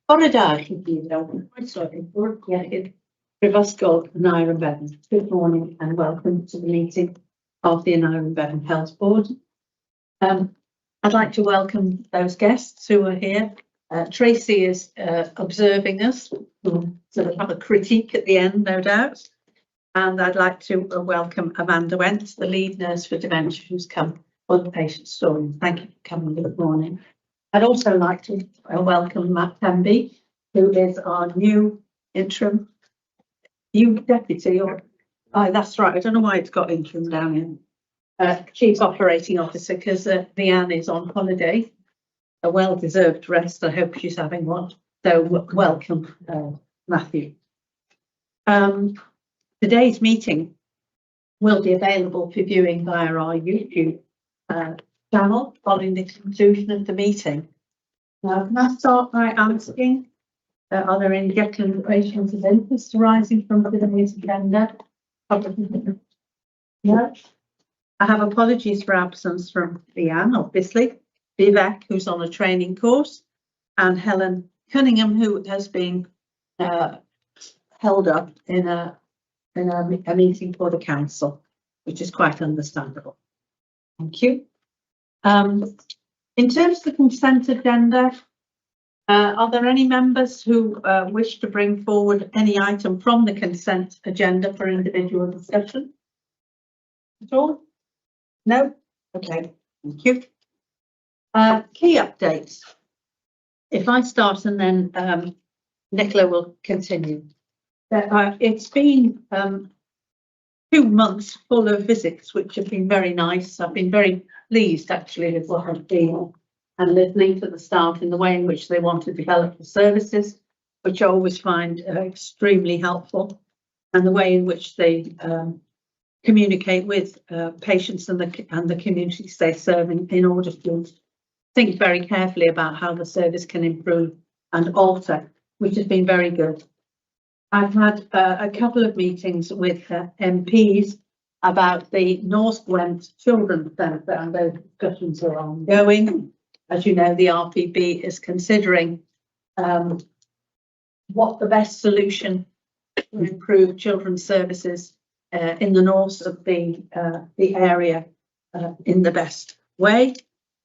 Bore da chi gyd, croeso i'r Bwrdd Iechyd Prifysgol Aneurin Bevan. Good morning and welcome to the meeting of the Aneurin Bevan Health Board. I'd like to welcome those guests who are here. Tracy is observing us, we'll sort of have a critique at the end, no doubt. And I'd like to welcome Amanda Wentz, the lead nurse for dementia, who's come for the patient story. Thank you for coming. Good morning. I'd also like to welcome Matt Temby, who is our new interim, deputy, or that's right. I don't know why it's got interim down in Chief Operating Officer, because Leanne is on holiday, a well-deserved rest. I hope she's having one. So welcome, Matthew. Today's meeting will be available for viewing via our YouTube channel following the conclusion of the meeting. Now, can I start by asking, are there any declarations of interest arising from today's agenda? No. I have apologies for absence from Leanne, obviously, Vivek, who's on a training course, and Helen Cunningham, who has been held up in a meeting for the council, which is quite understandable. Thank you. In terms of the consent agenda, are there any members who wish to bring forward any item from the consent agenda for individual discussion at all? No? Okay, thank you. Key updates. If I start and then Nicola will continue. It's been 2 months full of visits, which have been very nice. I've been very pleased actually with what I've been and listening to the staff in the way in which they want to develop the services, which I always find extremely helpful, and the way in which they communicate with patients and the communities they serve in order to think very carefully about how the service can improve and alter, which has been very good. I've had a couple of meetings with MPs about the North Gwent Children's Centre, and those discussions are ongoing. As you know, the RPB is considering what the best solution to improve children's services in the north of the area in the best way,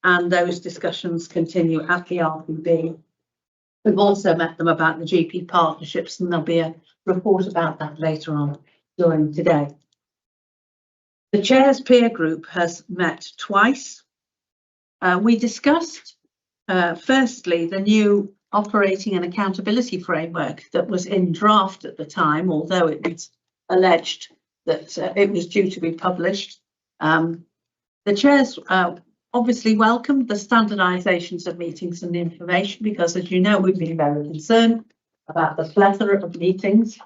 and those discussions continue at the RPB. We've also met them about the GP partnerships, and there'll be a report about that later on during today. The Chair's peer group has met twice. We discussed, firstly, the new operating and accountability framework that was in draft at the time, although it was alleged that it was due to be published. The Chair's obviously welcomed the standardisations of meetings and information, because, as you know, we've been very concerned about the plethora of meetings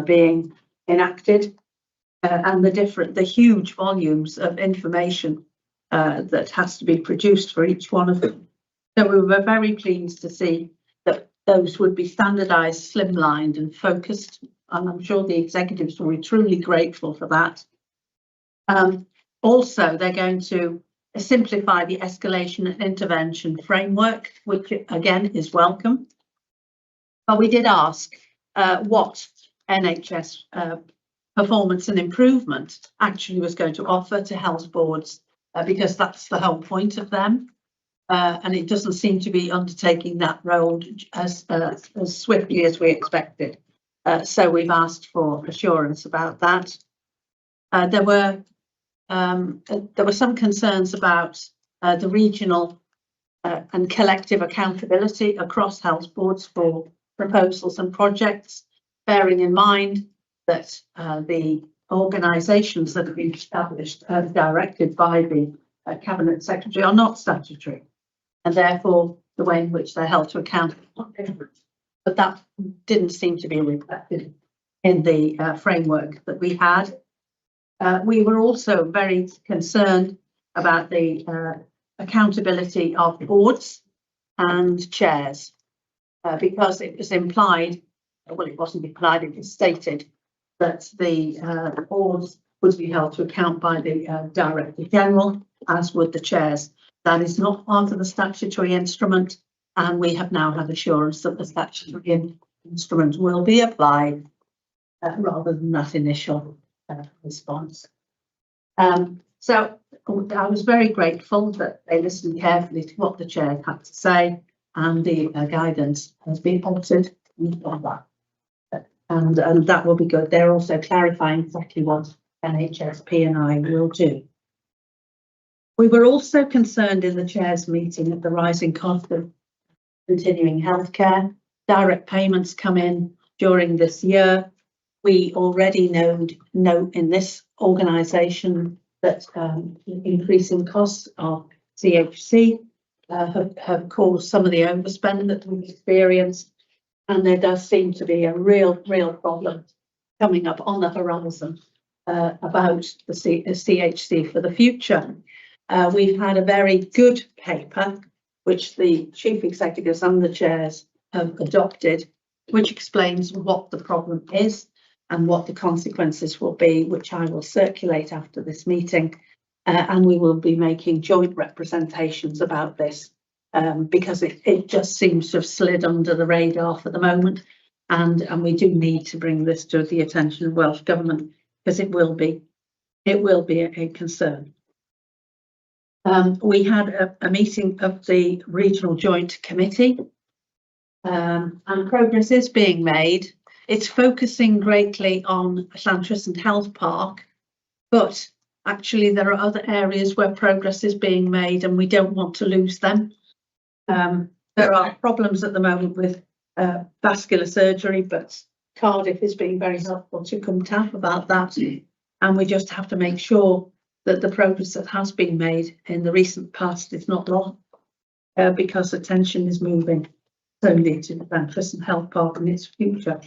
being enacted and the huge volumes of information that has to be produced for each one of them. So we were very pleased to see that those would be standardised, slimlined and focused, and I'm sure the executives will be truly grateful for that. Also, they're going to simplify the escalation and intervention framework, which again is welcome. But we did ask what NHS performance and improvement actually was going to offer to health boards, because that's the whole point of them. And it doesn't seem to be undertaking that role as swiftly as we expected. So we've asked for assurance about that. There were some concerns about the regional and collective accountability across health boards for proposals and projects, bearing in mind that the organisations that have been established and directed by the Cabinet Secretary are not statutory, and therefore the way in which they're held to account is not different. But that didn't seem to be reflected in the framework that we had. We were also very concerned about the accountability of boards and chairs, because it was implied, well, it wasn't implied, it was stated that the boards would be held to account by the Director General, as would the chairs. That is not part of the statutory instrument, and we have now had assurance that the statutory instrument will be applied rather than that initial response. So I was very grateful that they listened carefully to what the chair had to say, and the guidance has been altered on that. And that will be good. They're also clarifying exactly what NHS P&I will do. We were also concerned in the chair's meeting at the rising cost of continuing healthcare. Direct payments come in during this year. We already know in this organisation that increasing costs of CHC have caused some of the overspend that we've experienced, and there does seem to be a real problem coming up on the horizon about the CHC for the future. We've had a very good paper, which the chief executives and the chairs have adopted, which explains what the problem is and what the consequences will be, which I will circulate after this meeting. And we will be making joint representations about this because it just seems to have slid under the radar for the moment. And we do need to bring this to the attention of Welsh Government, because it will be a concern. We had a meeting of the Regional Joint Committee, and progress is being made. It's focusing greatly on Llantrisant Health Park, but actually there are other areas where progress is being made, and we don't want to lose them. There are problems at the moment with vascular surgery, but Cardiff is being very helpful to come tap about that, and we just have to make sure that the progress that has been made in the recent past is not lost, because attention is moving solely to Llantrisant Health Park and its future.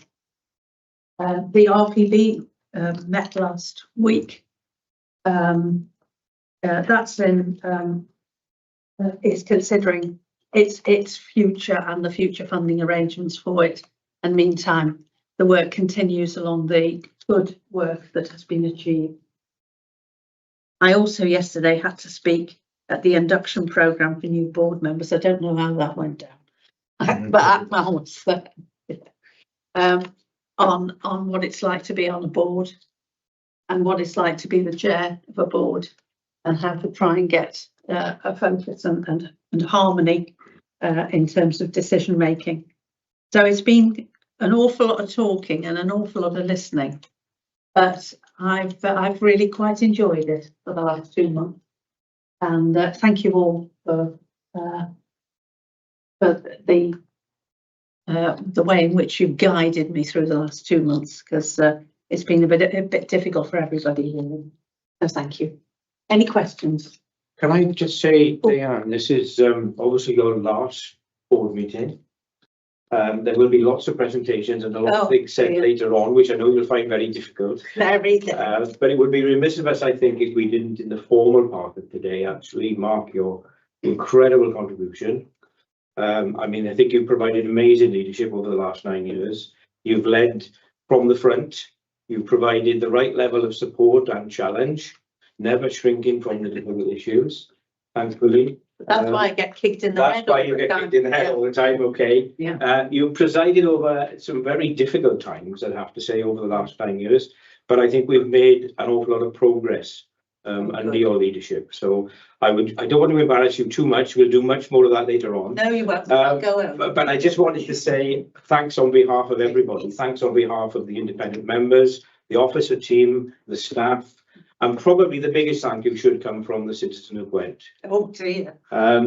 The RPB met last week. That's is considering its future and the future funding arrangements for it. And meantime, the work continues along the good work that has been achieved. I also yesterday had to speak at the induction programme for new board members. I don't know how that went down, but I was on what it's like to be on a board and what it's like to be the chair of a board, and how to try and get a focus and harmony in terms of decision making. So it's been an awful lot of talking and an awful lot of listening, but I've really quite enjoyed it for the last 2 months, and thank you all for the way in which you've guided me through the last 2 months, because it's been a bit difficult for everybody here. So thank you. Any questions? Can I just say, Diane, this is obviously your last board meeting. There will be lots of presentations and a lot of things said later on, which I know you'll find very difficult. Very difficult. But it would be remiss of us, I think, if we didn't, in the formal part of today, actually mark your incredible contribution. I mean, I think you've provided amazing leadership over the last 9 years. You've led from the front. You've provided the right level of support and challenge, never shrinking from the difficult issues, thankfully. That's why I get kicked in the head. That's why you get kicked in the head all the time, okay? Yeah. You've presided over some very difficult times, I'd have to say, over the last 9 years, but I think we've made an awful lot of progress under your leadership. So I don't want to embarrass you too much. We'll do much more of that later on. No, you won't. I'll go over. But I just wanted to say thanks on behalf of everybody. Thanks on behalf of the independent members, the officer team, the staff, and probably the biggest thank you should come from the citizen of Gwent. Oh dear.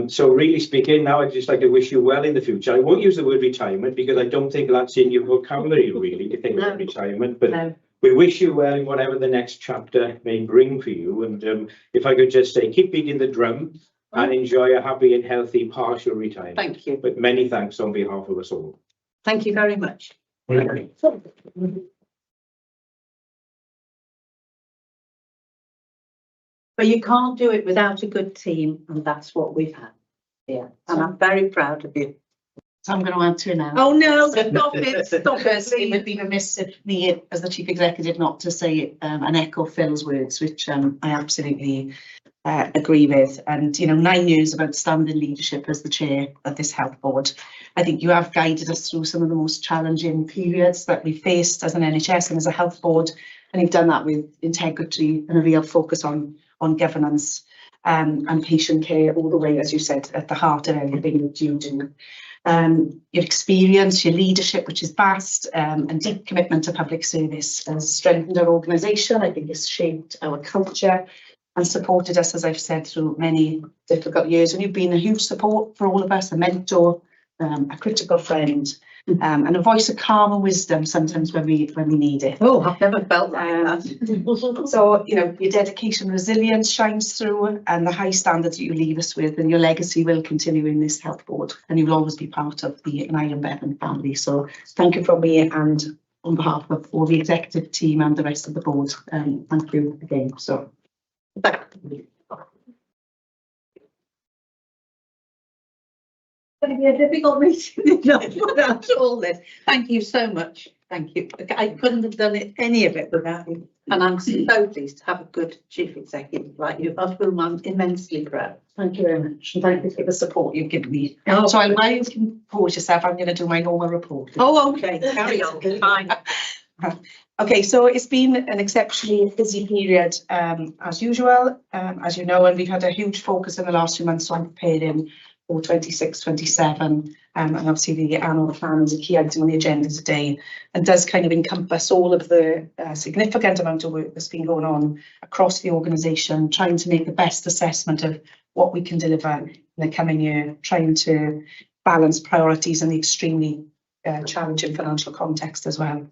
So really speaking, now I'd just like to wish you well in the future. I won't use the word retirement because I don't think that's in your vocabulary really to think about retirement, but we wish you well in whatever the next chapter may bring for you. And if I could just say, keep beating the drum and enjoy a happy and healthy partial retirement. Thank you. But many thanks on behalf of us all. Thank you very much. Okay. But you can't do it without a good team, and that's what we've had. Yeah, and I'm very proud of you. So I'm going to answer now. Oh no, stop it, stop it, Because it would please. be remiss of me as the Chief Executive not to say and echo Phil's words, which I absolutely agree with. And, you know, 9 years of outstanding leadership as the chair of this health board. I think you have guided us through some of the most challenging periods that we faced as an NHS and as a health board. And you've done that with integrity and a real focus on governance and patient care all the way, as you said, at the heart of everything that you do. Your experience, your leadership, which is vast, and deep commitment to public service has strengthened our organisation. I think it's shaped our culture and supported us, as I've said, through many difficult years. And you've been a huge support for all of us, a mentor, a critical friend, and a voice of calm and wisdom sometimes when we need it. Oh, I've never felt like that. So, you know, your dedication, resilience shines through, and the high standards that you leave us with, and your legacy will continue in this health board, and you'll always be part of the Iron Bevan family. So thank you from me and on behalf of all the executive team and the rest of the board. Thank you again. So. It's going to be a difficult meeting without all this. Thank you so much. Thank you. I couldn't have done it, any of it without you. And I'm so pleased to have a good chief executive like you, of whom I'm immensely proud. Thank you very much, and thank you for the support you've given me. Oh, So while you can compose yourself, I'm going to do my normal report. oh okay, carry on. Fine. Okay, so it's been an exceptionally busy period as usual, as you know, and we've had a huge focus in the last few months on preparing for 26-27, and obviously the annual plan is a key item on the agenda today, and does kind of encompass all of the significant amount of work that's been going on across the organisation, trying to make the best assessment of what we can deliver in the coming year, trying to balance priorities in the extremely challenging financial context as well.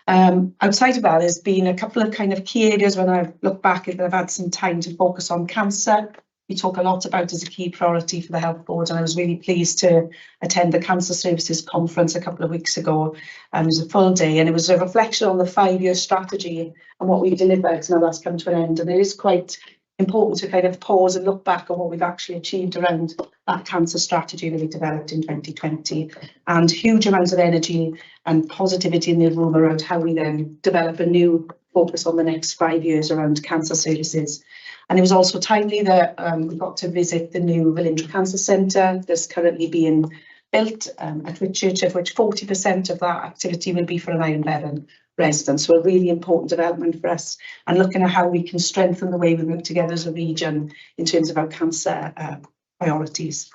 Outside of that, there's been a couple of kind of key areas when I've looked back and I've had some time to focus on cancer. We talk a lot about as a key priority for the health board, and I was really pleased to attend the Cancer Services Conference a couple of weeks ago. It was a full day, and it was a reflection on the 5-year strategy and what we've delivered. Now that's come to an end, and it is quite important to kind of pause and look back on what we've actually achieved around that cancer strategy that we developed in 2020, and huge amounts of energy and positivity in the room around how we then develop a new focus on the next 5 years around cancer services. And it was also timely that we got to visit the new Velindre Cancer Centre that's currently being built at Whitchurch, of which 40% of that activity will be for an Iron Bevan resident. So a really important development for us, and looking at how we can strengthen the way we work together as a region in terms of our cancer priorities.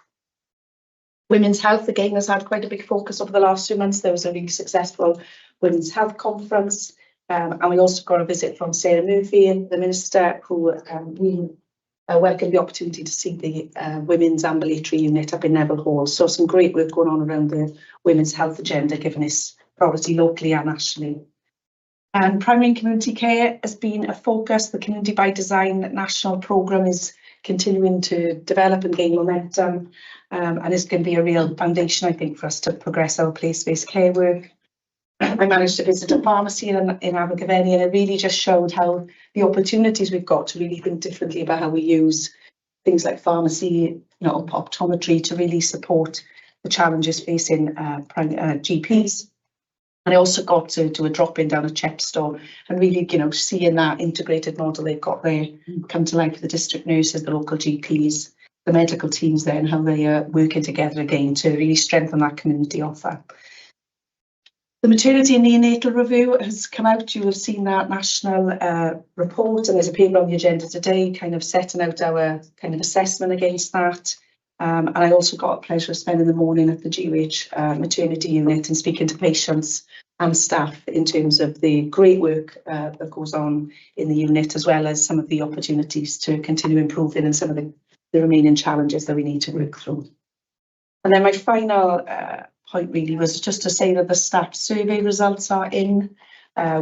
Women's health, again, has had quite a big focus over the last 2 months. There was a really successful Women's Health Conference. And we also got a visit from Sarah Murphy, the Minister, who we welcomed the opportunity to see the Women's Ambulatory Unit up in Neville Hall. So some great work going on around the women's health agenda, given its priority locally and nationally. And primary and community care has been a focus. The Community by Design national programme is continuing to develop and gain momentum, and it's going to be a real foundation, I think, for us to progress our place-based care work. I managed to visit a pharmacy in Abergavenny, and it really just showed how the opportunities we've got to really think differently about how we use things like pharmacy, optometry to really support the challenges facing GPs. And I also got to do a drop-in down at Chepstow and really, seeing that integrated model they've got there come to life, the district nurses, the local GPs, the medical teams there, and how they are working together again to really strengthen that community offer. The maternity and neonatal review has come out. You have seen that national report, and there's a paper on the agenda today kind of setting out our kind of assessment against that. And I also got a pleasure of spending the morning at the GUH maternity unit and speaking to patients and staff in terms of the great work that goes on in the unit, as well as some of the opportunities to continue improving and some of the remaining challenges that we need to work through. And then my final point really was just to say that the staff survey results are in.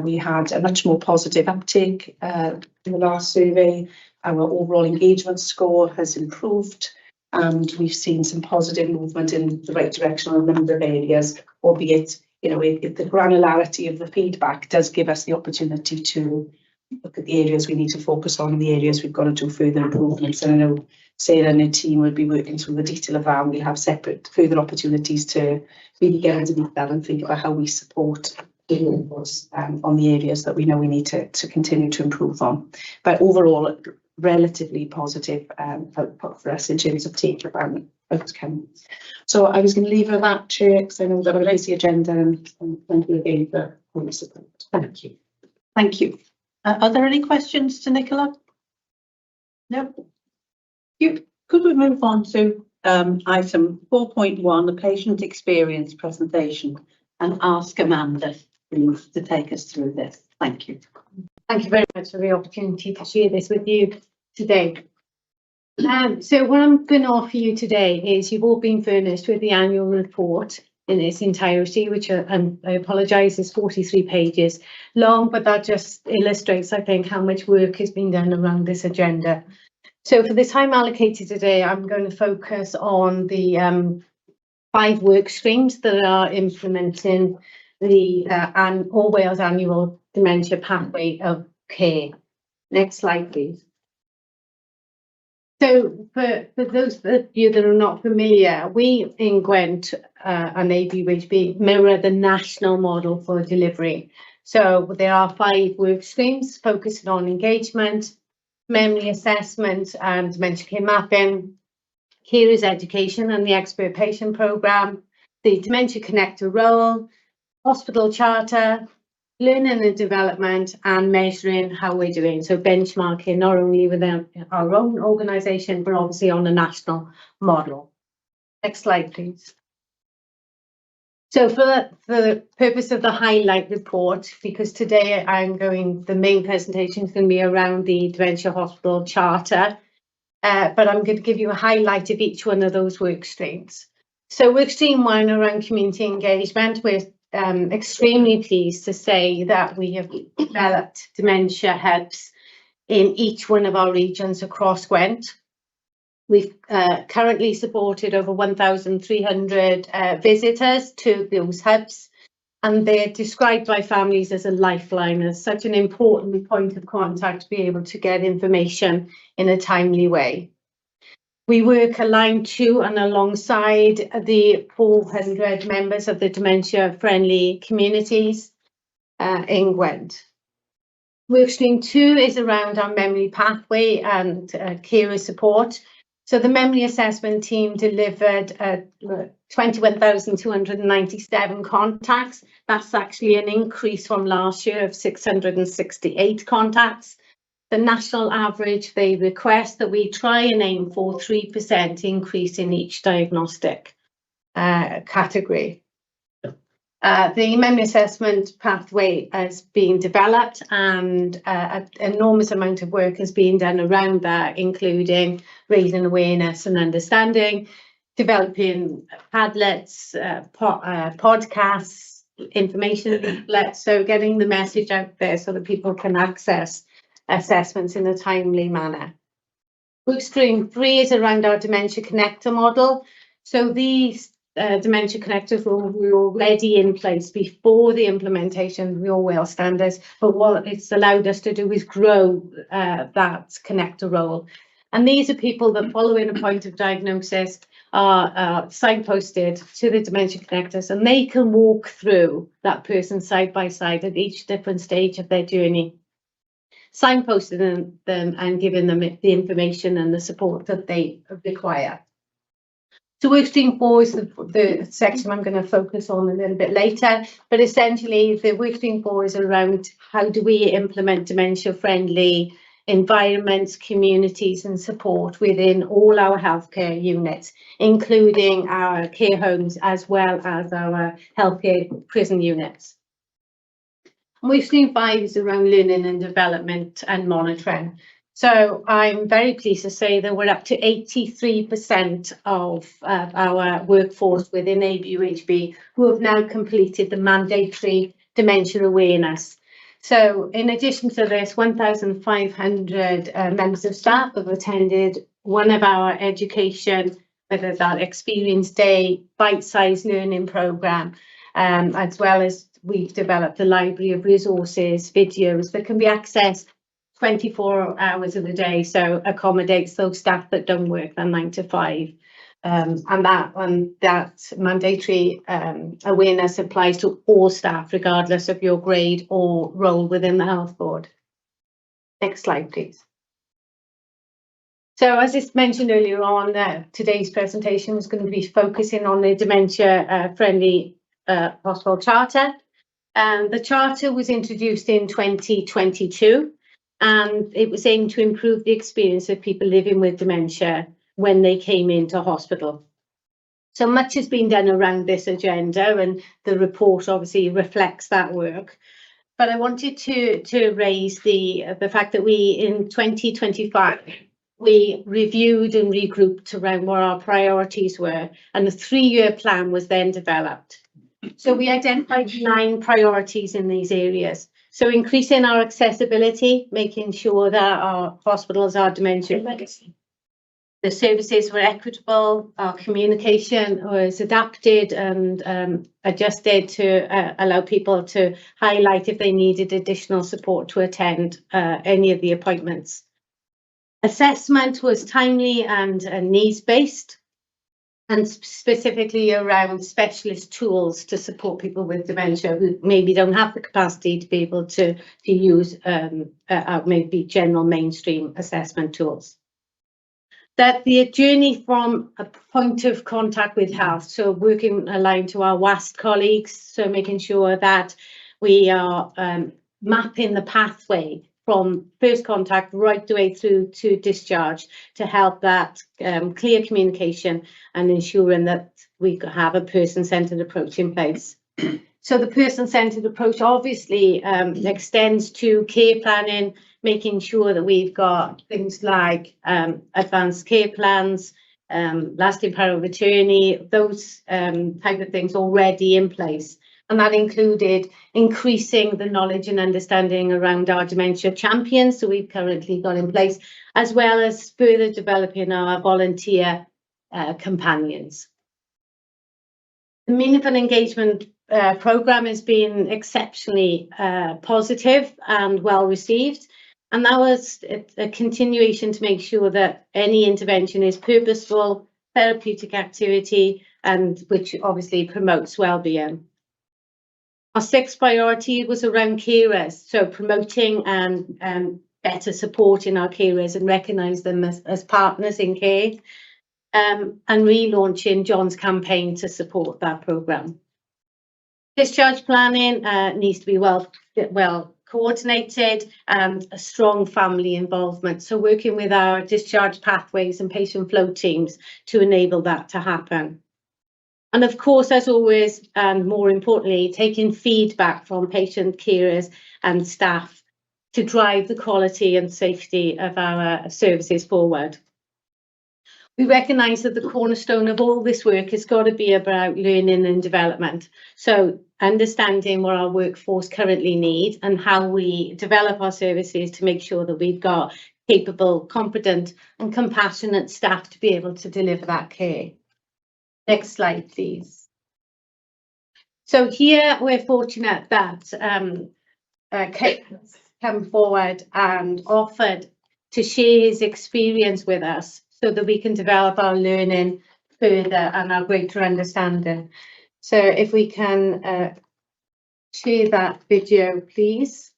We had a much more positive uptake in the last survey. Our overall engagement score has improved, and we've seen some positive movement in the right direction on a number of areas, albeit, if the granularity of the feedback does give us the opportunity to look at the areas we need to focus on and the areas we've got to do further improvements. And I know Sarah and her team will be working through the detail of that, and we'll have separate further opportunities to really get underneath that and think about how we support on the areas that we know we need to continue to improve on. But overall, relatively positive output for us in terms of take up outcome. So I was going to leave her that, Chair, because I know that I've raised the agenda, and thank you again for all the support. Thank you. Thank you. Are there any questions to Nicola? No. Could we move on to item 4.1, the patient experience presentation, and ask Amanda please to take us through this? Thank you. Thank you very much for the opportunity to share this with you today. So what I'm going to offer you today is you've all been furnished with the annual report in its entirety, which I apologise is 43 pages long, but that just illustrates, I think, how much work has been done around this agenda. So for the time allocated today, I'm going to focus on the 5 work streams that are implementing the All Wales Annual Dementia Pathway of Care. Next slide, please. So for those of you that are not familiar, we in Gwent and ABUHB mirror the national model for delivery. So there are 5 work streams focusing on engagement, memory assessment and dementia care mapping, carers education and the expert patient programme, the dementia connector role, hospital charter, learning and development, and measuring how we're doing. So benchmarking not only within our own organisation, but obviously on a national model. Next slide, please. So for the purpose of the highlight report, because today the main presentation is going to be around the Dementia Hospital Charter, but I'm going to give you a highlight of each one of those work streams. So work stream 1 around community engagement, we're extremely pleased to say that we have developed dementia hubs in each one of our regions across Gwent. We've currently supported over 1,300 visitors to those hubs, and they're described by families as a lifeline, as such an important point of contact to be able to get information in a timely way. We work aligned to and alongside the 400 members of the dementia-friendly communities in Gwent. Workstream 2 is around our memory pathway and carer support. So the memory assessment team delivered 21,297 contacts. That's actually an increase from last year of 668 contacts. The national average, they request that we try and aim for 3% increase in each diagnostic category. The memory assessment pathway has been developed, and an enormous amount of work has been done around that, including raising awareness and understanding, developing Padlets, podcasts, information leaflets, so getting the message out there so that people can access assessments in a timely manner. Workstream 3 is around our dementia connector model. So these dementia connectors were already in place before the implementation of the All Wales standards, but what it's allowed us to do is grow that connector role. And these are people that, following a point of diagnosis, are signposted to the dementia connectors, and they can walk through that person side by side at each different stage of their journey, signposting them and giving them the information and the support that they require. So workstream 4 is the section I'm going to focus on a little bit later, but essentially the workstream 4 is around how do we implement dementia-friendly environments, communities and support within all our healthcare units, including our care homes as well as our healthcare prison units. Workstream 5 is around learning and development and monitoring. So I'm very pleased to say that we're up to 83% of our workforce within ABUHB who have now completed the mandatory dementia awareness. So in addition to this, 1,500 members of staff have attended one of our education, whether that experience day, bite-sized learning programme, as well as we've developed a library of resources, videos that can be accessed 24 hours of the day, so accommodates those staff that don't work than 9 to 5. And that mandatory awareness applies to all staff, regardless of your grade or role within the health board. Next slide, please. So as I mentioned earlier on, today's presentation was going to be focusing on the dementia friendly hospital charter. The charter was introduced in 2022, and it was aimed to improve the experience of people living with dementia when they came into hospital. So much has been done around this agenda, and the report obviously reflects that work. But I wanted to raise the fact that we, in 2025, we reviewed and regrouped around what our priorities were, and the 3-year plan was then developed. So we identified 9 priorities in these areas. So increasing our accessibility, making sure that our hospitals are dementia ready. The services were equitable, our communication was adapted and adjusted to allow people to highlight if they needed additional support to attend any of the appointments. Assessment was timely and needs-based, and specifically around specialist tools to support people with dementia who maybe don't have the capacity to be able to use maybe general mainstream assessment tools. That the journey from a point of contact with health, so working aligned to our WAST colleagues, so making sure that we are mapping the pathway from first contact right the way through to discharge to help that clear communication and ensuring that we have a person-centred approach in place. So the person-centred approach obviously extends to care planning, making sure that we've got things like advanced care plans, lasting power of attorney, those type of things already in place. And that included increasing the knowledge and understanding around our dementia champions, so we've currently got in place, as well as further developing our volunteer companions. The Meaningful Engagement programme has been exceptionally positive and well received, and that was a continuation to make sure that any intervention is purposeful, therapeutic activity, and which obviously promotes well-being. Our 6th priority was around carers, so promoting and better supporting our carers and recognise them as partners in care, and relaunching John's campaign to support that programme. Discharge planning needs to be well coordinated and a strong family involvement, so working with our discharge pathways and patient flow teams to enable that to happen. And of course, as always, and more importantly, taking feedback from patient carers and staff to drive the quality and safety of our services forward. We recognise that the cornerstone of all this work has got to be about learning and development. So understanding what our workforce currently need and how we develop our services to make sure that we've got capable, competent and compassionate staff to be able to deliver that care. Next slide, please. So here we're fortunate that Kate has come forward and offered to share his experience with us so that we can develop our learning further and our greater understanding. So if we can share that video, please.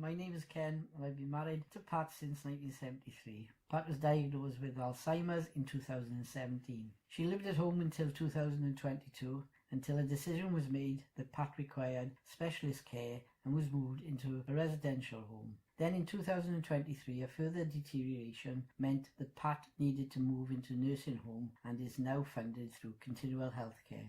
My name is Ken and I've been married to Pat since 1973. Pat was diagnosed with Alzheimer's in 2017. She lived at home until 2022, until a decision was made that Pat required specialist care and was moved into a residential home. Then in 2023, a further deterioration meant that Pat needed to move into nursing home and is now funded through Continual Healthcare.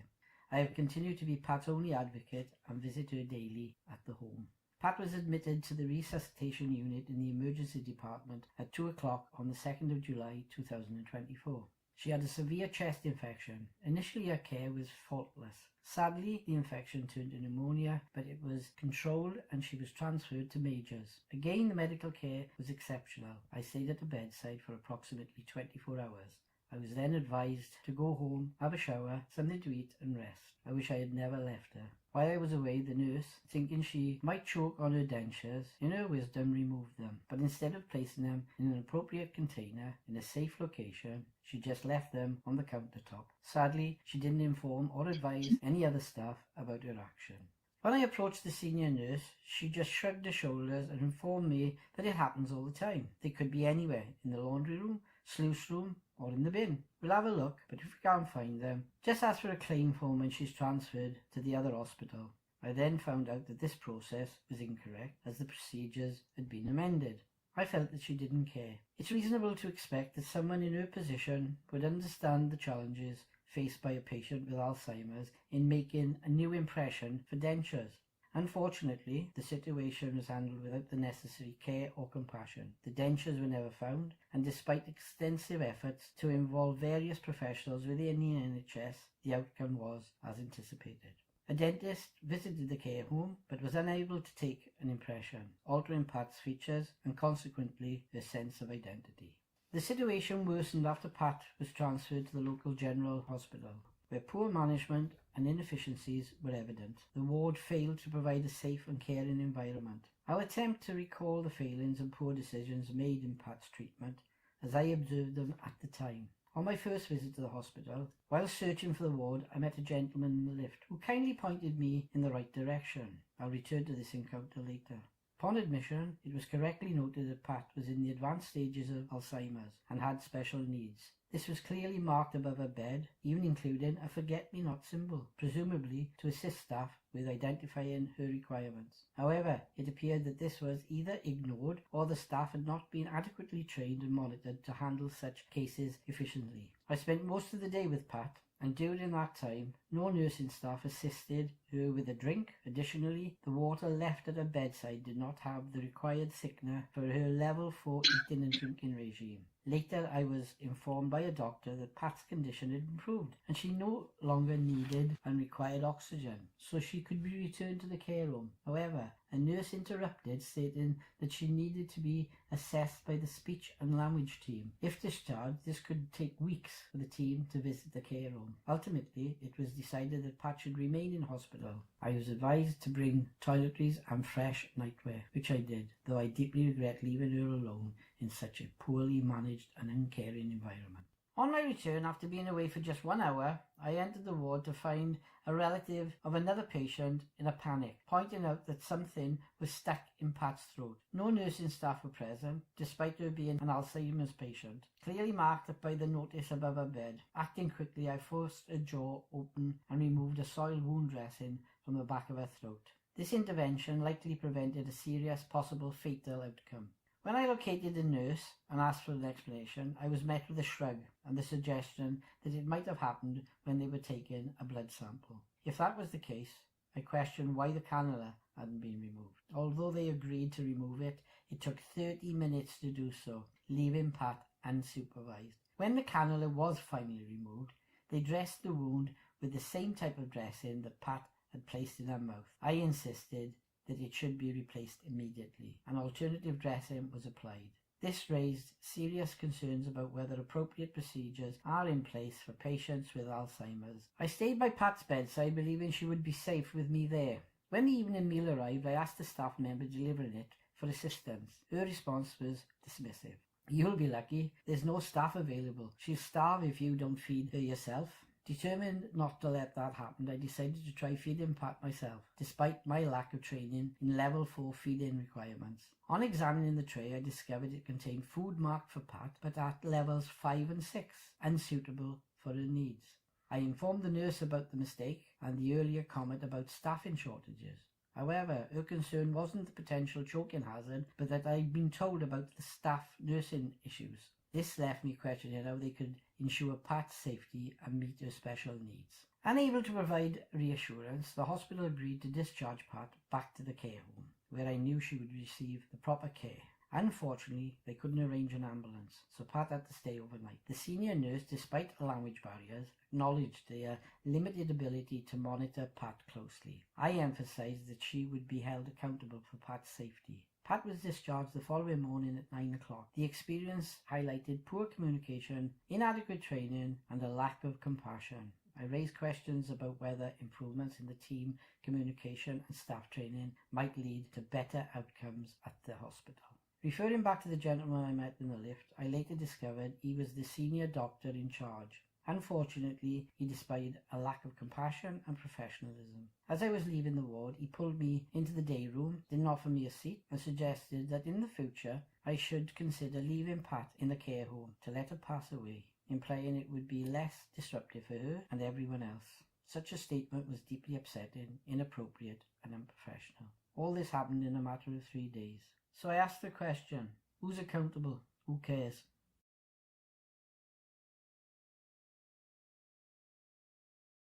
I have continued to be Pat's only advocate and visit her daily at the home. Pat was admitted to the resuscitation unit in the emergency department at 2 o'clock on the 2nd of July 2024. She had a severe chest infection. Initially her care was faultless. Sadly, the infection turned to pneumonia, but it was controlled and she was transferred to Majors. Again, the medical care was exceptional. I stayed at the bedside for approximately 24 hours. I was then advised to go home, have a shower, something to eat and rest. I wish I had never left her. While I was away, the nurse, thinking she might choke on her dentures, in her wisdom removed them, but instead of placing them in an appropriate container in a safe location, she just left them on the countertop. Sadly, she didn't inform or advise any other staff about her action. When I approached the senior nurse, she just shrugged her shoulders and informed me that it happens all the time. They could be anywhere, in the laundry room, sluice room, or in the bin. We'll have a look, but if we can't find them, just ask for a claim form when she's transferred to the other hospital. I then found out that this process was incorrect, as the procedures had been amended. I felt that she didn't care. It's reasonable to expect that someone in her position would understand the challenges faced by a patient with Alzheimer's in making a new impression for dentures. Unfortunately, the situation was handled without the necessary care or compassion. The dentures were never found, and despite extensive efforts to involve various professionals within the NHS, the outcome was as anticipated. A dentist visited the care home but was unable to take an impression, altering Pat's features and consequently her sense of identity. The situation worsened after Pat was transferred to the local general hospital, where poor management and inefficiencies were evident. The ward failed to provide a safe and caring environment. I'll attempt to recall the failings and poor decisions made in Pat's treatment as I observed them at the time. On my first visit to the hospital, while searching for the ward, I met a gentleman in the lift who kindly pointed me in the right direction. I'll return to this encounter later. Upon admission, it was correctly noted that Pat was in the advanced stages of Alzheimer's and had special needs. This was clearly marked above her bed, even including a forget-me-not symbol, presumably to assist staff with identifying her requirements. However, it appeared that this was either ignored or the staff had not been adequately trained and monitored to handle such cases efficiently. I spent most of the day with Pat, and during that time, no nursing staff assisted her with a drink. Additionally, the water left at her bedside did not have the required thickener for her level 4 eating and drinking regime. Later, I was informed by a doctor that Pat's condition had improved and she no longer needed and required oxygen, so she could be returned to the care home. However, a nurse interrupted, stating that she needed to be assessed by the speech and language team. If discharged, this could take weeks for the team to visit the care home. Ultimately, it was decided that Pat should remain in hospital. I was advised to bring toiletries and fresh nightwear, which I did, though I deeply regret leaving her alone in such a poorly managed and uncaring environment. On my return, after being away for just 1 hour, I entered the ward to find a relative of another patient in a panic, pointing out that something was stuck in Pat's throat. No nursing staff were present, despite her being an Alzheimer's patient, clearly marked up by the notice above her bed. Acting quickly, I forced her jaw open and removed a soil wound dressing from the back of her throat. This intervention likely prevented a serious, possible fatal outcome. When I located the nurse and asked for an explanation, I was met with a shrug and the suggestion that it might have happened when they were taking a blood sample. If that was the case, I questioned why the cannula hadn't been removed. Although they agreed to remove it, it took 30 minutes to do so, leaving Pat unsupervised. When the cannula was finally removed, they dressed the wound with the same type of dressing that Pat had placed in her mouth. I insisted that it should be replaced immediately. An alternative dressing was applied. This raised serious concerns about whether appropriate procedures are in place for patients with Alzheimer's. I stayed by Pat's bedside, believing she would be safe with me there. When the evening meal arrived, I asked the staff member delivering it for assistance. Her response was dismissive. "You'll be lucky. There's no staff available. She'll starve if you don't feed her yourself." Determined not to let that happen, I decided to try feeding Pat myself, despite my lack of training in level 4 feeding requirements. On examining the tray, I discovered it contained food marked for Pat, but at levels 5 and 6, unsuitable for her needs. I informed the nurse about the mistake and the earlier comment about staffing shortages. However, her concern wasn't the potential choking hazard, but that I'd been told about the staff nursing issues. This left me questioning how they could ensure Pat's safety and meet her special needs. Unable to provide reassurance, the hospital agreed to discharge Pat back to the care home, where I knew she would receive the proper care. Unfortunately, they couldn't arrange an ambulance, so Pat had to stay overnight. The senior nurse, despite language barriers, acknowledged their limited ability to monitor Pat closely. I emphasized that she would be held accountable for Pat's safety. Pat was discharged the following morning at 9 o'clock. The experience highlighted poor communication, inadequate training, and a lack of compassion. I raised questions about whether improvements in the team communication and staff training might lead to better outcomes at the hospital. Referring back to the gentleman I met in the lift, I later discovered he was the senior doctor in charge. Unfortunately, he displayed a lack of compassion and professionalism. As I was leaving the ward, he pulled me into the day room, didn't offer me a seat, and suggested that in the future I should consider leaving Pat in the care home to let her pass away, implying it would be less disruptive for her and everyone else. Such a statement was deeply upsetting, inappropriate, and unprofessional. All this happened in a matter of 3 days. So I asked the question, who's accountable? Who cares?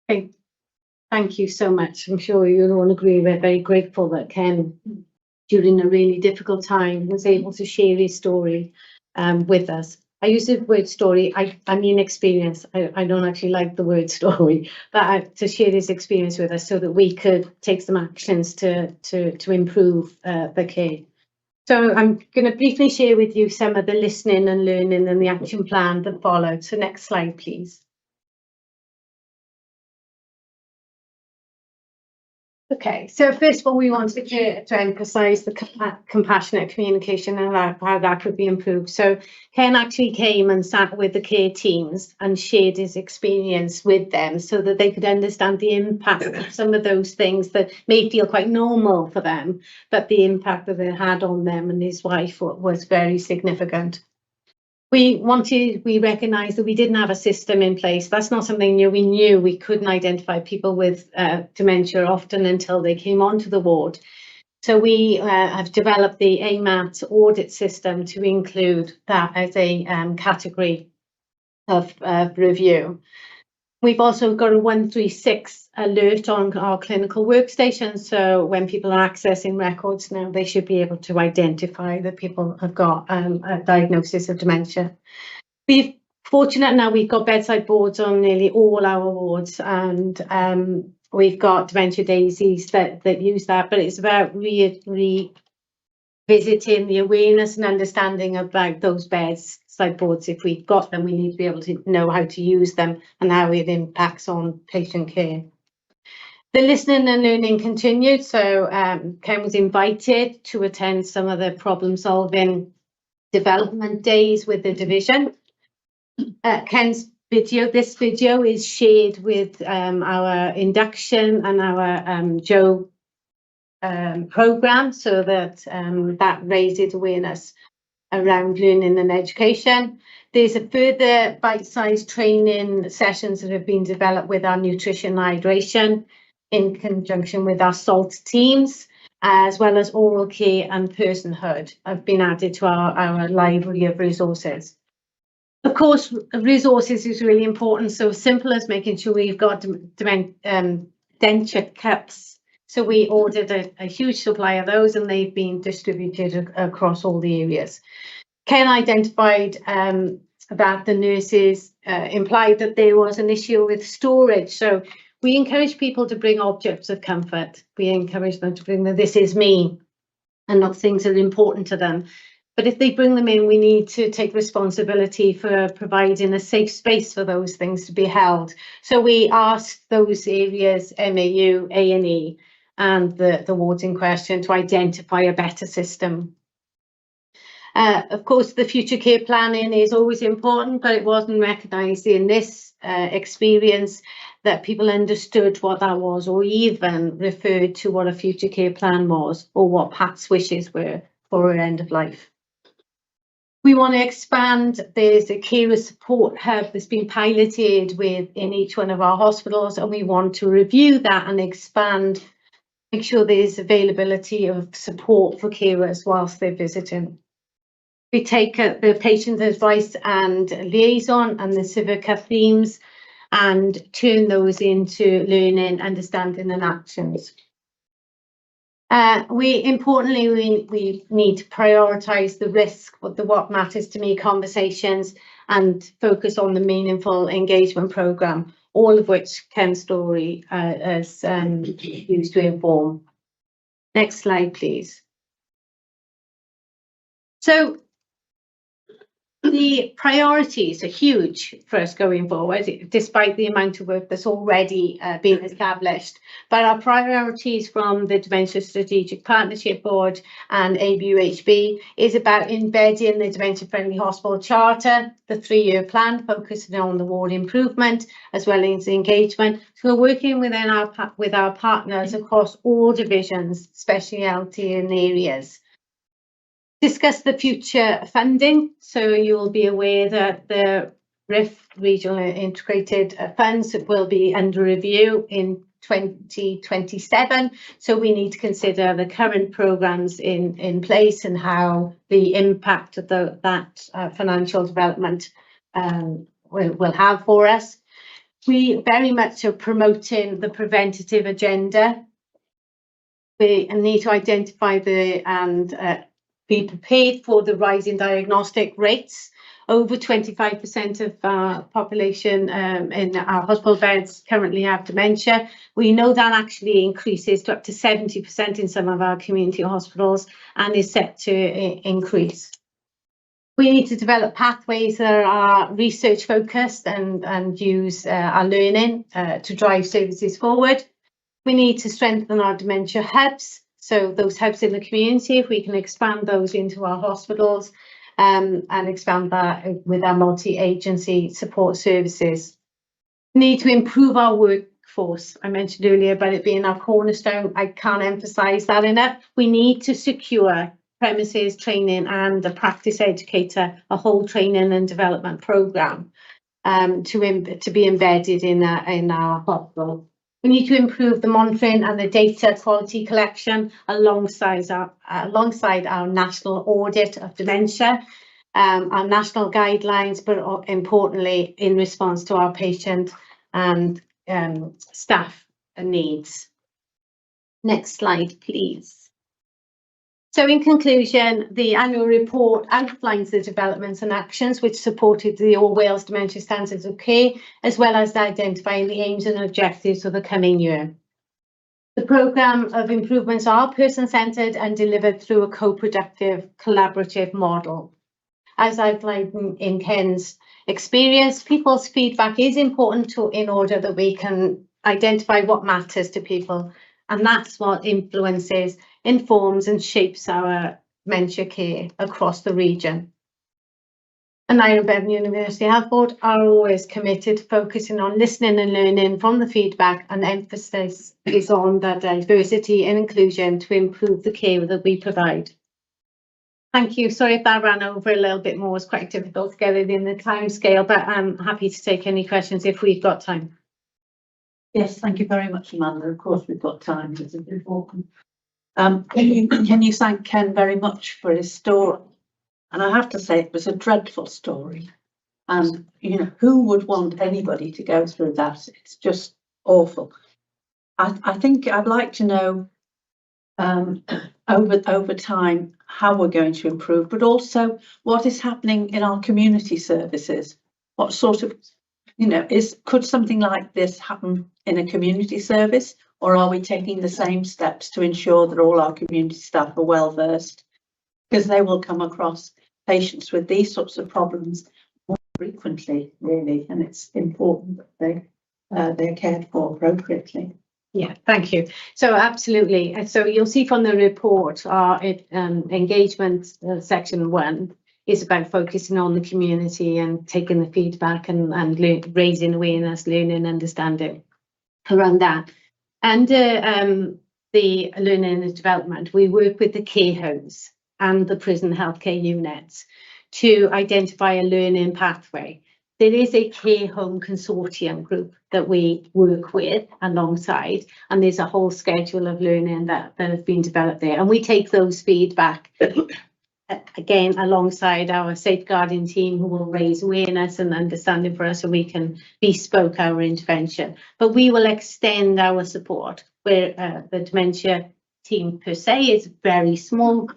Okay. Thank you so much. I'm sure you'll all agree we're very grateful that Ken, during a really difficult time, was able to share his story with us. I use the word story, I mean experience. I don't actually like the word story, but to share his experience with us so that we could take some actions to improve the care. So I'm going to briefly share with you some of the listening and learning and the action plan that followed. So next slide, please. Okay, so first of all, we wanted to emphasise the compassionate communication and how that could be improved. So Ken actually came and sat with the care teams and shared his experience with them so that they could understand the impact of some of those things that may feel quite normal for them, but the impact that it had on them and his wife was very significant. We recognised that we didn't have a system in place. That's not something new. We knew we couldn't identify people with dementia often until they came onto the ward. So we have developed the AMAT audit system to include that as a category of review. We've also got a 136 alert on our clinical workstation. So when people are accessing records now, they should be able to identify that people have got a diagnosis of dementia. We're fortunate now we've got bedside boards on nearly all our wards, and we've got dementia daisies that use that, but it's about revisiting the awareness and understanding about those bedside boards. If we've got them, we need to be able to know how to use them and how it impacts on patient care. The listening and learning continued. So Ken was invited to attend some of the problem solving development days with the division. Ken's video, this video is shared with our induction and our Joe program, so that that raises awareness around learning and education. There's a further bite-sized training sessions that have been developed with our nutrition and hydration in conjunction with our SALT teams, as well as oral care and personhood have been added to our library of resources. Of course, resources is really important. So simple as making sure we've got denture cups. So we ordered a huge supply of those, and they've been distributed across all the areas. Ken identified that the nurses implied that there was an issue with storage. So we encourage people to bring objects of comfort. We encourage them to bring this is me, and not things that are important to them. But if they bring them in, we need to take responsibility for providing a safe space for those things to be held. So we asked those areas, MAU, A&E, and the wards in question to identify a better system. Of course, the future care planning is always important, but it wasn't recognised in this experience that people understood what that was, or even referred to what a future care plan was, or what Pat's wishes were for her end of life. We want to expand. There's a carer support hub that's been piloted in each one of our hospitals, and we want to review that and expand, make sure there's availability of support for carers whilst they're visiting. We take the patient advice and liaison and the Civica themes and turn those into learning, understanding and actions. We need to prioritise the risk, what matters to me conversations, and focus on the meaningful engagement programme, all of which Ken's story is used to inform. Next slide, please. So the priorities are huge for us going forward, despite the amount of work that's already been established. But our priorities from the Dementia Strategic Partnership Board and ABUHB is about embedding the Dementia Friendly Hospital Charter, the 3-year plan focusing on the ward improvement as well as engagement. So we're working with our partners across all divisions, specialty and areas. Discuss the future funding. So you'll be aware that the RIF, Regional Integrated Funds, will be under review in 2027. So we need to consider the current programmes in place and how the impact of that financial development will have for us. We very much are promoting the preventative agenda. We need to identify be prepared for the rising diagnostic rates. Over 25% of our population in our hospital beds currently have dementia. We know that actually increases to up to 70% in some of our community hospitals and is set to increase. We need to develop pathways that are research focused and use our learning to drive services forward. We need to strengthen our dementia hubs. So those hubs in the community, if we can expand those into our hospitals and expand that with our multi-agency support services. We need to improve our workforce. I mentioned earlier about it being our cornerstone. I can't emphasise that enough. We need to secure premises training and a practice educator, a whole training and development programme to be embedded in our hospital. We need to improve the monitoring and the data quality collection alongside our national audit of dementia, our national guidelines, but importantly in response to our patient and staff needs. Next slide, please. So in conclusion, the annual report outlines the developments and actions which supported the All Wales Dementia Standards of Care, as well as identifying the aims and objectives for the coming year. The programme of improvements are person-centred and delivered through a co-productive, collaborative model. As outlined in Ken's experience, people's feedback is important in order that we can identify what matters to people, and that's what influences, informs and shapes our dementia care across the region. And Iron Bevan University Health Board are always committed to focusing on listening and learning from the feedback, and emphasis is on the diversity and inclusion to improve the care that we provide. Thank you. Sorry if that ran over a little bit more. It's quite difficult to get it in the time scale, but I'm happy to take any questions if we've got time. Yes, thank you very much, Amanda. Of course, we've got time. This is important. Can you thank Ken very much for his story? And I have to say, it was a dreadful story. And, you know, who would want anybody to go through that? It's just awful. I think I'd like to know over time how we're going to improve, but also what is happening in our community services. What sort of, you know, could something like this happen in a community service, or are we taking the same steps to ensure that all our community staff are well versed? Because they will come across patients with these sorts of problems more frequently, really, and it's important that they're cared for appropriately. Yeah, thank you. So absolutely. So you'll see from the report, our engagement section 1 is about focusing on the community and taking the feedback and raising awareness, learning, understanding around that. And the learning and development, we work with the care homes and the prison healthcare units to identify a learning pathway. There is a care home consortium group that we work with alongside, and there's a whole schedule of learning that has been developed there. And we take those feedback again alongside our safeguarding team, who will raise awareness and understanding for us so we can bespoke our intervention. But we will extend our support where the dementia team per se is very small,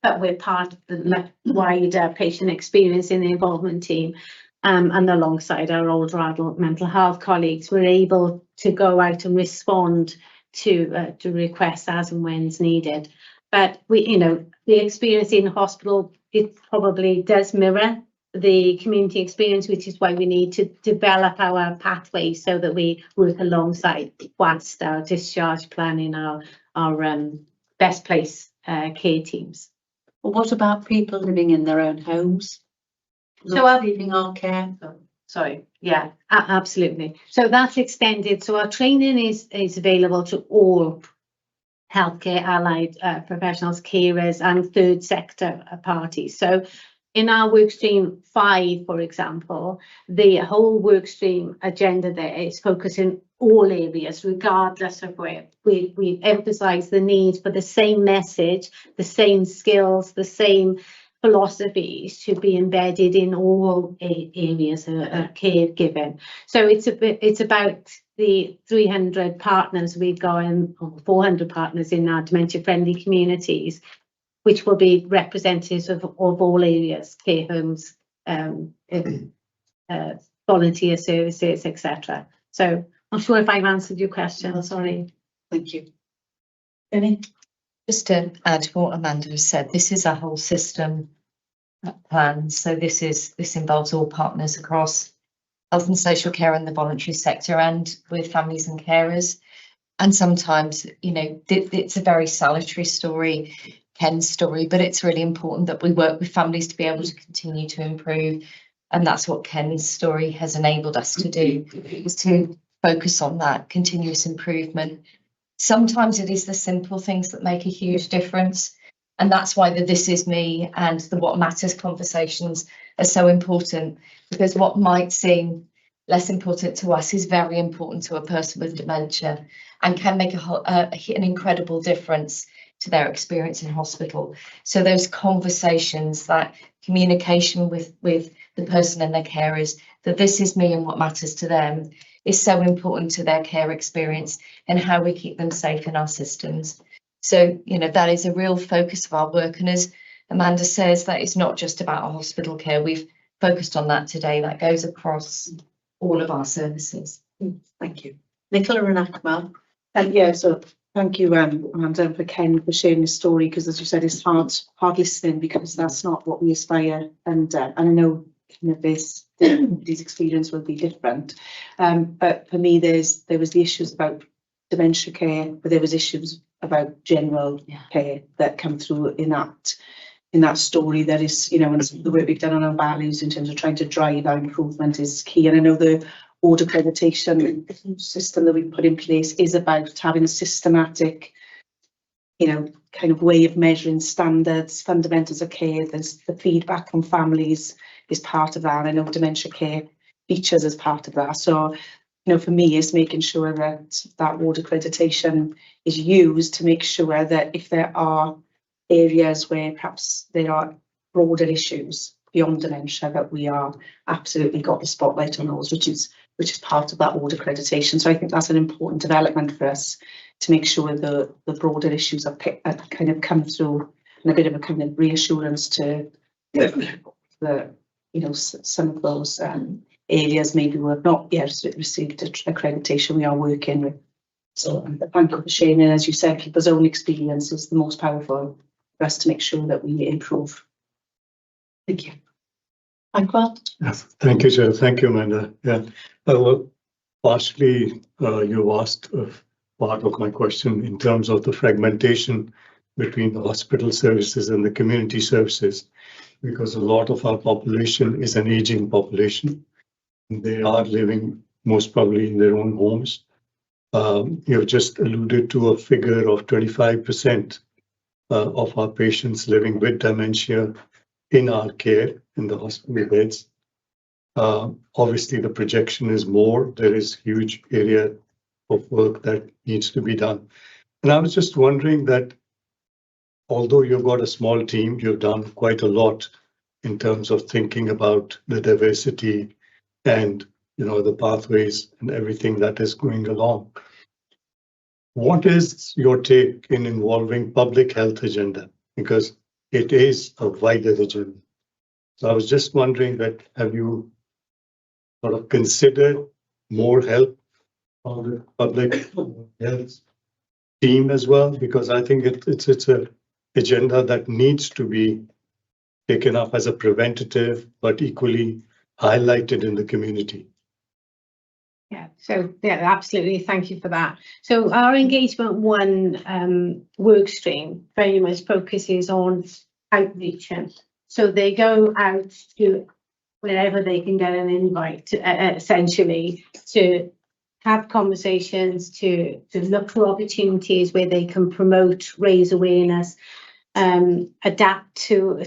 but we're part of the wider patient experience in the involvement team. And alongside our older adult mental health colleagues, we're able to go out and respond to requests as and when needed. But we, you know, the experience in hospital it probably does mirror the community experience, which is why we need to develop our pathways so that we work alongside WAST, our discharge planning, our best place care teams. Well, what about people living in their own homes? So Not receiving our care? Sorry, yeah, absolutely. So that's extended. So our training is available to all healthcare allied professionals, carers, and third sector parties. So in our workstream 5, for example, the whole workstream agenda there is focusing all areas, regardless of where. We emphasize the need for the same message, the same skills, the same philosophies to be embedded in all areas of caregiving. So it's about the 300 partners we've got, or 400 partners in our dementia friendly communities, which will be representatives of all areas, care homes, volunteer services, etc. So I'm sure if I've answered your question, sorry. Thank you. Jenny? Just to add to what Amanda has said, this is a whole system plan. So this involves all partners across health and social care and the voluntary sector, and with families and carers. And sometimes, you know, it's a very salutary story, Ken's story, but it's really important that we work with families to be able to continue to improve. And that's what Ken's story has enabled us to do, is to focus on that continuous improvement. Sometimes it is the simple things that make a huge difference. And that's why the This Is Me and the What Matters conversations are so important, because what might seem less important to us is very important to a person with dementia and can make an incredible difference to their experience in hospital. So those conversations, that communication with the person and their carers, that this is me and what matters to them, is so important to their care experience and how we keep them safe in our systems. So, you know, that is a real focus of our work. And as Amanda says, that is not just about our hospital care. We've focused on that today. That goes across all of our services. Thank you. Nicola and Akmal. Yeah, so thank you, Amanda, for Ken for sharing his story, because as you said, it's hard listening, because that's not what we aspire. And I know kind of this experience will be different. But for me, there was the issues about dementia care, but there was issues about general care that come through in that story. That is, you know, and the work we've done on our values in terms of trying to drive our improvement is key. And I know the board accreditation system that we put in place is about having a systematic, you know, kind of way of measuring standards, fundamentals of care. There's the feedback from families is part of that. I know dementia care features as part of that. So, you know, for me, it's making sure that that board accreditation is used to make sure that if there are areas where perhaps there are broader issues beyond dementia, that we are absolutely got the spotlight on those, which is part of that board accreditation. So I think that's an important development for us, to make sure the broader issues are kind of come through, and a bit of a kind of reassurance to the, you know, some of those areas maybe we've not yet received accreditation. We are working with. So thank you for sharing. And as you said, people's own experience is the most powerful for us to make sure that we improve. Thank you. Akmal? Yes, thank you, Chair. Thank you, Amanda. Yeah, well, partially you asked part of my question in terms of the fragmentation between the hospital services and the community services, because a lot of our population is an aging population. They are living most probably in their own homes. You've just alluded to a figure of 25% of our patients living with dementia in our care in the hospital beds. Obviously, the projection is more. There is huge area of work that needs to be done. And I was just wondering that although you've got a small team, you've done quite a lot in terms of thinking about the diversity and, you know, the pathways and everything that is going along. What is your take in involving public health agenda? Because it is a wider agenda. So I was just wondering that, have you sort of considered more help on the public health team as well? Because I think it's an agenda that needs to be taken up as a preventative, but equally highlighted in the community? Yeah, so yeah, absolutely. Thank you for that. So our engagement one work stream very much focuses on outreach. So they go out to wherever they can get an invite, essentially, to have conversations, to look for opportunities where they can promote, raise awareness, adapt to.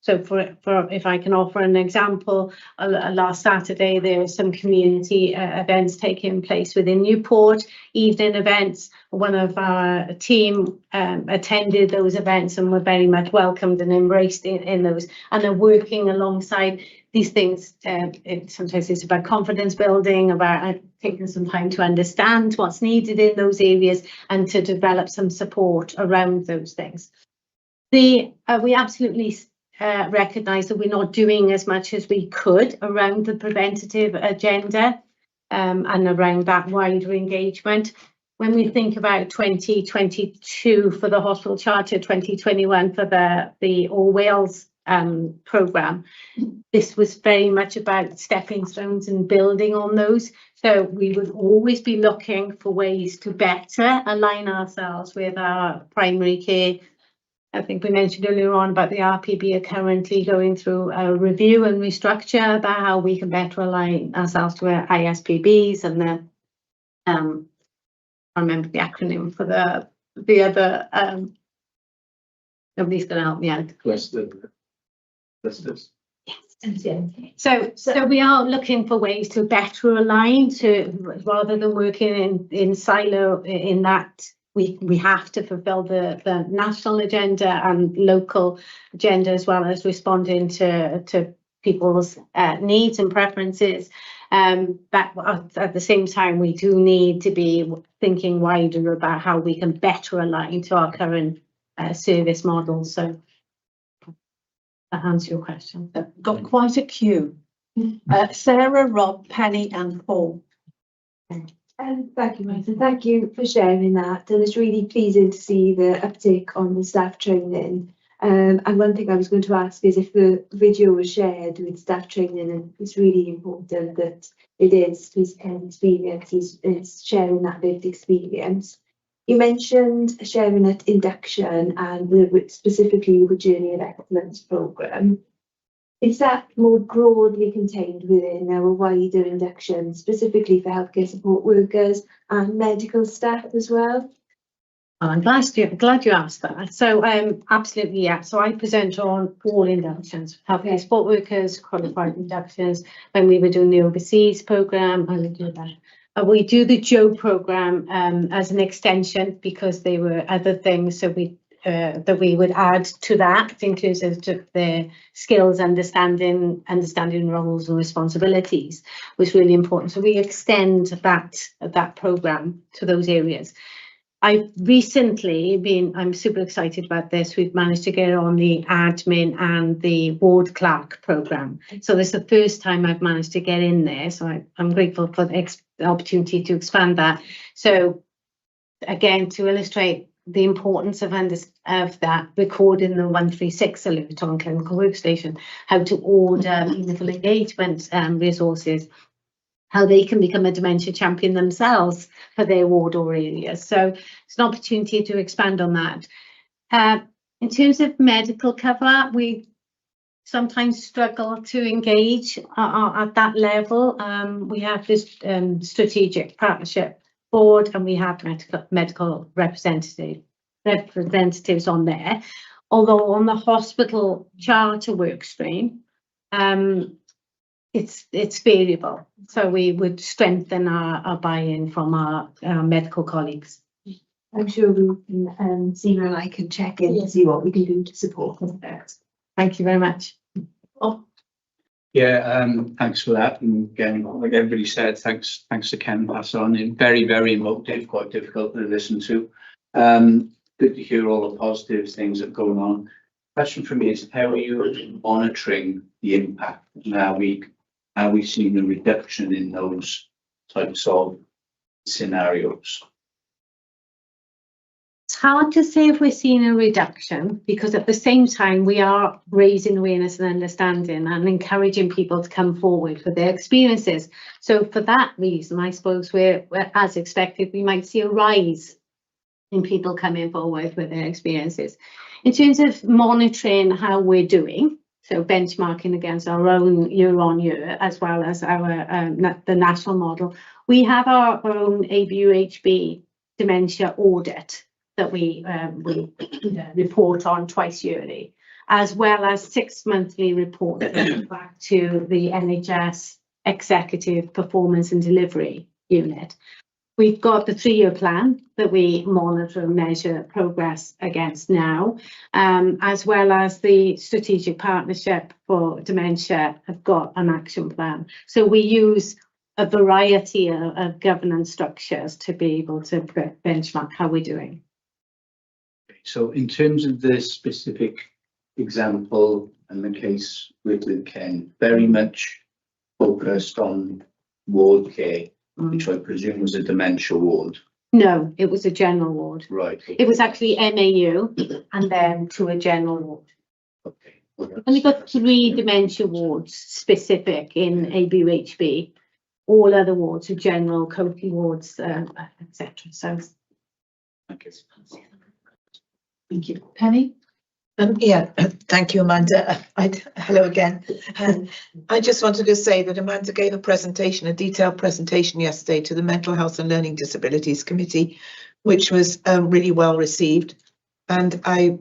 So for if I can offer an example, last Saturday there were some community events taking place within Newport, evening events. One of our team attended those events and were very much welcomed and embraced in those, and are working alongside these things. Sometimes it's about confidence building, about taking some time to understand what's needed in those areas and to develop some support around those things. We absolutely recognise that we're not doing as much as we could around the preventative agenda and around that wider engagement. When we think about 2022 for the Hospital Charter, 2021 for the All Wales programme, this was very much about stepping stones and building on those. So we would always be looking for ways to better align ourselves with our primary care. I think we mentioned earlier on about the RPB are currently going through a review and restructure about how we can better align ourselves to our ISPBs and the I remember the acronym for the other nobody's going to help me out. So we are looking for ways to better align, to rather than working in silo in that. We have to fulfil the national agenda and local agenda, as well as responding to people's needs and preferences. But at the same time, we do need to be thinking wider about how we can better align to our current service models. So that answers your question. Got quite a queue. Sarah, Rob, Penny and Paul. Thank you, Martha. Thank you for sharing that. And it's really pleasing to see the uptake on the staff training. And one thing I was going to ask is if the video was shared with staff training, and it's really important that it is his experience, is sharing that lived experience. You mentioned sharing at induction and specifically the Journey of Excellence programme. Is that more broadly contained within our wider induction, specifically for healthcare support workers and medical staff as well? I'm glad you asked that. So absolutely, yeah. So I present on all inductions, healthcare support workers, qualified inductions. When we were doing the overseas programme, I would do that. We do the Joe programme as an extension because there were other things. So that we would add to that, inclusive to the skills, understanding roles and responsibilities, was really important. So we extend that programme to those areas. I've recently I'm super excited about this. We've managed to get on the admin and the ward clerk programme. So this is the first time I've managed to get in there. So I'm grateful for the opportunity to expand that. So again, to illustrate the importance of that, recording the 136 alert on Clinical Workstation, how to order meaningful engagement resources, how they can become a dementia champion themselves for their ward or area. So it's an opportunity to expand on that. In terms of medical cover, we sometimes struggle to engage at that level. We have this strategic partnership board and we have medical representatives on there. Although on the hospital charter work stream, it's variable. So we would strengthen our buy-in from our medical colleagues. I'm sure Sina and I can check in to see what we can do to support them. Thank you very much. Oh. Yeah, thanks for that. And again, like everybody said, thanks to Ken pass on. And very, very emotive, quite difficult to listen to. Good to hear all the positive things that are going on. Question for me is, how are you monitoring the impact? Now we've seen a reduction in those types of scenarios. It's hard to say if we're seeing a reduction, because at the same time we are raising awareness and understanding and encouraging people to come forward with their experiences. So for that reason, I suppose we're as expected, we might see a rise in people coming forward with their experiences. In terms of monitoring how we're doing, so benchmarking against our own year on year, as well as our the national model, we have our own ABUHB dementia audit that we report on twice yearly, as well as 6 monthly reports back to the NHS Executive Performance and Delivery Unit. We've got the 3-year plan that we monitor and measure progress against now, as well as the Strategic Partnership for Dementia have got an action plan. So we use a variety of governance structures to be able to benchmark how we're doing. So in terms of the specific example and the case with Ken, very much focused on ward care, which I presume was a dementia ward. No, it was a general ward. Right. Okay. It was actually MAU and then to a general ward. Okay. We've only got 3 dementia wards specific in ABUHB. All other wards are general, Coakley wards, etc. So Thank you. Thank you. Penny? Yeah, thank you, Amanda. Hello again. I just wanted to say that Amanda gave a detailed presentation yesterday to the Mental Health and Learning Disabilities Committee, which was really well received. And I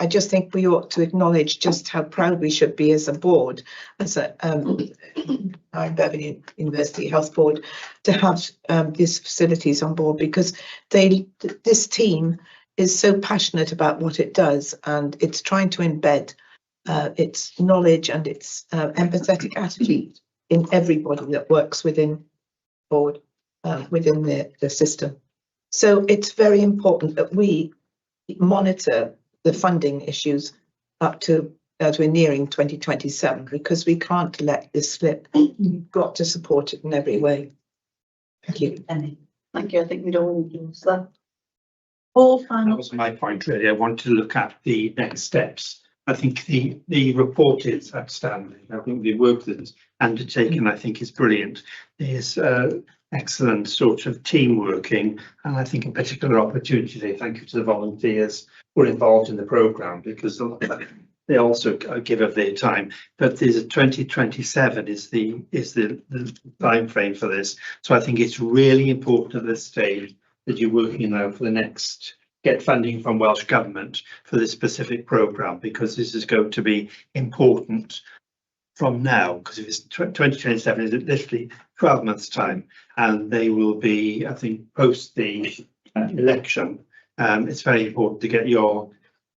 just think we ought to acknowledge just how proud we should be as a board, as a Beverley University Health Board, to have these facilities on board, because this team is so passionate about what it does, and it's trying to embed its knowledge and its empathetic attitude in everybody that works within board, within the system. So it's very important that we monitor the funding issues up to as we're nearing 2027, because we can't let this slip. We've got to support it in every way. Thank you. Thank you. I think we'd all use that. All That final. was my point, really. I want to look at the next steps. I think the report is outstanding. I think the work that's undertaken, I think, is brilliant. There's excellent sort of team working, and I think a particular opportunity there. Thank you to the volunteers who are involved in the programme, because they also give up their time. But there's a 2027 is the time frame for this. So I think it's really important at this stage that you're working now for the next, get funding from Welsh Government for this specific programme, because this is going to be important from now, because if it's 2027 is literally 12 months time, and they will be, I think, post the election. It's very important to get your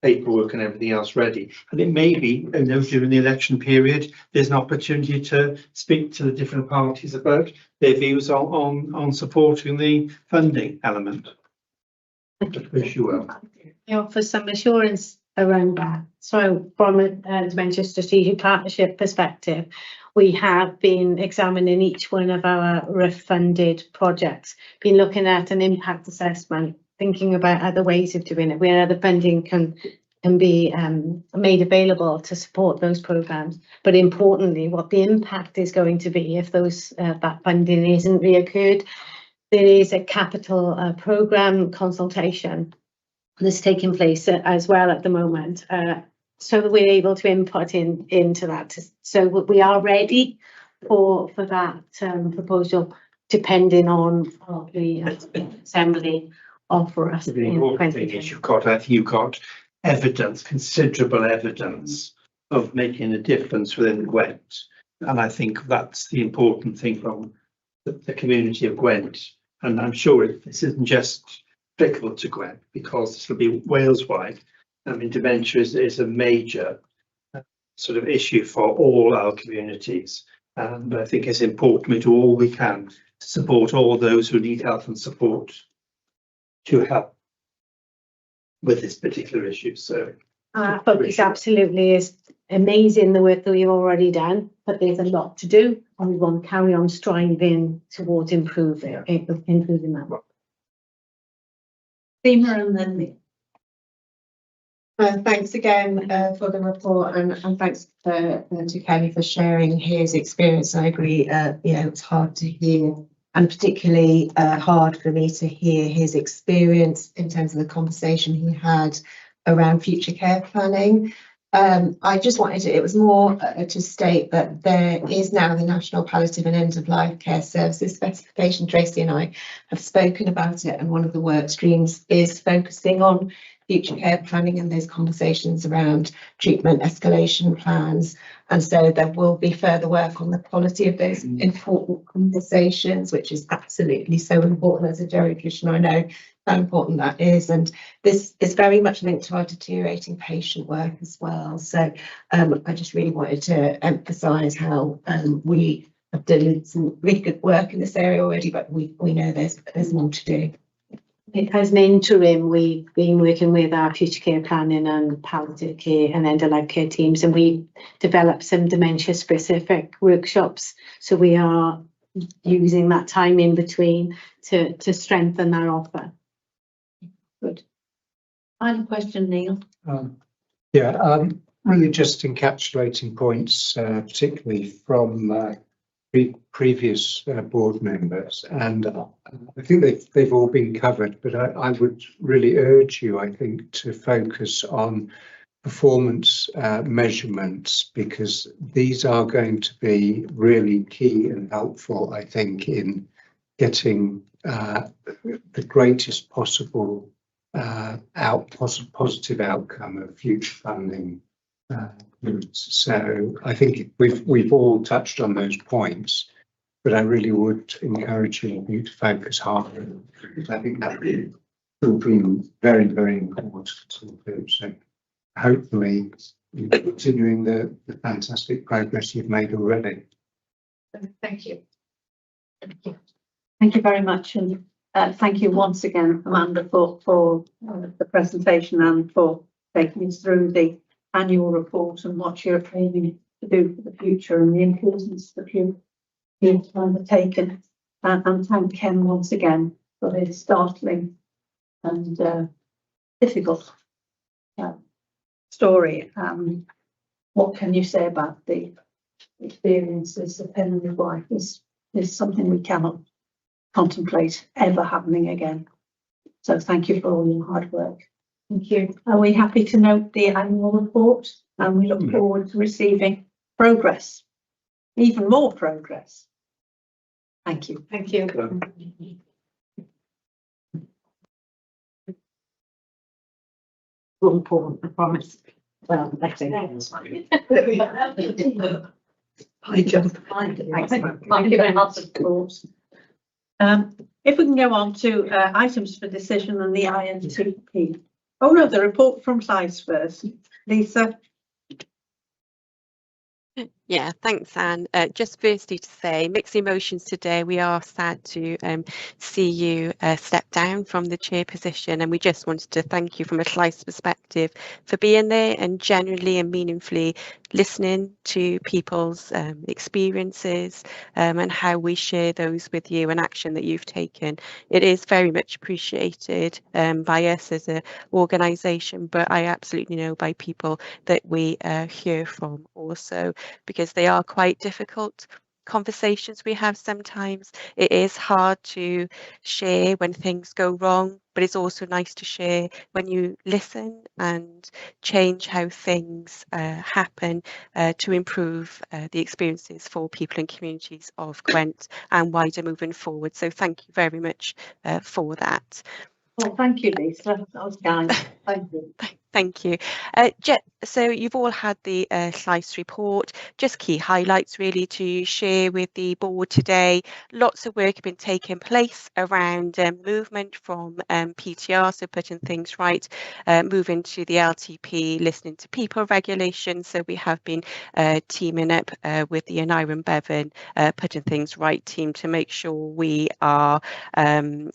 paperwork and everything else ready. And it may be, during the election period, there's an opportunity to speak to the different parties about their views on supporting the funding element. I wish you well. you know, for some assurance around that. So from a Dementia Strategic Partnership perspective, we have been examining each one of our refunded projects, been looking at an impact assessment, thinking about other ways of doing it, where other funding can be made available to support those programs. But importantly, what the impact is going to be if those that funding isn't reoccurred. There is a capital program consultation that's taking place as well at the moment, so that we're able to input into that. So we are ready for that proposal, depending on what the Assembly offer us. The important thing is I think you've got evidence, considerable evidence of making a difference within Gwent. And I think that's the important thing from the community of Gwent. And I'm sure this isn't just applicable to Gwent, because this will be Wales-wide. I mean, dementia is a major sort of issue for all our communities. And I think it's important we do all we can to support all those who need help and support to help with this particular issue. So focus absolutely is amazing, the work that we've already done, but there's a lot to do, and we want to carry on striving towards improving that. Seema and then me. Thanks again for the report and thanks to Kenny for sharing his experience. I agree, it's hard to hear and particularly hard for me to hear his experience in terms of the conversation he had around future care planning. I just wanted to, it was more to state that there is now the National Palliative and End of Life Care Services specification. Tracy and I have spoken about it, and one of the work streams is focusing on future care planning and those conversations around treatment escalation plans. And so there will be further work on the quality of those important conversations, which is absolutely so important. As a geriatrician, I know how important that is. And this is very much linked to our deteriorating patient work as well. So I just really wanted to emphasise how we have done some really good work in this area already, but we know there's more to do. As an interim, we've been working with our future care planning and palliative care and end of life care teams, and we developed some dementia specific workshops. So we are using that time in between to strengthen that offer. Good. Final question, Neil. Really just encapsulating points, particularly from previous board members, and I think they've all been covered, but I would really urge you, I think, to focus on performance measurements, because these are going to be really key and helpful, I think, in getting the greatest possible positive outcome of future funding. So I think we've all touched on those points, but I really would encourage you to focus harder, because I think that will be very, very important to do. So hopefully you're continuing the fantastic progress you've made already. Thank you. Thank you very much, and thank you once again, Amanda, for the presentation and for taking us through the annual report and what you're aiming to do for the future and the importance that you've undertaken. And thank Ken once again for his startling and difficult story. What can you say about the experiences of Ken and his wife is something we cannot contemplate ever happening again. So thank you for all your hard work. Thank you. Are we happy to note the annual report? And we look forward to receiving progress, even more progress. Thank you. Thank you. Important, I promise. Well, that's it. High jump. Thank you very much, of course. If we can go on to items for decision and the INTP. Oh no, the report from size first. Lisa. Yeah, thanks, Anne. Just firstly to say, mixed emotions today. We are sad to see you step down from the chair position, and we just wanted to thank you from a slice perspective for being there and genuinely and meaningfully listening to people's experiences and how we share those with you and action that you've taken. It is very much appreciated by us as an organisation, but I absolutely know by people that we hear from also, because they are quite difficult conversations we have sometimes. It is hard to share when things go wrong, but it's also nice to share when you listen and change how things happen to improve the experiences for people and communities of Gwent and wider moving forward. So thank you very much for that. Well, thank you, Lisa. That was kind. Thank you. Thank you. So you've all had the SLICE report, just key highlights really to share with the board today. Lots of work has been taking place around movement from PTR, so putting things right, moving to the LTP, listening to people regulations. So we have been teaming up with the Aneurin Bevan putting things right team to make sure we are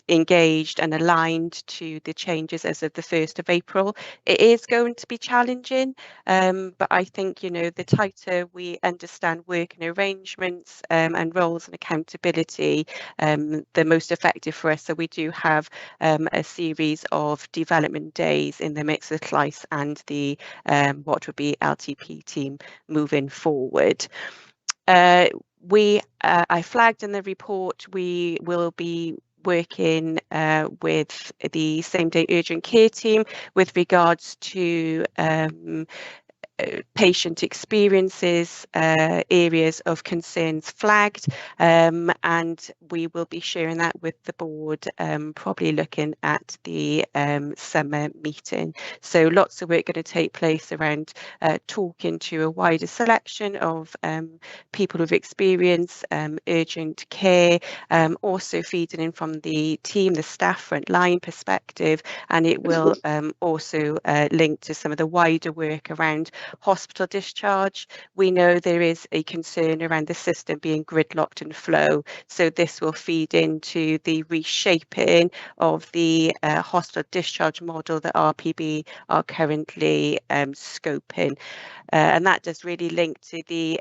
engaged and aligned to the changes as of the 1st of April. It is going to be challenging, but I think, you know, the tighter we understand working arrangements and roles and accountability, the most effective for us. So we do have a series of development days in the mix with CLICE and the what would be LTP team moving forward. I flagged in the report we will be working with the same day urgent care team with regards to patient experiences, areas of concerns flagged, and we will be sharing that with the board, probably looking at the summer meeting. So lots of work going to take place around talking to a wider selection of people with experience, urgent care, also feeding in from the team, the staff frontline perspective, and it will also link to some of the wider work around hospital discharge. We know there is a concern around the system being gridlocked and flow, so this will feed into the reshaping of the hospital discharge model that RPB are currently scoping. And that does really link to the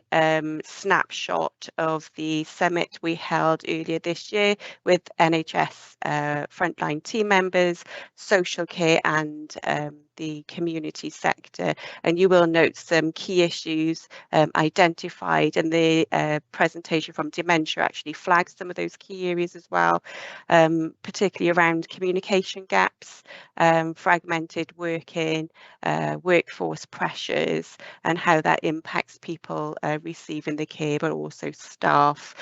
snapshot of the summit we held earlier this year with NHS frontline team members, social care and the community sector. And you will note some key issues identified, and the presentation from Dementia actually flags some of those key areas as well, particularly around communication gaps, fragmented working, workforce pressures, and how that impacts people receiving the care, but also staff.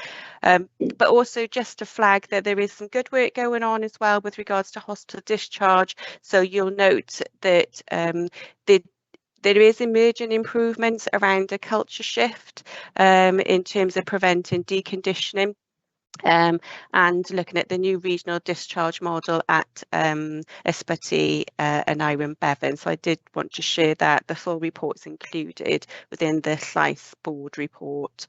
But also just to flag that there is some good work going on as well with regards to hospital discharge. So you'll note that there is emerging improvements around a culture shift in terms of preventing deconditioning. And looking at the new regional discharge model at Ysbyty and Iron Bevan. So I did want to share that. The full report's included within the CLICE board report.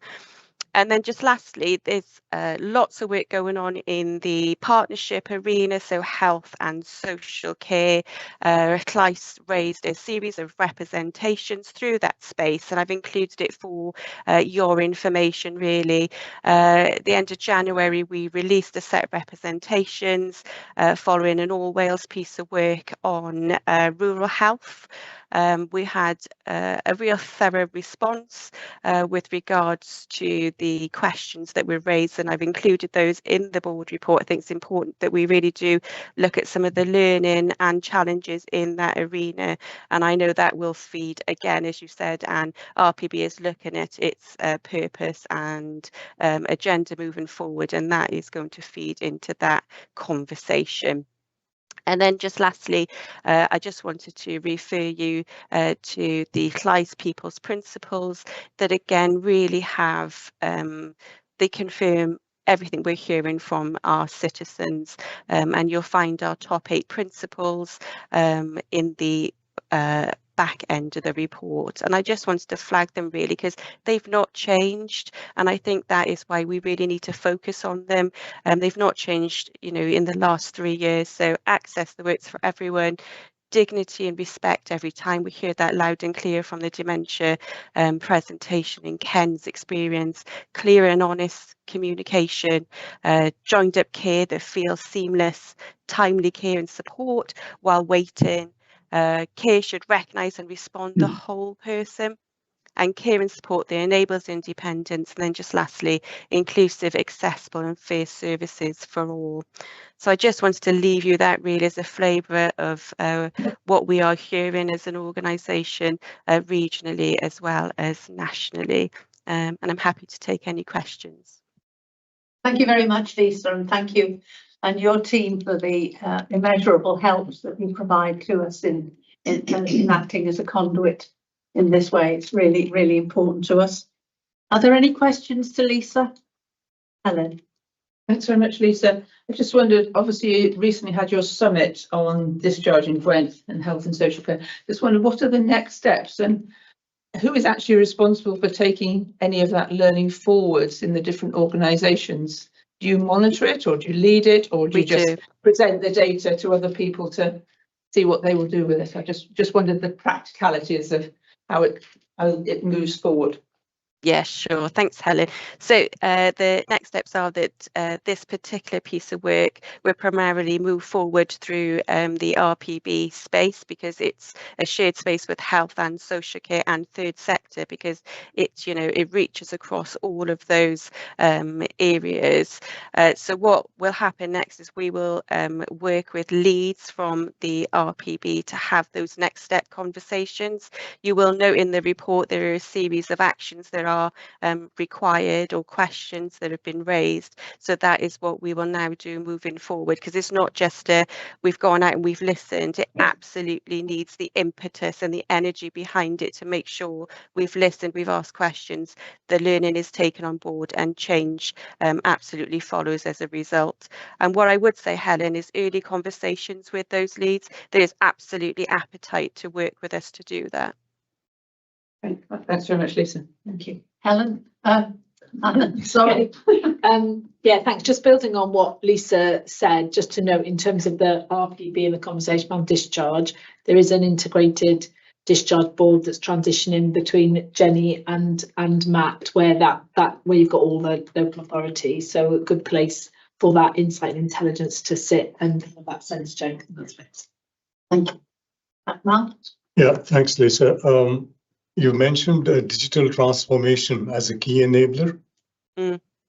And then just lastly, there's lots of work going on in the partnership arena, so health and social care. CLICE raised a series of representations through that space, and I've included it for your information really. At the end of January, we released a set of representations following an All Wales piece of work on rural health. We had a real thorough response with regards to the questions that were raised, and I've included those in the board report. I think it's important that we really do look at some of the learning and challenges in that arena, and I know that will feed, again, as you said, and RPB is looking at its purpose and agenda moving forward, and that is going to feed into that conversation. And then just lastly, I just wanted to refer you to the CLICE People's Principles that again really have, they confirm everything we're hearing from our citizens, and you'll find our top 8 principles in the back end of the report, and I just wanted to flag them really because they've not changed, and I think that is why we really need to focus on them. They've not changed, you know, in the last 3 years. So access that works for everyone, dignity and respect every time. We hear that loud and clear from the Dementia presentation in Ken's experience, clear and honest communication, joined up care that feels seamless, timely care and support while waiting. Care should recognise and respond the whole person, and care and support that enables independence. And then just lastly, inclusive, accessible and fair services for all. So I just wanted to leave you that really as a flavour of what we are hearing as an organisation regionally as well as nationally. And I'm happy to take any questions. Thank you very much, Lisa, and thank you and your team for the immeasurable help that you provide to us in acting as a conduit in this way. It's really, really important to us. Are there any questions to Lisa? Helen. Thanks very much, Lisa. I just wondered, obviously you recently had your summit on discharge in Gwent and health and social care. Just wondered, what are the next steps and who is actually responsible for taking any of that learning forwards in the different organisations? Do you monitor it, or do you lead it, or do you just present the data to other people to see what they will do with it. I just wondered the practicalities of how it moves forward. Yeah, sure. Thanks, Helen. So the next steps are that this particular piece of work will primarily move forward through the RPB space, because it's a shared space with health and social care and third sector, because it's, you know, it reaches across all of those areas. So what will happen next is we will work with leads from the RPB to have those next step conversations. You will note in the report there are a series of actions that are required, or questions that have been raised. So that is what we will now do moving forward, because it's not just we've gone out and we've listened. It absolutely needs the impetus and the energy behind it to make sure we've listened, we've asked questions, the learning is taken on board, and change absolutely follows as a result. And what I would say, Helen, is early conversations with those leads, there is absolutely appetite to work with us to do that. Thanks very much, Lisa. Thank you. Helen, sorry. Yeah, thanks. Just building on what Lisa said, just to note in terms of the RPB and the conversation on discharge, there is an integrated discharge board that's transitioning between Jenny and Matt, where where you've got all the local authorities. So a good place for that insight and intelligence to sit and have that sense check. Thank you. Mark? Yeah, thanks, Lisa. You mentioned digital transformation as a key enabler.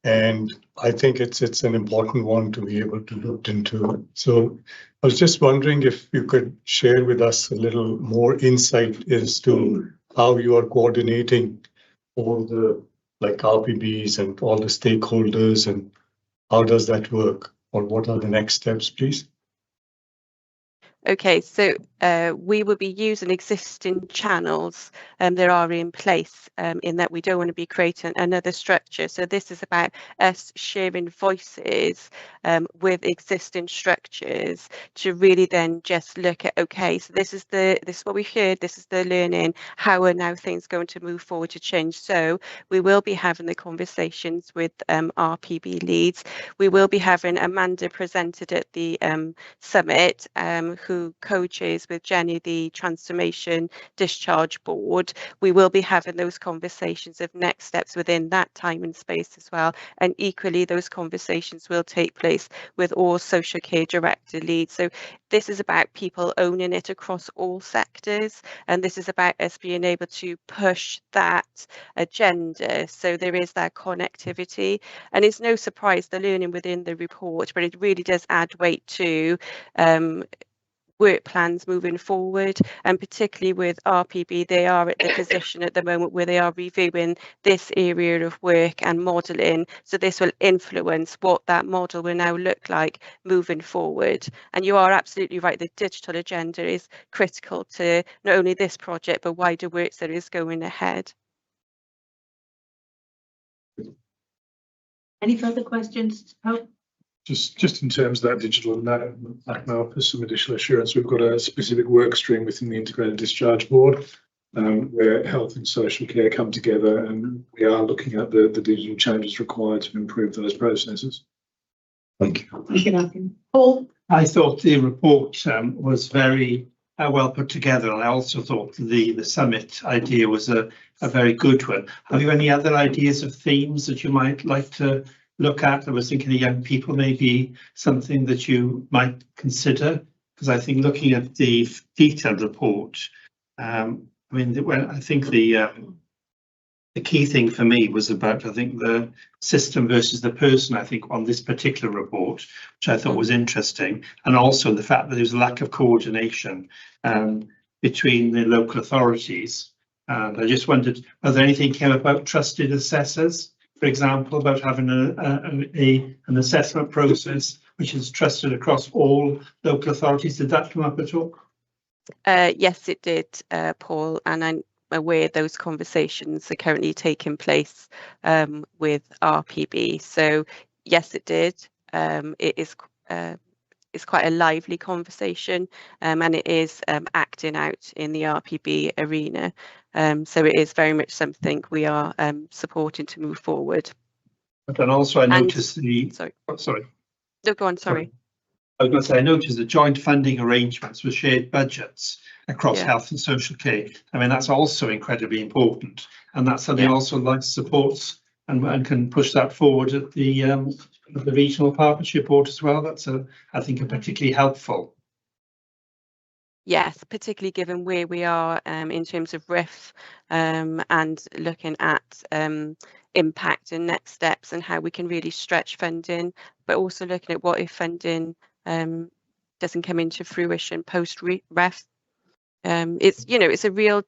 And I think it's an important one to be able to look into. So I was just wondering if you could share with us a little more insight as to how you are coordinating all the RPBs and all the stakeholders, and how does that work, or what are the next steps, please? Okay, so we will be using existing channels that are in place, in that we don't want to be creating another structure. So this is about us sharing voices with existing structures to really then just look at, okay, so this is what we've heard, this is the learning, how are now things going to move forward to change. So we will be having the conversations with RPB leads. We will be having Amanda presented at the summit, who coaches with Jenny the Transformation Discharge Board. We will be having those conversations of next steps within that time and space as well. And equally, those conversations will take place with all social care director leads. So this is about people owning it across all sectors, and this is about us being able to push that agenda. So there is that connectivity, and it's no surprise the learning within the report, but it really does add weight to work plans moving forward, and particularly with RPB, they are at the position at the moment where they are reviewing this area of work and modelling. So this will influence what that model will now look like moving forward. And you are absolutely right, the digital agenda is critical to not only this project, but wider works that is going ahead. Any further questions? Oh. Just in terms of that digital map now, for some additional assurance, we've got a specific work stream within the Integrated Discharge Board, where health and social care come together, and we are looking at the digital changes required to improve those processes. Thank you. Thank you. Paul? I thought the report was very well put together, and I also thought the summit idea was a very good one. Have you any other ideas of themes that you might like to look at? I was thinking the young people may be something that you might consider, because I think looking at the detailed report, I think the key thing for me was about, I think, the system versus the person, I think, on this particular report, which I thought was interesting, and also the fact that there was a lack of coordination between the local authorities. And I just wondered whether anything came about trusted assessors, for example, about having an assessment process which is trusted across all local authorities. Did that come up at all? Yes, it did, Paul, and I'm aware those conversations are currently taking place with RPB. So yes, it did. It is it's quite a lively conversation, and it is acting out in the RPB arena. So it is very much something we are supporting to move forward. And also I noticed the... Sorry. Oh, sorry. No, go on, sorry. I was going to say, I noticed the joint funding arrangements with shared budgets across Yeah. health and social care. I mean, that's also incredibly important, and that's something Yeah. also Life supports and can push that forward at the regional partnership board as well. That's I think a particularly helpful. Yes, particularly given where we are in terms of RIF and looking at impact and next steps and how we can really stretch funding, but also looking at what if funding doesn't come into fruition post RIF. It's, you know, it's a real,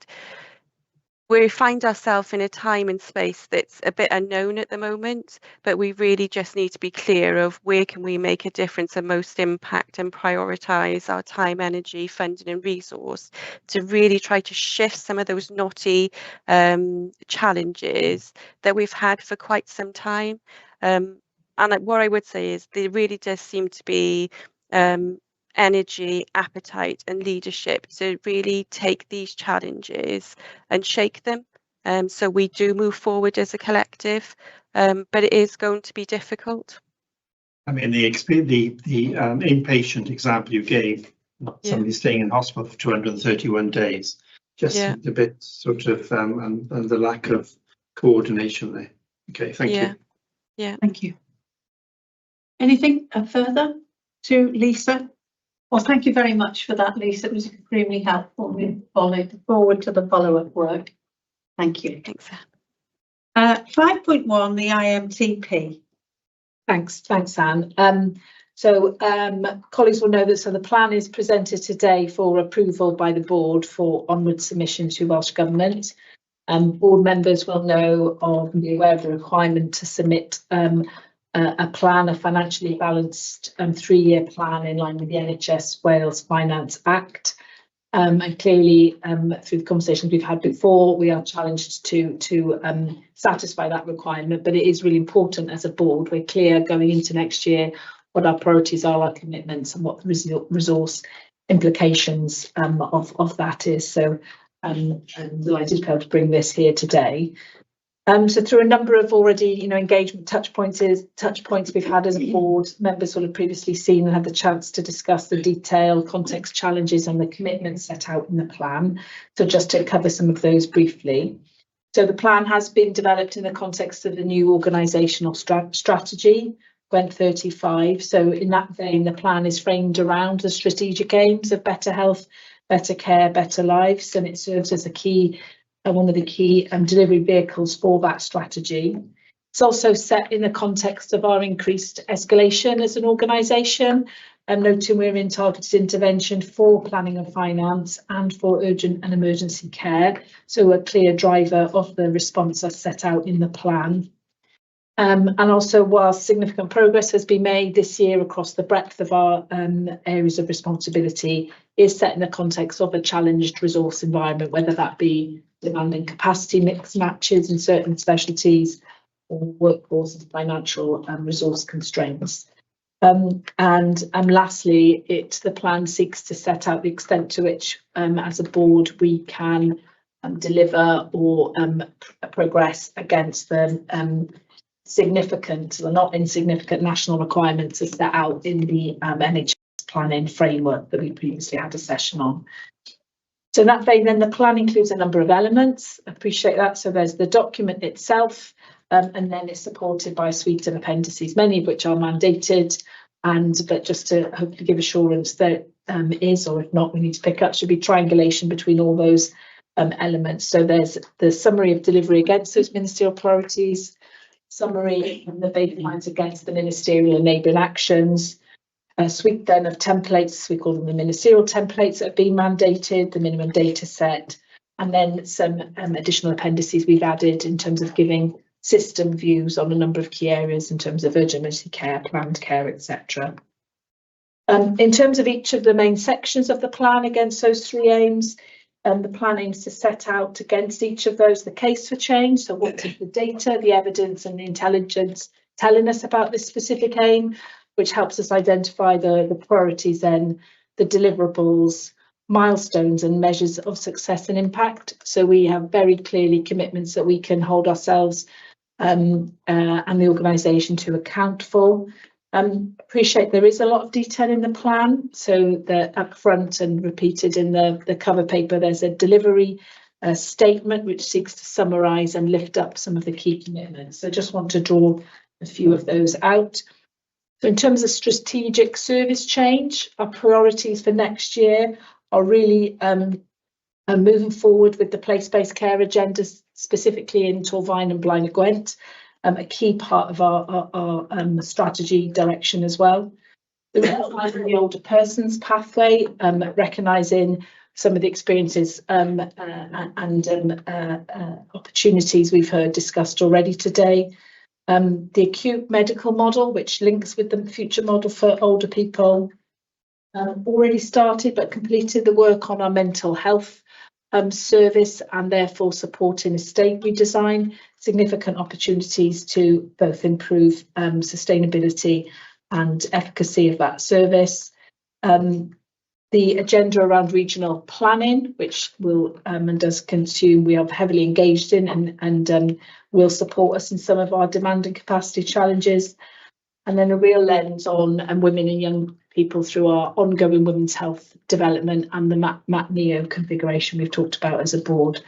we find ourselves in a time and space that's a bit unknown at the moment, but we really just need to be clear of where can we make a difference and most impact and prioritise our time, energy, funding and resource to really try to shift some of those knotty challenges that we've had for quite some time. And what I would say is there really does seem to be energy, appetite and leadership to really take these challenges and shake them. So we do move forward as a collective, but it is going to be difficult. I mean, the inpatient example you gave, somebody staying in hospital for 231 days, just seemed a bit sort of, and the lack of coordination there. Okay, thank you. Yeah. Thank you. Anything further to Lisa? Well, thank you very much for that, Lisa. It was extremely helpful. We look forward to the follow-up work. Thank you. Thanks. 5.1, the IMTP. Thanks, Anne. Colleagues will know that the plan is presented today for approval by the board for onward submission to Welsh Government. Board members will know of and be aware of the requirement to submit a plan, a financially balanced 3-year plan in line with the NHS Wales Finance Act. And clearly, through the conversations we've had before, we are challenged to satisfy that requirement. But it is really important as a board, we're clear going into next year what our priorities are, our commitments, and what the resource implications of that is. So I'm delighted to be able to bring this here today. So through a number of already, engagement touch points we've had as a board, members will have previously seen and had the chance to discuss the detail, context, challenges and the commitments set out in the plan. So just to cover some of those briefly. So the plan has been developed in the context of the new organisational strategy, Gwent 35. So in that vein, the plan is framed around the strategic aims of better health, better care, better lives, and it serves as one of the key delivery vehicles for that strategy. It's also set in the context of our increased escalation as an organisation, and noting we're in targeted intervention for planning and finance and for urgent and emergency care. So a clear driver of the response as set out in the plan. And also, whilst significant progress has been made this year across the breadth of our areas of responsibility, is set in the context of a challenged resource environment, whether that be demanding capacity mix matches in certain specialties or workforce and financial resource constraints. And lastly, the plan seeks to set out the extent to which, as a board, we can deliver or progress against the significant or not insignificant national requirements as set out in the NHS planning framework that we previously had a session on. So in that vein, then the plan includes a number of elements. I appreciate that. So there's the document itself, and then it's supported by a suite of appendices, many of which are mandated. But just to hopefully give assurance that is, or if not, we need to pick up, should be triangulation between all those elements. So there's the summary of delivery against those ministerial priorities, summary of the baselines against the ministerial enabling actions, a suite then of templates, we call them the ministerial templates that have been mandated, the minimum data set, and then some additional appendices we've added in terms of giving system views on a number of key areas in terms of urgent care, planned care, etc. In terms of each of the main sections of the plan against those 3 aims, the plan aims to set out against each of those the case for change. So what is the data, the evidence and the intelligence telling us about this specific aim, which helps us identify the priorities then, the deliverables, milestones and measures of success and impact. So we have very clearly commitments that we can hold ourselves and the organisation to account for. Appreciate there is a lot of detail in the plan, so the upfront and repeated in the cover paper, there's a delivery statement which seeks to summarise and lift up some of the key commitments. So just want to draw a few of those out. So in terms of strategic service change, our priorities for next year are really moving forward with the place-based care agenda, specifically in Torfaen and Blaenau Gwent, a key part of our strategy direction as well. The older persons pathway, recognising some of the experiences and opportunities we've heard discussed already today. The acute medical model, which links with the future model for older people, already started but completed the work on our mental health service and therefore supporting estate redesign, significant opportunities to both improve sustainability and efficacy of that service. The agenda around regional planning, which will and does consume, we are heavily engaged in and will support us in some of our demand and capacity challenges. And then a real lens on women and young people through our ongoing women's health development and the MAP-NEO configuration we've talked about as a board.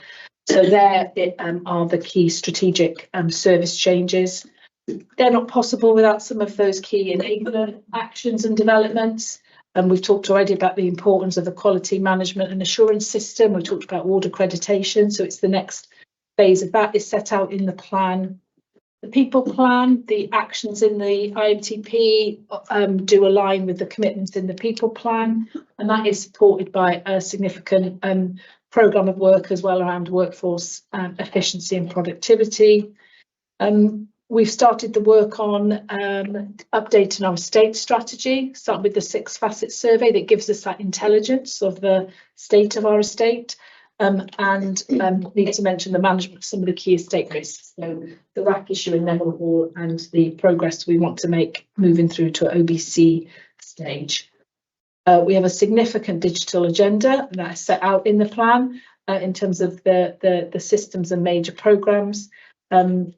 So there are the key strategic service changes. They're not possible without some of those key enabler actions and developments. And we've talked already about the importance of the quality management and assurance system. We've talked about ward accreditation. So it's the next phase of that is set out in the plan. The people plan, the actions in the IMTP do align with the commitments in the people plan, and that is supported by a significant programme of work as well around workforce efficiency and productivity. We've started the work on updating our estate strategy, starting with the 6-facet survey that gives us that intelligence of the state of our estate. And need to mention the management of some of the key estate risks, so the RAC issue in Neville Hall and the progress we want to make moving through to an OBC stage. We have a significant digital agenda that is set out in the plan in terms of the systems and major programmes, and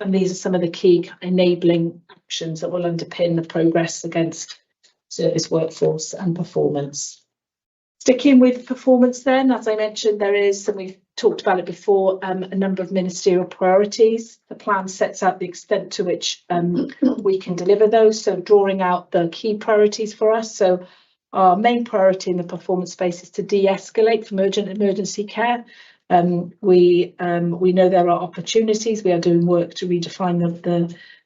these are some of the key enabling actions that will underpin the progress against service workforce and performance. Sticking with performance then, as I mentioned, there is, and we've talked about it before, a number of ministerial priorities. The plan sets out the extent to which we can deliver those, so drawing out the key priorities for us. So our main priority in the performance space is to de-escalate from urgent emergency care. We know there are opportunities. We are doing work to redefine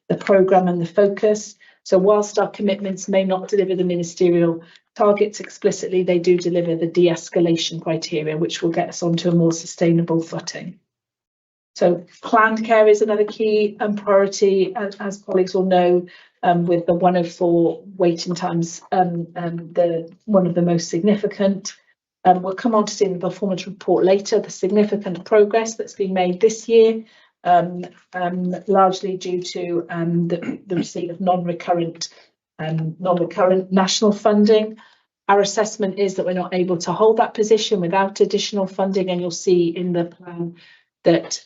the programme and the focus. So whilst our commitments may not deliver the ministerial targets explicitly, they do deliver the de-escalation criteria, which will get us onto a more sustainable footing. So planned care is another key priority, as colleagues will know, with the 104 waiting times, one of the most significant. We'll come on to see in the performance report later the significant progress that's been made this year, largely due to the receipt of non-recurrent national funding. Our assessment is that we're not able to hold that position without additional funding, and you'll see in the plan that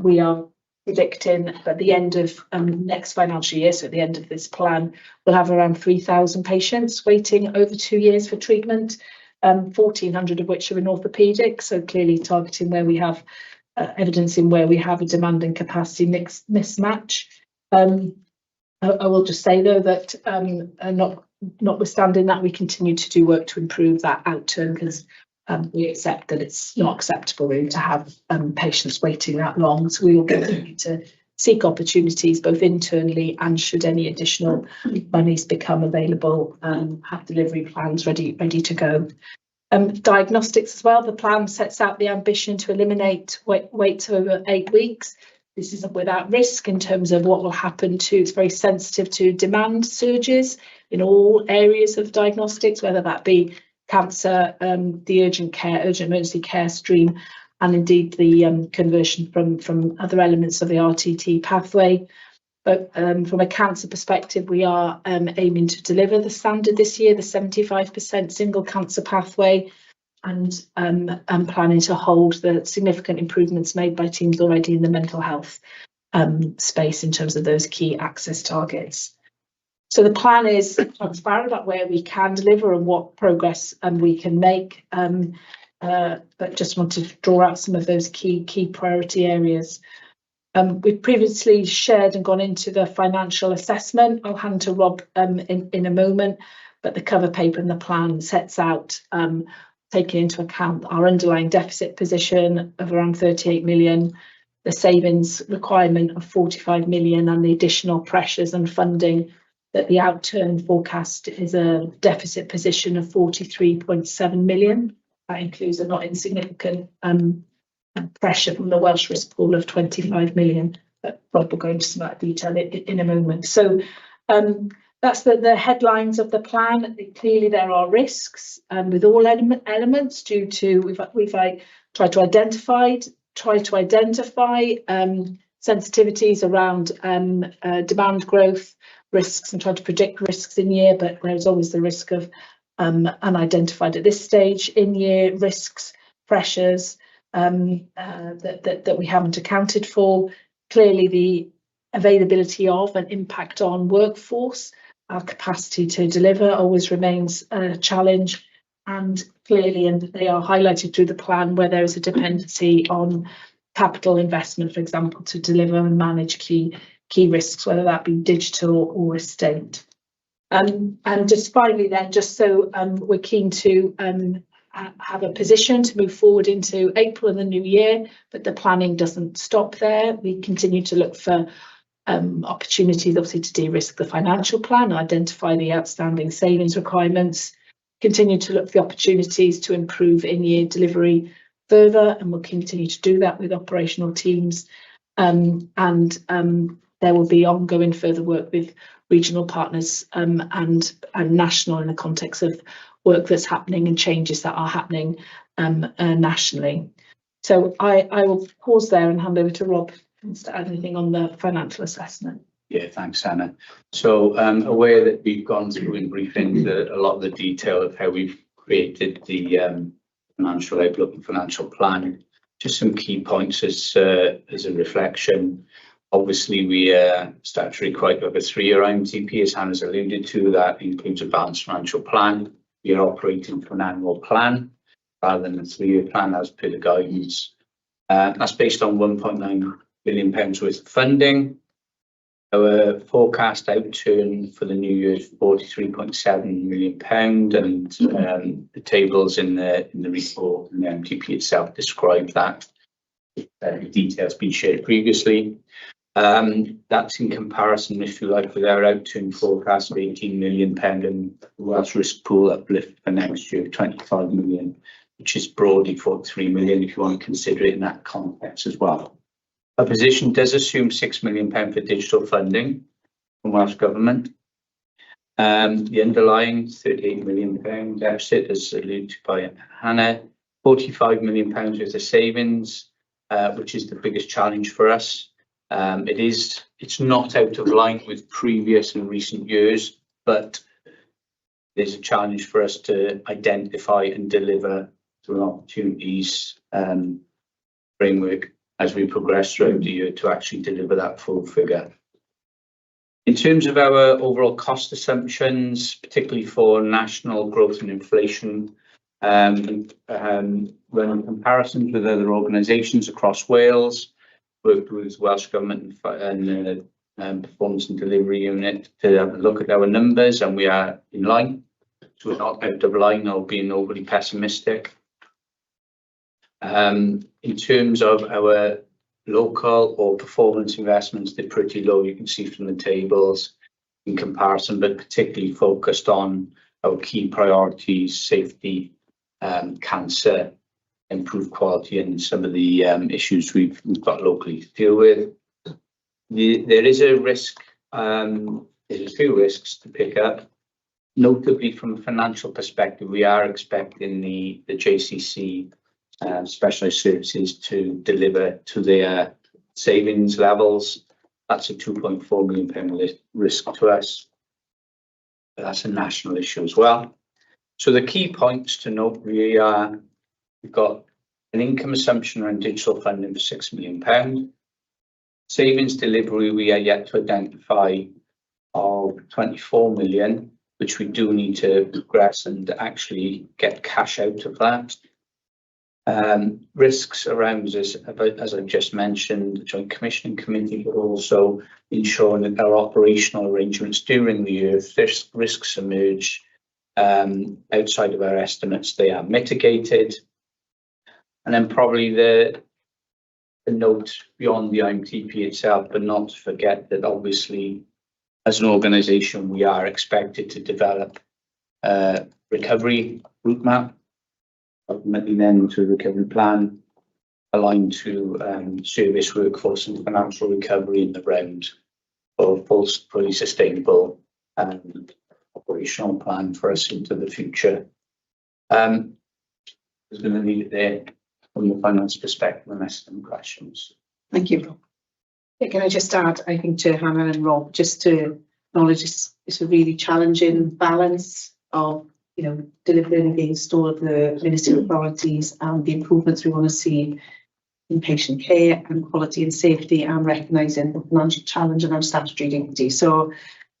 we are predicting at the end of next financial year, so at the end of this plan, we'll have around 3,000 patients waiting over 2 years for treatment, 1,400 of which are in orthopaedic, so clearly targeting where we have evidence in where we have a demand and capacity mismatch. I will just say though that notwithstanding that, we continue to do work to improve that outturn, because we accept that it's not acceptable really to have patients waiting that long. So we will continue to seek opportunities both internally and, should any additional monies become available, have delivery plans ready to go. Diagnostics as well. The plan sets out the ambition to eliminate waits over 8 weeks. This is without risk in terms of what will happen to, it's very sensitive to demand surges in all areas of diagnostics, whether that be cancer, the urgent emergency care stream, and indeed the conversion from other elements of the RTT pathway. But from a cancer perspective, we are aiming to deliver the standard this year, the 75% single cancer pathway, and planning to hold the significant improvements made by teams already in the mental health space in terms of those key access targets. So the plan is transparent about where we can deliver and what progress we can make. But just wanted to draw out some of those key priority areas. We've previously shared and gone into the financial assessment. I'll hand to Rob in a moment, but the cover paper and the plan sets out, taking into account our underlying deficit position of around 38 million, the savings requirement of 45 million, and the additional pressures and funding that the outturn forecast is a deficit position of 43.7 million. That includes a not insignificant pressure from the Welsh risk pool of 25 million. But Rob will go into some of that detail in a moment. So that's the headlines of the plan. Clearly, there are risks with all elements due to we've tried to identify sensitivities around demand growth risks and trying to predict risks in year, but there's always the risk of unidentified at this stage in year risks, pressures that we haven't accounted for. Clearly, the availability of and impact on workforce, our capacity to deliver always remains a challenge. And clearly, and they are highlighted through the plan, where there is a dependency on capital investment, for example, to deliver and manage key risks, whether that be digital or estate. And just finally then, just so we're keen to have a position to move forward into April and the new year, but the planning doesn't stop there. We continue to look for opportunities, obviously, to de-risk the financial plan, identify the outstanding savings requirements, continue to look for the opportunities to improve in-year delivery further, and we'll continue to do that with operational teams. And there will be ongoing further work with regional partners and national in the context of work that's happening and changes that are happening nationally. So I will pause there and hand over to Rob to add anything on the financial assessment. Yeah, thanks, Anna. So aware that we've gone through in briefing a lot of the detail of how we've created the financial outlook and financial plan. Just some key points as a reflection. Obviously, we statutory quite over 3-year IMTP, as Hannah's alluded to. That includes a balanced financial plan. We are operating to an annual plan rather than a 3-year plan as per the guidance. That's based on £1.9 billion worth of funding. Our forecast outturn for the new year is £43.7 million, and the tables in the report and the MTP itself describe that. The details been shared previously. That's in comparison, if you like, with our outturn forecast of £18 million and Welsh risk pool uplift for next year of £25 million, which is broadly £43 million if you want to consider it in that context as well. Our position does assume £6 million for digital funding from Welsh Government. The underlying £38 million deficit, as alluded to by Hannah, £45 million worth of savings, which is the biggest challenge for us. It's not out of line with previous and recent years, but there's a challenge for us to identify and deliver through opportunities framework as we progress throughout the year to actually deliver that full figure. In terms of our overall cost assumptions, particularly for national growth and inflation, running comparisons with other organisations across Wales, worked with Welsh Government and Performance and Delivery Unit to have a look at our numbers, and we are in line. So we're not out of line or being overly pessimistic. In terms of our local or performance investments, they're pretty low, you can see from the tables in comparison, but particularly focused on our key priorities: safety, cancer, improved quality, and some of the issues we've got locally to deal with. There is a risk, there's a few risks to pick up. Notably, from a financial perspective, we are expecting the JCC specialist services to deliver to their savings levels. That's a £2.4 million risk to us. But that's a national issue as well. So the key points to note really are: we've got an income assumption around digital funding for £6 million. Savings delivery, we are yet to identify of 24 million, which we do need to progress and actually get cash out of that. Risks around us, as I've just mentioned, the Joint Commissioning Committee, but also ensuring that our operational arrangements during the year, if there's risks emerge outside of our estimates, they are mitigated. And then probably the note beyond the IMTP itself, but not to forget that obviously as an organisation we are expected to develop a recovery route map, ultimately then to a recovery plan aligned to service, workforce and financial recovery in the round for fully sustainable operational plan for us into the future. I was going to leave it there from the finance perspective unless there are any questions. Thank you, Rob. Yeah, can I just add, I think, to Hannah and Rob, just to acknowledge it's a really challenging balance of, you know, delivering against all of the ministerial priorities and the improvements we want to see in patient care and quality and safety, and recognising the financial challenge and our statutory duty. So,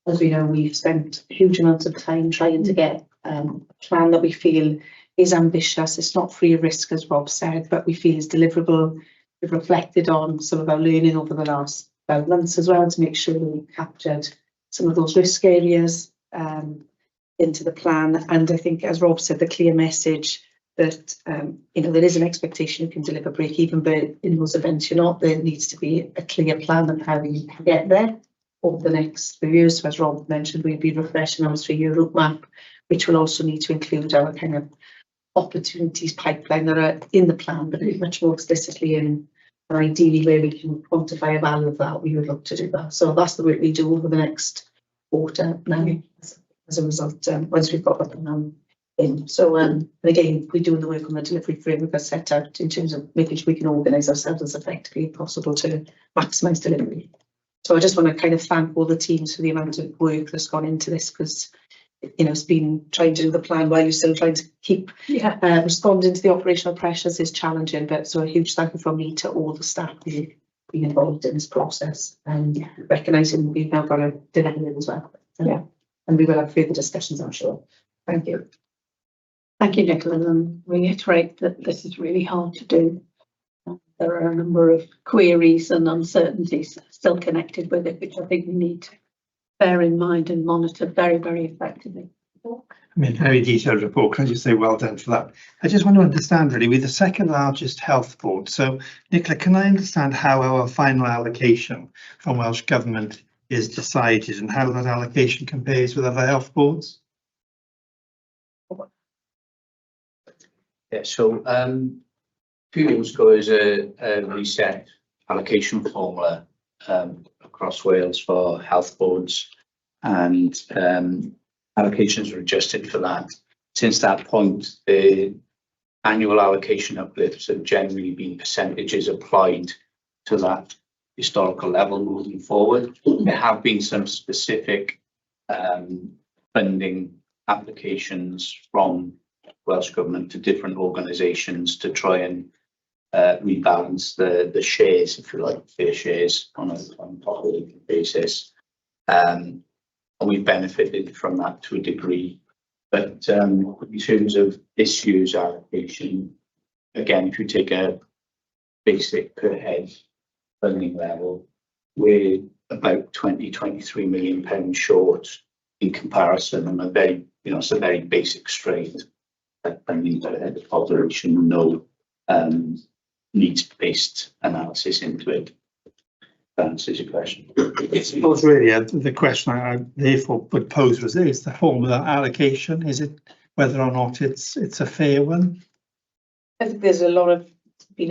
as we know, we've spent huge amounts of time trying to get a plan that we feel is ambitious. It's not free of risk, as Rob said, but we feel is deliverable. We've reflected on some of our learning over the last 12 months as well to make sure that we've captured some of those risk areas into the plan. And I think, as Rob said, the clear message that, you know, there is an expectation you can deliver break even, but in those events you're not, there needs to be a clear plan of how you can get there over the next few years. So as Rob mentioned, we'll be refreshing our 3-year roadmap, which will also need to include our kind of opportunities pipeline that are in the plan, but much more explicitly in, and ideally where we can quantify a value of that, we would look to do that. So that's the work we do over the next quarter now as a result, once we've got that plan in. So and again, we're doing the work on the delivery framework as set out in terms of making sure we can organise ourselves as effectively as possible to maximise delivery. So I just want to kind of thank all the teams for the amount of work that's gone into this, because, you know, it's been trying to do the plan while you're still trying to keep responding to the operational pressures is challenging. But so a huge thank you from me to all the staff who've been involved in this process, and recognising we've now got to deliver it as well. And we will have further discussions, I'm sure. Thank you. Thank you, Nicola, and reiterate that this is really hard to do. There are a number of queries and uncertainties still connected with it, which I think we need to bear in mind and monitor very, very effectively. I mean, very detailed report. Can I just say well done for that? I just want to understand really, we're the second largest health board. So Nicola, can I understand how our final allocation from Welsh Government is decided and how that allocation compares with other health boards? Yeah, so a few years ago is a reset allocation formula across Wales for health boards, and allocations were adjusted for that. Since that point, the annual allocation uplifts have generally been percentages applied to that historical level moving forward. There have been some specific funding applications from Welsh Government to different organisations to try and rebalance the shares, if you like, fair shares on a population basis. And we've benefited from that to a degree. But in terms of this year's allocation, again, if you take a basic per head funding level, we're about 23 million pounds short in comparison, and a very, you know, it's a very basic straight funding per head of population, no needs-based analysis into it. That answers your question. I suppose really the question I therefore would pose was, is the formula allocation, is it whether or not it's a fair one? I think there's been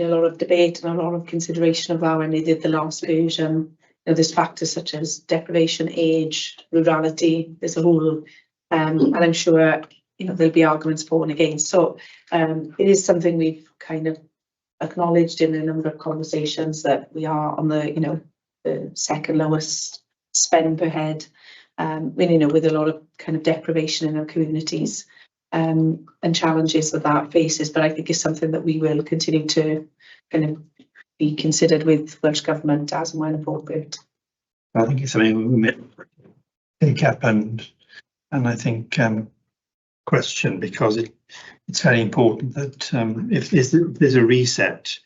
a lot of debate and a lot of consideration of that when they did the last version. You know, there's factors such as deprivation, age, rurality. There's a whole, and I'm sure, you know, there'll be arguments for and against. So it is something we've kind of acknowledged in a number of conversations that we are on the, you know, the second lowest spend per head, you know, with a lot of kind of deprivation in our communities and challenges that that faces. But I think it's something that we will continue to kind of be considered with Welsh Government as and when appropriate. I think it's something take up and I think question, because it's very important that if there's a reset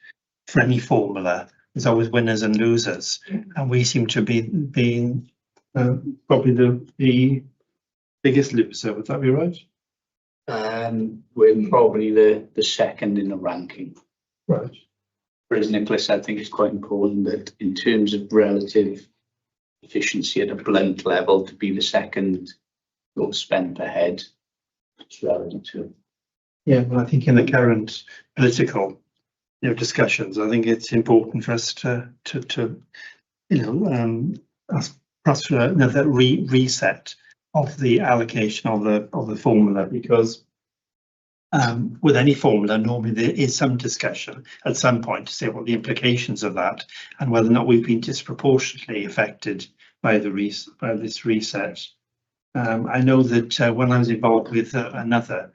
for any formula, there's always winners and losers, and we seem to be being probably the biggest loser. Would that be right? We're probably the second in the ranking. Right. But as Nicholas said, I think it's quite important that in terms of relative efficiency at a blunt level, to be the second sort of spend per head, it's relevant to. Yeah, well, I think in the current political discussions, I think it's important for us to perhaps for another reset of the allocation of the formula, because with any formula, normally there is some discussion at some point to say what the implications of that and whether or not we've been disproportionately affected by this reset. I know that when I was involved with another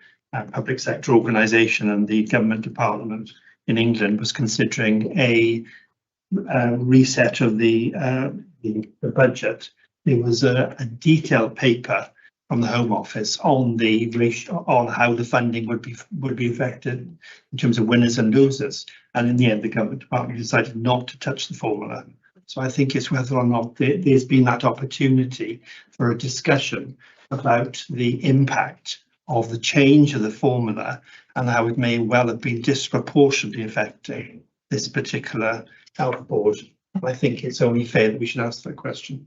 public sector organisation, and the government department in England was considering a reset of the budget, there was a detailed paper from the Home Office on on how the funding would be affected in terms of winners and losers, and in the end the government department decided not to touch the formula. So I think it's whether or not there's been that opportunity for a discussion about the impact of the change of the formula and how it may well have been disproportionately affecting this particular health board. I think it's only fair that we should ask that question.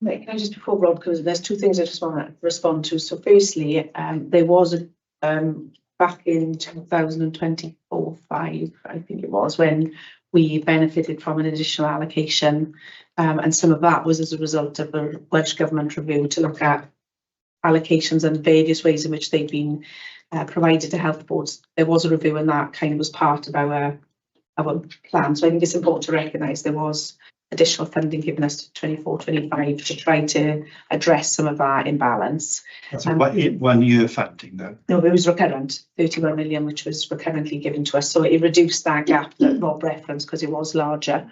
Can I just, before Rob comes in, there's two things I just want to respond to. So firstly, there was back in 2024-5, I think it was, when we benefited from an additional allocation, and some of that was as a result of a Welsh Government review to look at allocations and various ways in which they've been provided to health boards. There was a review, and that kind of was part of our plan. So I think it's important to recognise there was additional funding given us to 24-25 to try to address some of that imbalance. That's a 1 year funding though. No, it was recurrent, 31 million, which was recurrently given to us. So it reduced that gap that Rob referenced because it was larger.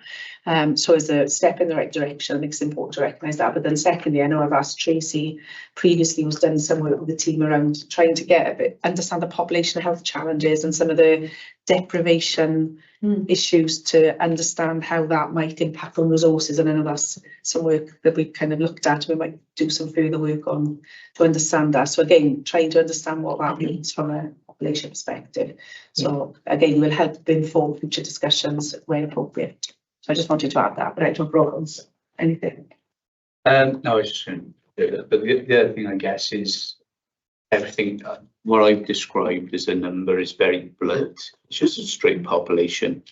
So as a step in the right direction, I think it's important to recognise that. But then secondly, I know I've asked Tracy previously, who's done some work with the team around trying to understand the population health challenges and some of the deprivation issues, to understand how that might impact on resources. And I know that's some work that we've kind of looked at. We might do some further work on to understand that. So again, trying to understand what that means from a population perspective. So again, we'll help inform future discussions where appropriate. So I just wanted to add that, but I don't know anything. No, I was just going to do that. But the other thing, I guess, is everything what I've described as a number is very blunt. It's just a straight population.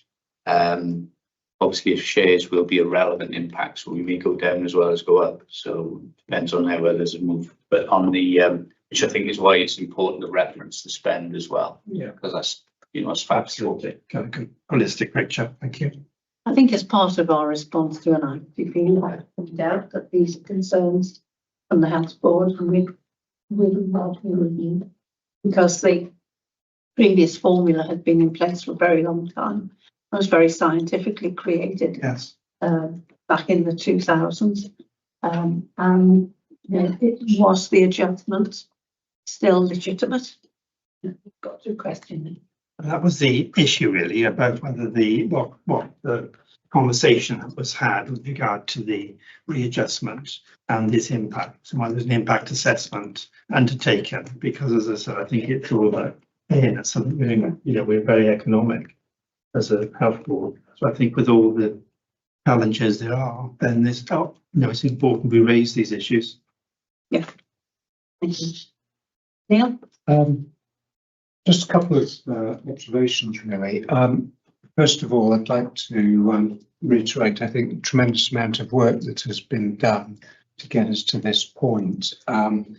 Obviously, if shares will be a relevant impact, so we may go down as well as go up. So it depends on how others have moved. But on the which I think is why it's important to reference the spend as well. Yeah, because that's that's factual. Got a good holistic picture. Thank you. I think as part of our response to an IPP, I pointed out that these concerns from the Health Board, and we largely reviewed, because the previous formula had been in place for a very long time. It was very scientifically created. Yes. Back in the 2000s, and it was the adjustment still legitimate? Got to question. That was the issue really, about whether what the conversation that was had with regard to the readjustment and its impact, and whether there's an impact assessment undertaken, because as I said, I think it's all about fairness, and we're very economic as a health board. So I think with all the challenges there are, then this it's important we raise these issues. Yeah. Thank you. Neil? Just a couple of observations, really. First of all, I'd like to reiterate, I think, the tremendous amount of work that has been done to get us to this point. And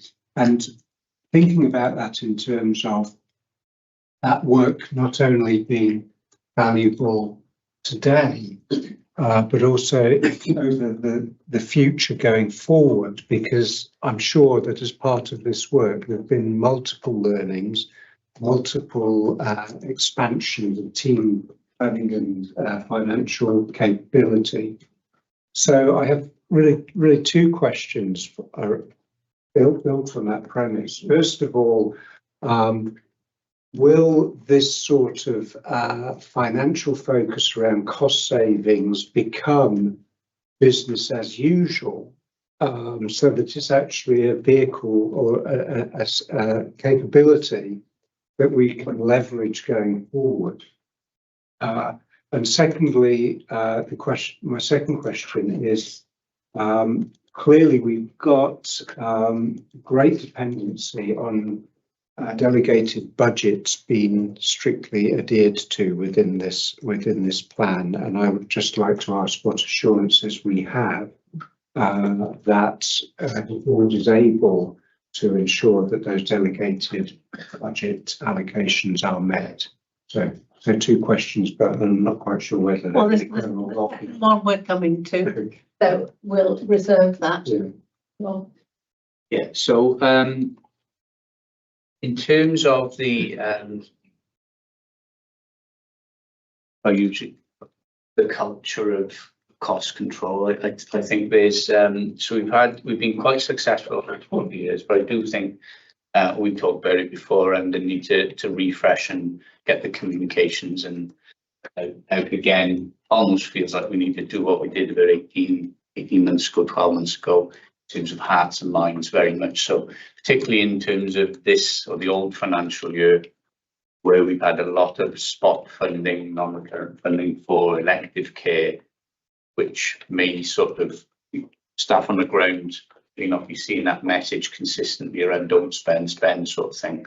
thinking about that in terms of that work not only being valuable today, but also over the future going forward, because I'm sure that as part of this work, there have been multiple learnings, multiple expansions of team planning and financial capability. So I have really two questions are built on that premise. First of all, will this sort of financial focus around cost savings become business as usual, so that it's actually a vehicle or a capability that we can leverage going forward? And secondly, my second question is, clearly we've got great dependency on delegated budgets being strictly adhered to within this plan, and I would just like to ask what assurances we have that the board is able to ensure that those delegated budget allocations are met. So two questions, but I'm not quite sure whether. Well, there's one we're coming to, so we'll reserve that. Yeah. Well, Yeah, so in terms of the culture of cost control, I think there's so we've been quite successful for 12 years, but I do think we've talked about it before, and the need to refresh and get the communications and out again. Almost feels like we need to do what we did about 18 months ago, 12 months ago, in terms of hearts and minds, very much so, particularly in terms of this or the old financial year, where we've had a lot of spot funding, non-recurrent funding for elective care, which may sort of staff on the ground may not be seeing that message consistently around don't spend sort of thing.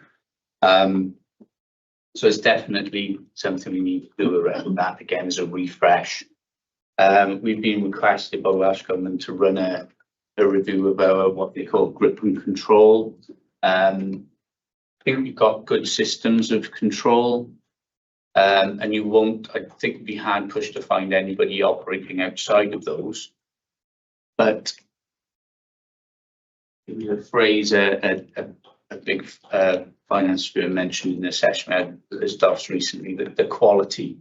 So it's definitely something we need to do around that, again, as a refresh. We've been requested by Welsh Government to run a review of our what they call grip and control. I think we've got good systems of control, and you won't, I think, be hard pushed to find anybody operating outside of those. But the phrase a big finance firm mentioned in the session as Doffs recently, the quality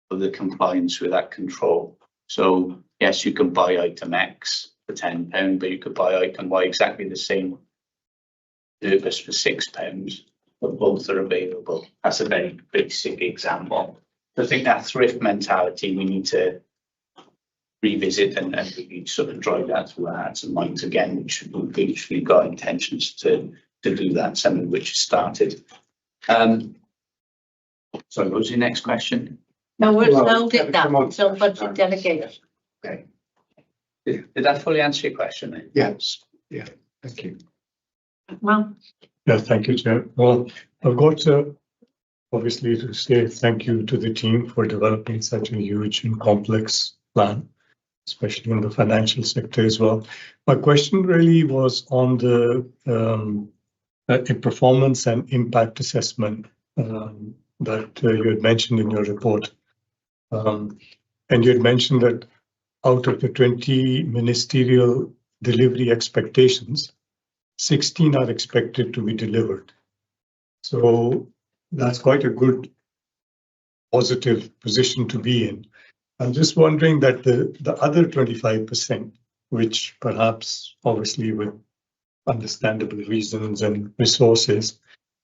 of the compliance with that control. So yes, you can buy item X for £10, but you could buy item Y exactly the same purpose for £6, but both are available. That's a very basic example. So I think that thrift mentality we need to revisit and really sort of drive that through our hearts and minds again, which we've literally got intentions to do that, something which has started. Sorry, what was your next question? no, we'll hold it down until budget delegation. Okay. Did that fully answer your question then? Yes. Yeah. Thank you. Well, yeah, thank you, Chair. Well, I've got to obviously to say thank you to the team for developing such a huge and complex plan, especially in the financial sector as well. My question really was on the performance and impact assessment that you had mentioned in your report. And you had mentioned that out of the 20 ministerial delivery expectations, 16 are expected to be delivered. So that's quite a good positive position to be in. I'm just wondering that the other 25%, which perhaps obviously with understandable reasons and resources,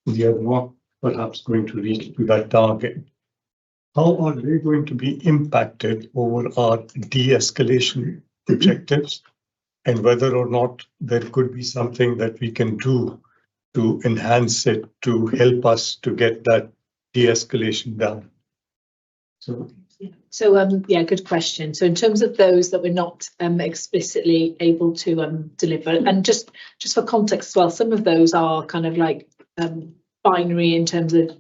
we are not perhaps going to reach to that target. How are they going to be impacted over our de-escalation objectives, and whether or not there could be something that we can do to enhance it to help us to get that de-escalation down? So yeah, good question. So in terms of those that we're not explicitly able to deliver, and just for context as well, some of those are kind of like binary in terms of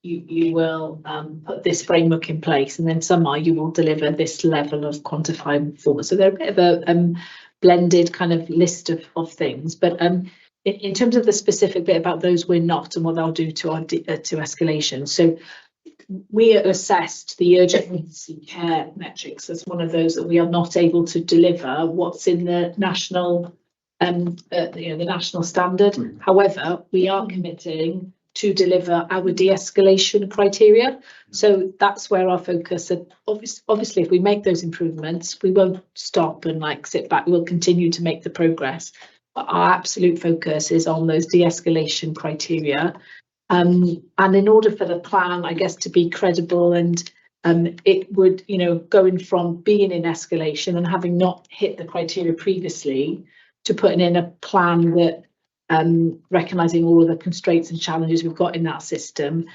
you will put this framework in place, and then some are you will deliver this level of quantified performance. So they're a bit of a blended kind of list of things. But in terms of the specific bit about those we're not and what they'll do to our to escalation. So we assessed the urgent emergency care metrics as one of those that we are not able to deliver what's in the national the national standard. However, we are committing to deliver our de-escalation criteria. So that's where our focus, and obviously if we make those improvements, we won't stop and like sit back, we'll continue to make the progress. But our absolute focus is on those de-escalation criteria. And in order for the plan, I guess, to be credible, and it would, you know, going from being in escalation and having not hit the criteria previously to putting in a plan that recognising all of the constraints and challenges we've got in that system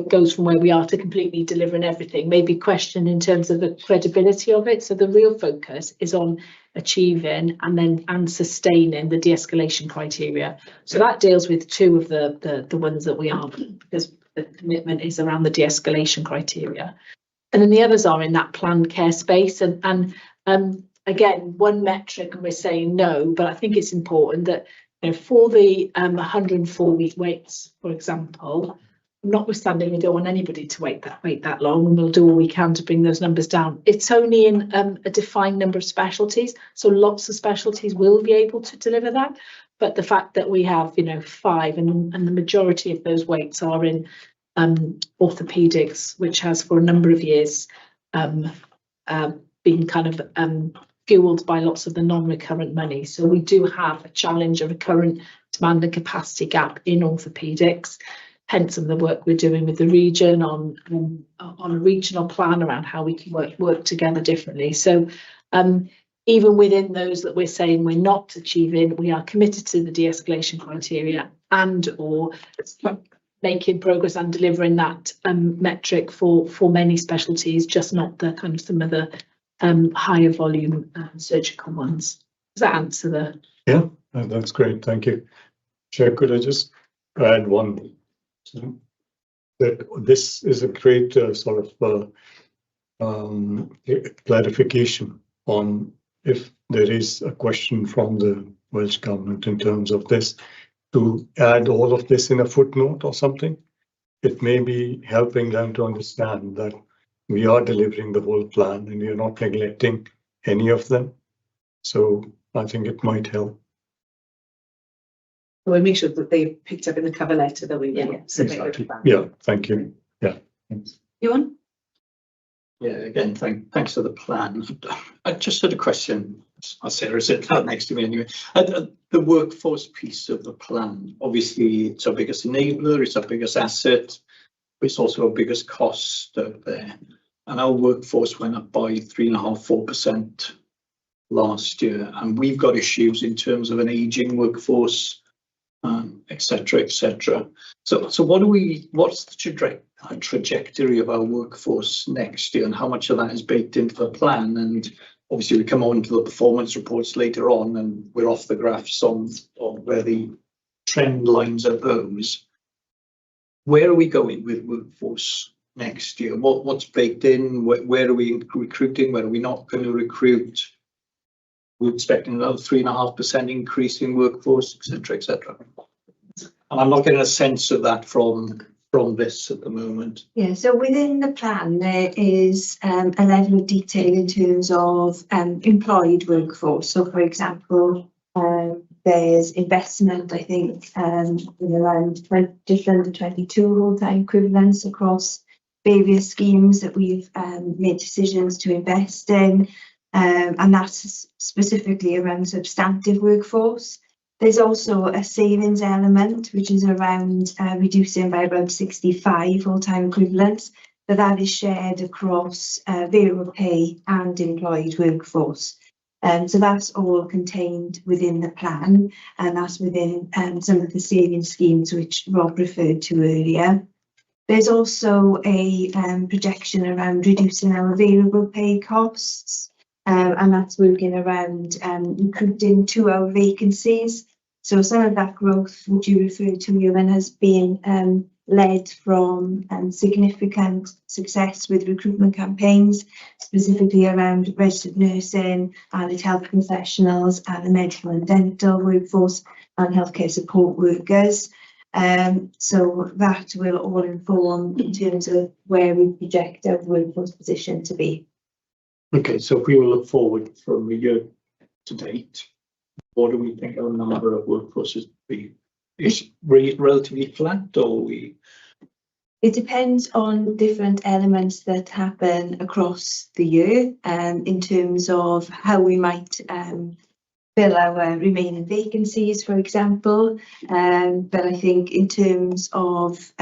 goes from where we are to completely delivering everything, maybe question in terms of the credibility of it. So the real focus is on achieving and sustaining the de-escalation criteria. So that deals with two of the ones that we are, because the commitment is around the de-escalation criteria. And then the others are in that planned care space. And again, one metric, and we're saying no, but I think it's important that, you know, for the 104-week waits, for example, notwithstanding we don't want anybody to wait that long, and we'll do all we can to bring those numbers down. It's only in a defined number of specialties, so lots of specialties will be able to deliver that. But the fact that we have, you know, 5, and the majority of those waits are in orthopedics, which has for a number of years been kind of fueled by lots of the non-recurrent money. So we do have a challenge, a recurrent demand and capacity gap in orthopedics. Hence some of the work we're doing with the region on a regional plan around how we can work together differently. So even within those that we're saying we're not achieving, we are committed to the de-escalation criteria and or making progress and delivering that metric for many specialties, just not the kind of some of the higher volume surgical ones. Does that answer the? Yeah, that's great. Thank you. Chair, could I just add one? That this is a great sort of clarification on if there is a question from the Welsh Government in terms of this, to add all of this in a footnote or something. It may be helping them to understand that we are delivering the whole plan and you're not neglecting any of them. So I think it might help. We'll make sure that they picked up in the cover letter that we submit. Exactly. Yeah, thank you. Yeah. Thanks. Ewan? Yeah, again, thanks for the plan. I just had a question. Sarah said that next to me anyway. The workforce piece of the plan, obviously it's our biggest enabler, it's our biggest asset, but it's also our biggest cost out there. And our workforce went up by 3.5–4% last year. And we've got issues in terms of an aging workforce, et cetera. So what's the trajectory of our workforce next year, and how much of that is baked into the plan? And obviously we come on to the performance reports later on, and we're off the graphs on where the trend lines are those. Where are we going with workforce next year? What's baked in? Where are we recruiting? Where are we not going to recruit? We're expecting another 3.5% increase in workforce, et cetera. And I'm not getting a sense of that from this at the moment. Yeah, so within the plan, there is a level of detail in terms of employed workforce. So, for example, there's investment, I think, in around just under 22 full-time equivalents across various schemes that we've made decisions to invest in. And that's specifically around substantive workforce. There's also a savings element, which is around reducing by about 65 full-time equivalents, but that is shared across variable pay and employed workforce. So that's all contained within the plan, and that's within some of the savings schemes which Rob referred to earlier. There's also a projection around reducing our variable pay costs. And that's working around recruiting to our vacancies. So some of that growth, which you referred to, Ewan, has been led from significant success with recruitment campaigns, specifically around registered nursing, allied health professionals, and the medical and dental workforce, and healthcare support workers. So that will all inform in terms of where we project our workforce position to be. Okay, so if we will look forward from a year to date, what do we think our number of workforces will be? is relatively flat, or we? It depends on different elements that happen across the year, in terms of how we might fill our remaining vacancies, for example. But I think in terms of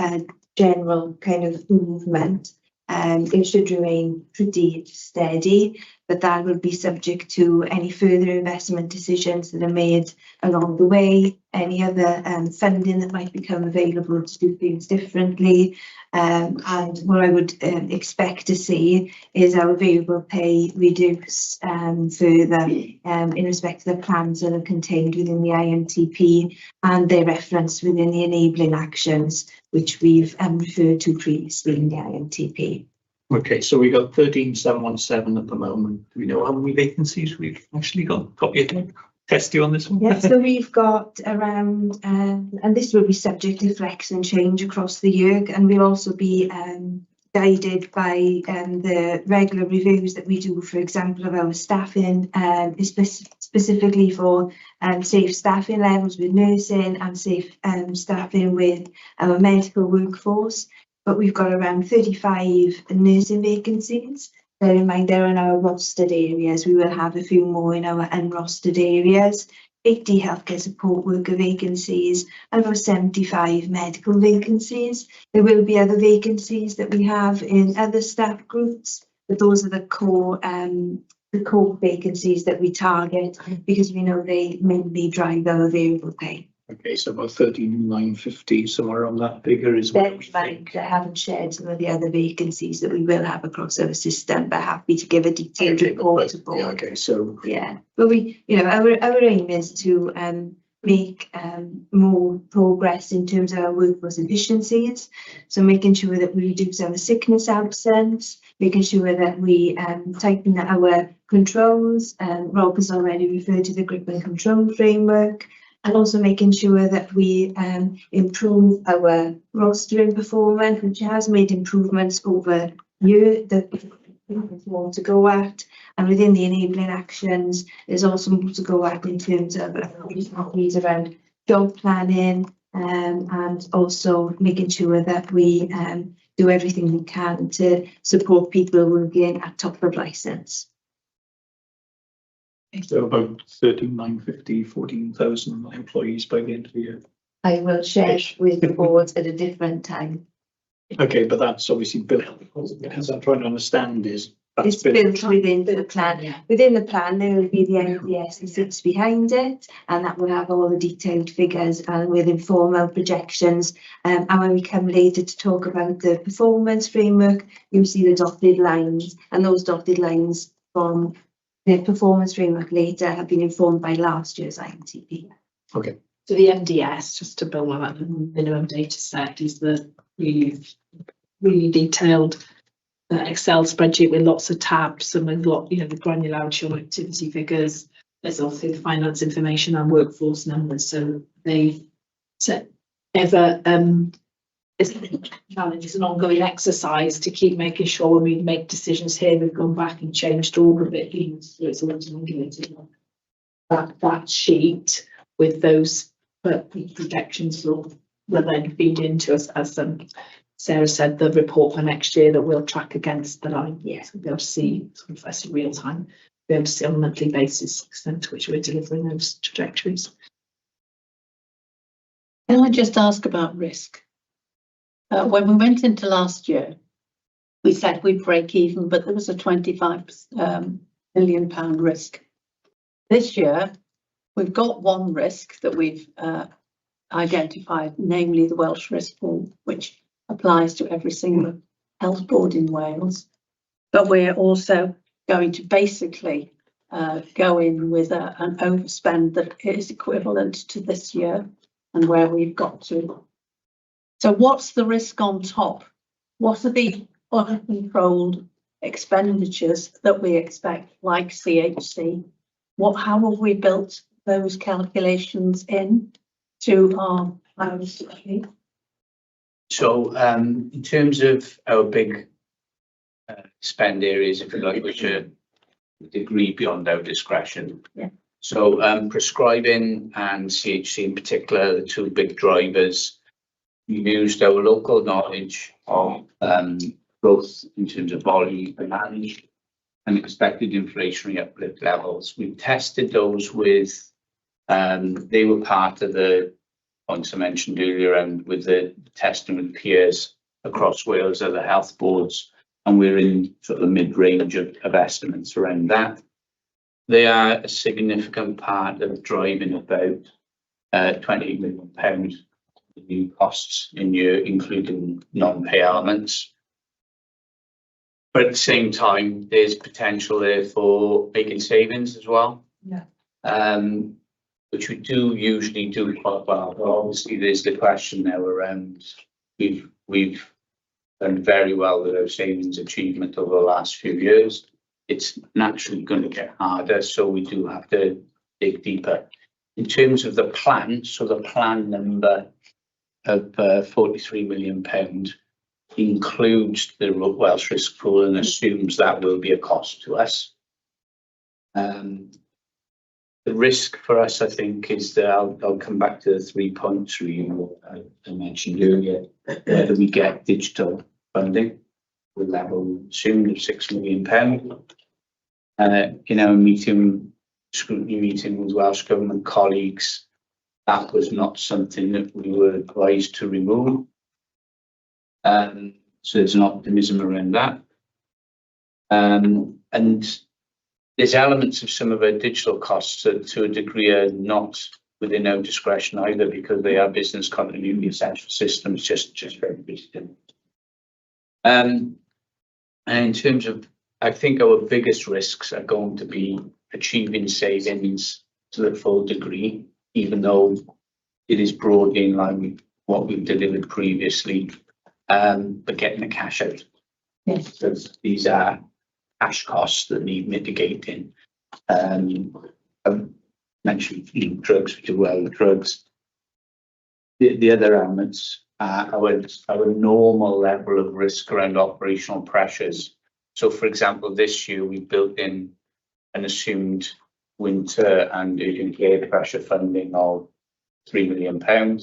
general kind of movement, it should remain pretty steady, but that will be subject to any further investment decisions that are made along the way, any other funding that might become available to do things differently. And what I would expect to see is our variable pay reduce further in respect to the plans that are contained within the IMTP and their reference within the enabling actions, which we've referred to previously in the IMTP. Okay, so we got 13,717 at the moment. Do we know how many vacancies we've actually got? Copy it. Test you on this one. Yeah, so we've got around, and this will be subject to flex and change across the year, and we'll also be guided by the regular reviews that we do, for example, of our staffing, specifically for safe staffing levels with nursing and safe staffing with our medical workforce. But we've got around 35 nursing vacancies. Bear in mind they're in our rostered areas. We will have a few more in our unrostered areas. 80 healthcare support worker vacancies and about 75 medical vacancies. There will be other vacancies that we have in other staff groups, but those are the core vacancies that we target because we know they mainly drive our variable pay. Okay, so about 13,950, somewhere on that figure is what we think. I haven't shared some of the other vacancies that we will have across our system, but happy to give a detailed report. Yeah, okay, so yeah, but we, you know, our aim is to make more progress in terms of our workforce efficiencies. So making sure that we reduce our sickness absence, making sure that we tighten our controls. Rob has already referred to the grip and control framework. And also making sure that we improve our rostering performance, which has made improvements over year that there's more to go at. And within the enabling actions, there's also more to go at in terms of around job planning and also making sure that we do everything we can to support people working at top of licence. So about 13,950, 14,000 employees by the end of the year. I will share with the board at a different time. Okay, but that's obviously built. As I'm trying to understand is it's built within the plan. Yeah. Within the plan, there will be the NDS that sits behind it, and that will have all the detailed figures and with informal projections. And when we come later to talk about the performance framework, you'll see the dotted lines, and those dotted lines from the performance framework later have been informed by last year's IMTP. Okay. So the MDS, just to build on that, the minimum data set is the really detailed Excel spreadsheet with lots of tabs and with the granularity on activity figures. There's also the finance information and workforce numbers. So they set ever it's a challenge, it's an ongoing exercise to keep making sure when we make decisions here, we've gone back and changed all of it. So it's that sheet with those projections will then feed into us, as Sarah said, the report for next year that we'll track against the line. Yes, we'll be able to see sort of as real time, be able to see on a monthly basis the extent to which we're delivering those trajectories. Can I just ask about risk? When we went into last year, we said we'd break even, but there was a £25 million risk. This year, we've got one risk that we've identified, namely the Welsh Risk Pool, which applies to every single health board in Wales. But we're also going to basically go in with an overspend that is equivalent to this year and where we've got to. So what's the risk on top? What are the uncontrolled expenditures that we expect, like CHC? How have we built those calculations in to our strategy? So in terms of our big spend areas, if you like, which are a degree beyond our discretion, So prescribing and CHC in particular, the two big drivers. We used our local knowledge of growth in terms of volume demand and expected inflationary uplift levels. We tested those with, they were part of the points I mentioned earlier, and with the testing with peers across Wales, other health boards, and we're in sort of the mid-range of estimates around that. They are a significant part of driving about £28 million in new costs in year, including non-pay elements. But at the same time, there's potential there for making savings as well. Yeah. Which we do usually do quite well. But obviously, there's the question now around we've done very well with our savings achievement over the last few years. It's naturally going to get harder, so we do have to dig deeper. In terms of the plan, so the plan number of £43 million includes the Welsh Risk Pool and assumes that will be a cost to us. The risk for us, I think, is that I'll come back to the 3 points I mentioned earlier, whether we get digital funding, the level assumed of £6 million. In our scrutiny meeting with Welsh Government colleagues, that was not something that we were advised to remove. So there's an optimism around that. And there's elements of some of our digital costs that to a degree are not within our discretion either, because they are business continuity essential systems, just very basic. And in terms of, I think our biggest risks are going to be achieving savings to the full degree, even though it is broadly in line with what we've delivered previously, but getting the cash out. Yes. Because these are cash costs that need mitigating. I've mentioned drugs, which are well drugs. The other elements are our normal level of risk around operational pressures. So, for example, this year we built in an assumed winter and urgent care pressure funding of £3 million.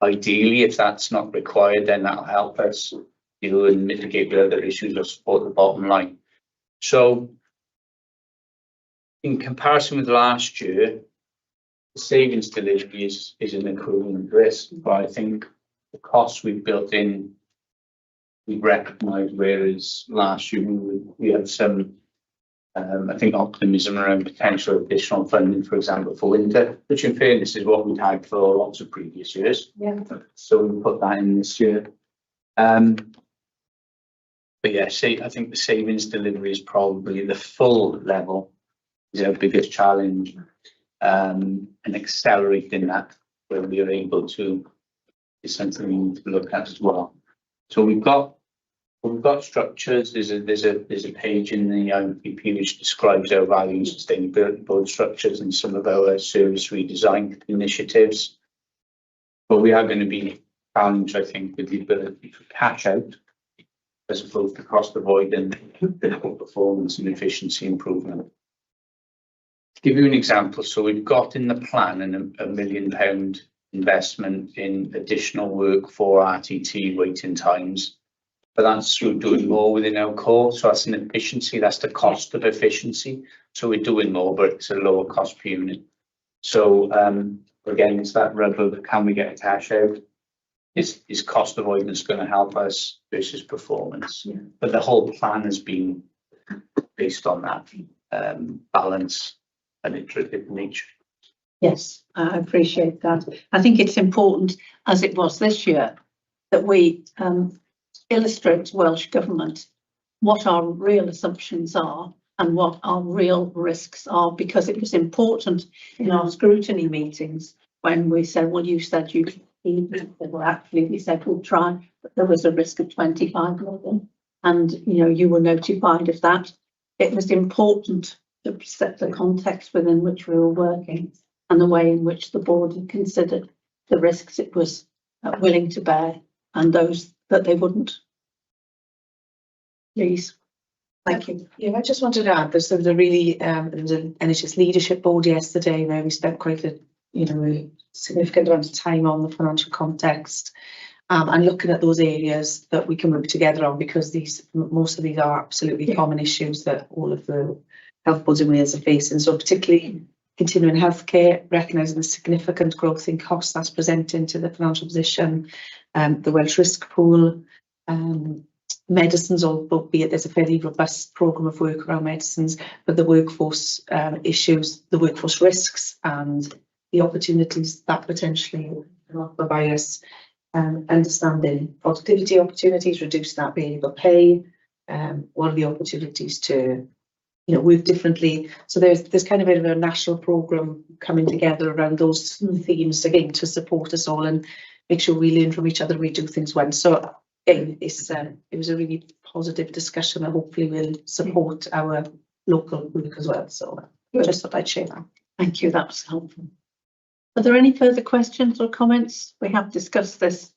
Ideally, if that's not required, then that'll help us deal and mitigate the other issues or support the bottom line. So, in comparison with last year, the savings delivery is an equivalent risk, but I think the costs we've built in, we recognise, whereas last year we had some, I think, optimism around potential additional funding, for example, for winter, which in fairness is what we'd had for lots of previous years. Yeah. So we put that in this year. But yeah, I think the savings delivery is probably the full level is our biggest challenge, and accelerating that where we are able to is something we need to look at as well. So we've got structures. There's a page in the IPP which describes our value and sustainability board structures and some of our service redesign initiatives. But we are going to be challenged, I think, with the ability to cash out as opposed to cost avoidance, performance and efficiency improvement. To give you an example, so we've got in the plan £1 million investment in additional work for RTT waiting times, but that's through doing more within our core. So that's an efficiency, that's the cost of efficiency. So we're doing more, but it's a lower cost per unit. So again, it's that rub of can we get cash out? Is cost avoidance going to help us versus performance? Yeah. But the whole plan has been based on that balance and iterative nature. Yes, I appreciate that. I think it's important, as it was this year, that we illustrate to Welsh Government what our real assumptions are and what our real risks are, because it was important in our scrutiny meetings when we said, well, you said you could, well, actually we said we'll try, but there was a risk of 25 million, and you were notified of that. It was important to set the context within which we were working and the way in which the board had considered the risks it was willing to bear and those that they wouldn't. Please. Thank you. Yeah, I just wanted to add, there was a really, there was an NHS leadership board yesterday where we spent quite a, a significant amount of time on the financial context. And looking at those areas that we can work together on, because most of these are absolutely common issues that all of the health boards in Wales are facing. So particularly continuing healthcare, recognising the significant growth in costs that's presenting to the financial position, the Welsh risk pool, medicines, albeit there's a fairly robust programme of work around medicines, but the workforce issues, the workforce risks and the opportunities that potentially offer by us. Understanding productivity opportunities, reduce that variable pay, what are the opportunities to work differently. So there's kind of a national programme coming together around those themes again to support us all and make sure we learn from each other and we do things well. So again, it was a really positive discussion and hopefully will support our local work as well. So just thought I'd share that. Thank you, that was helpful. Are there any further questions or comments? We have discussed this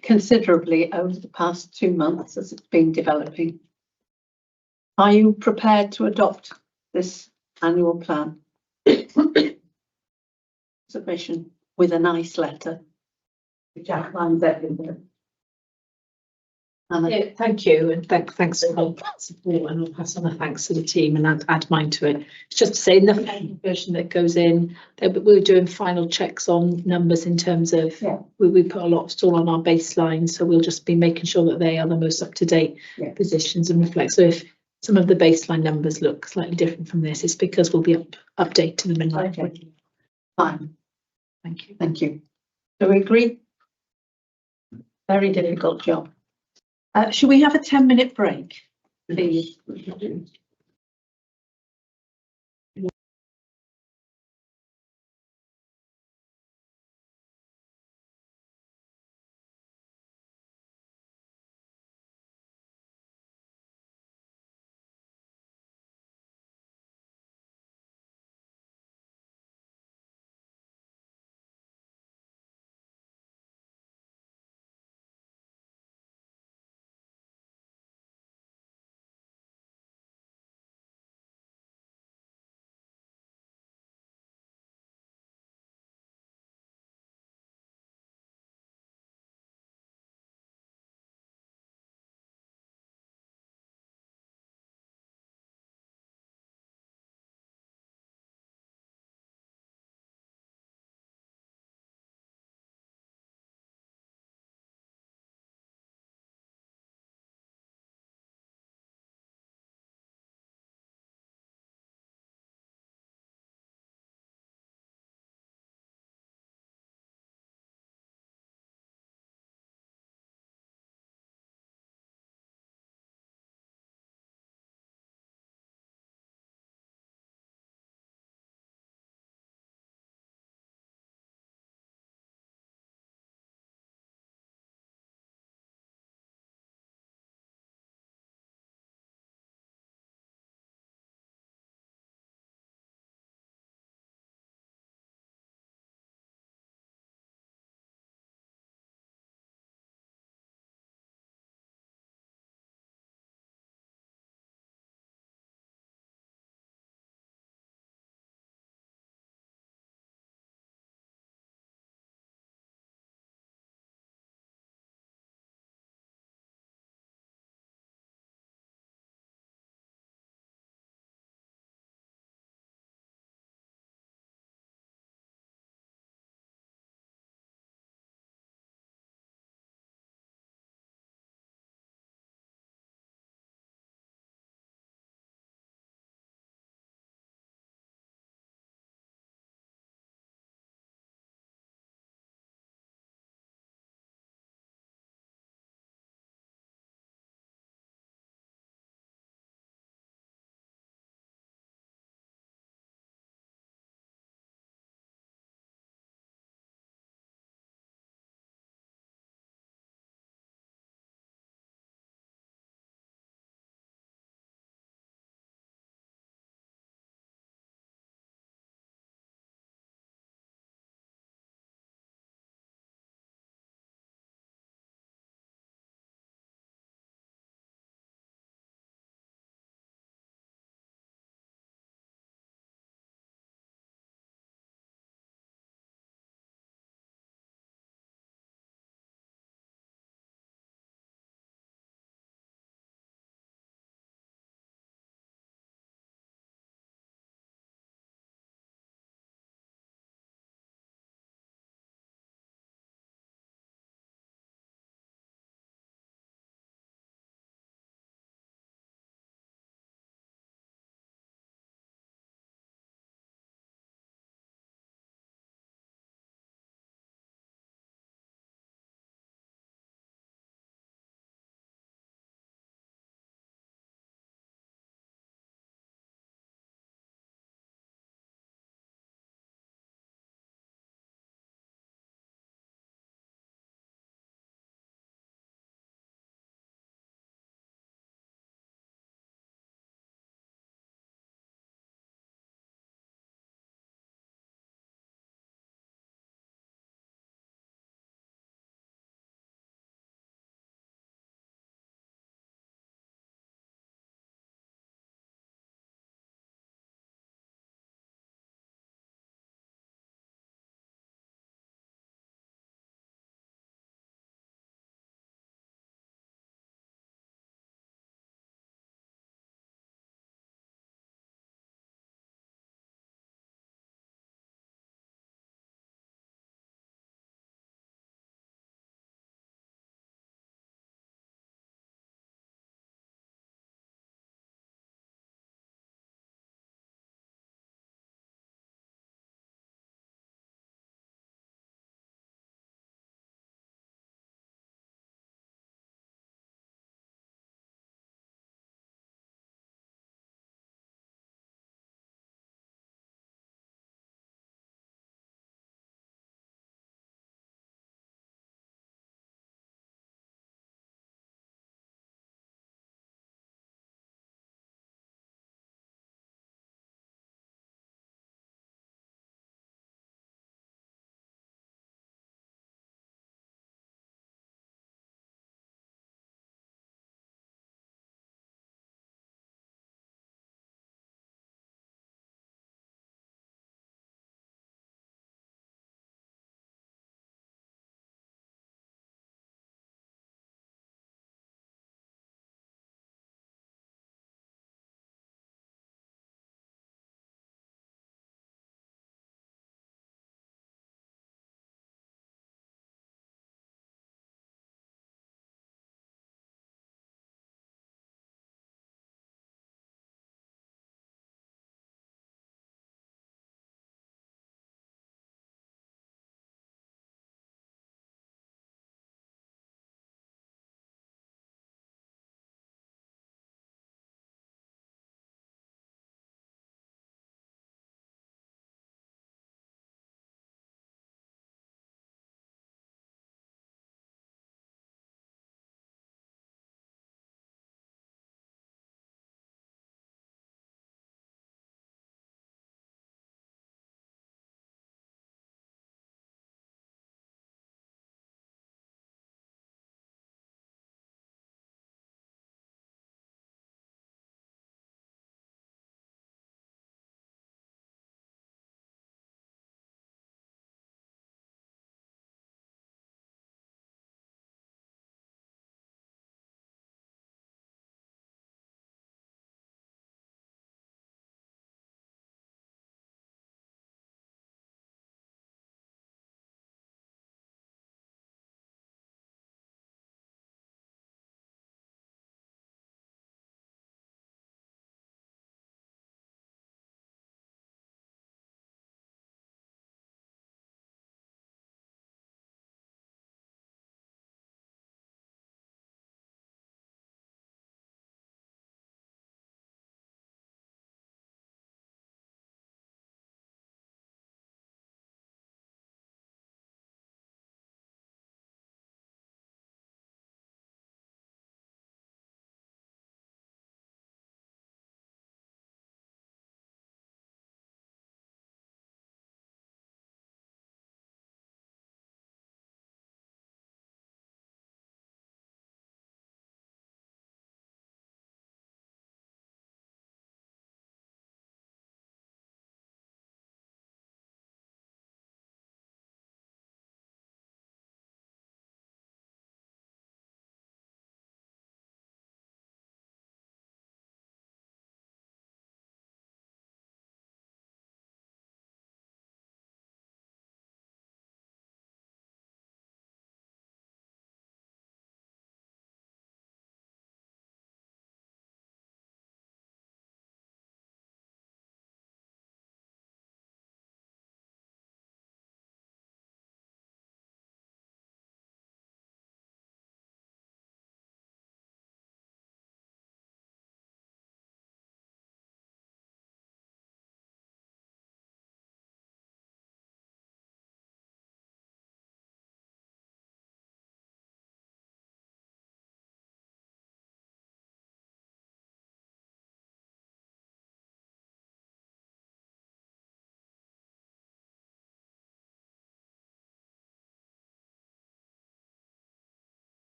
considerably over the past 2 months as it's been developing. Are you prepared to adopt this annual plan submission with a nice letter which outlines everything? Yeah, thank you, and thanks for all that support, and I'll pass on a thanks to the team and add mine to it. It's just to say, in the final version that goes in, we're doing final checks on numbers in terms of we put a lot of store on our baseline, so we'll just be making sure that they are the most up to date positions and reflect. So if some of the baseline numbers look slightly different from this, it's because we'll be updating them in line. Okay. Fine. Thank you. Thank you. Do we agree? Very difficult job. Should we have a 10-minute break, please?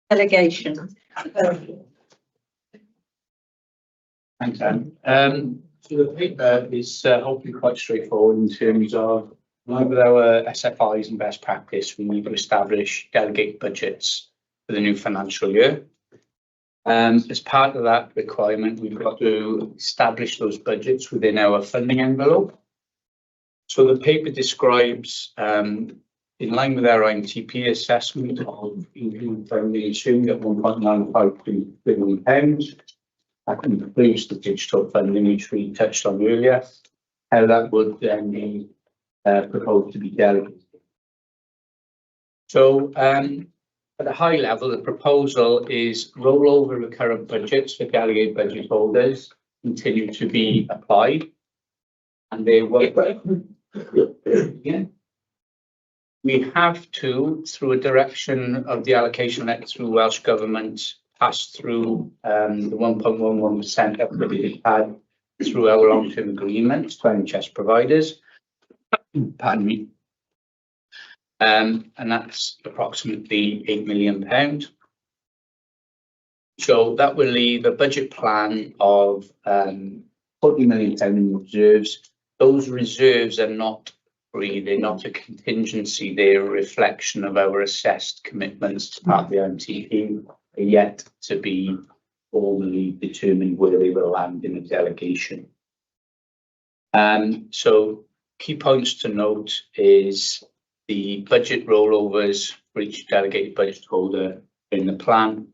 delegation. Thanks, Anne. So the paper is hopefully quite straightforward in terms of, like with our SFIs and best practice, we need to establish delegate budgets for the new financial year. As part of that requirement, we've got to establish those budgets within our funding envelope. So the paper describes, in line with our IMTP assessment of income funding assumed at £1.952 billion. That includes the digital funding, which we touched on earlier, how that would then be proposed to be delegated. So at a high level, the proposal is rollover recurrent budgets for delegated budget holders continue to be applied. And they will. Yeah. We have to, through a direction of the allocation letter through Welsh Government, pass through the 1.11% that we had through our long-term agreements to NHS providers. Pardon me. And that's approximately £8 million. So that will leave a budget plan of £40 million in reserves. Those reserves are not free, they're not a contingency, they're a reflection of our assessed commitments to part of the IMTP, yet to be formally determined where they will land in the delegation. So key points to note is the budget rollovers for each delegated budget holder in the plan.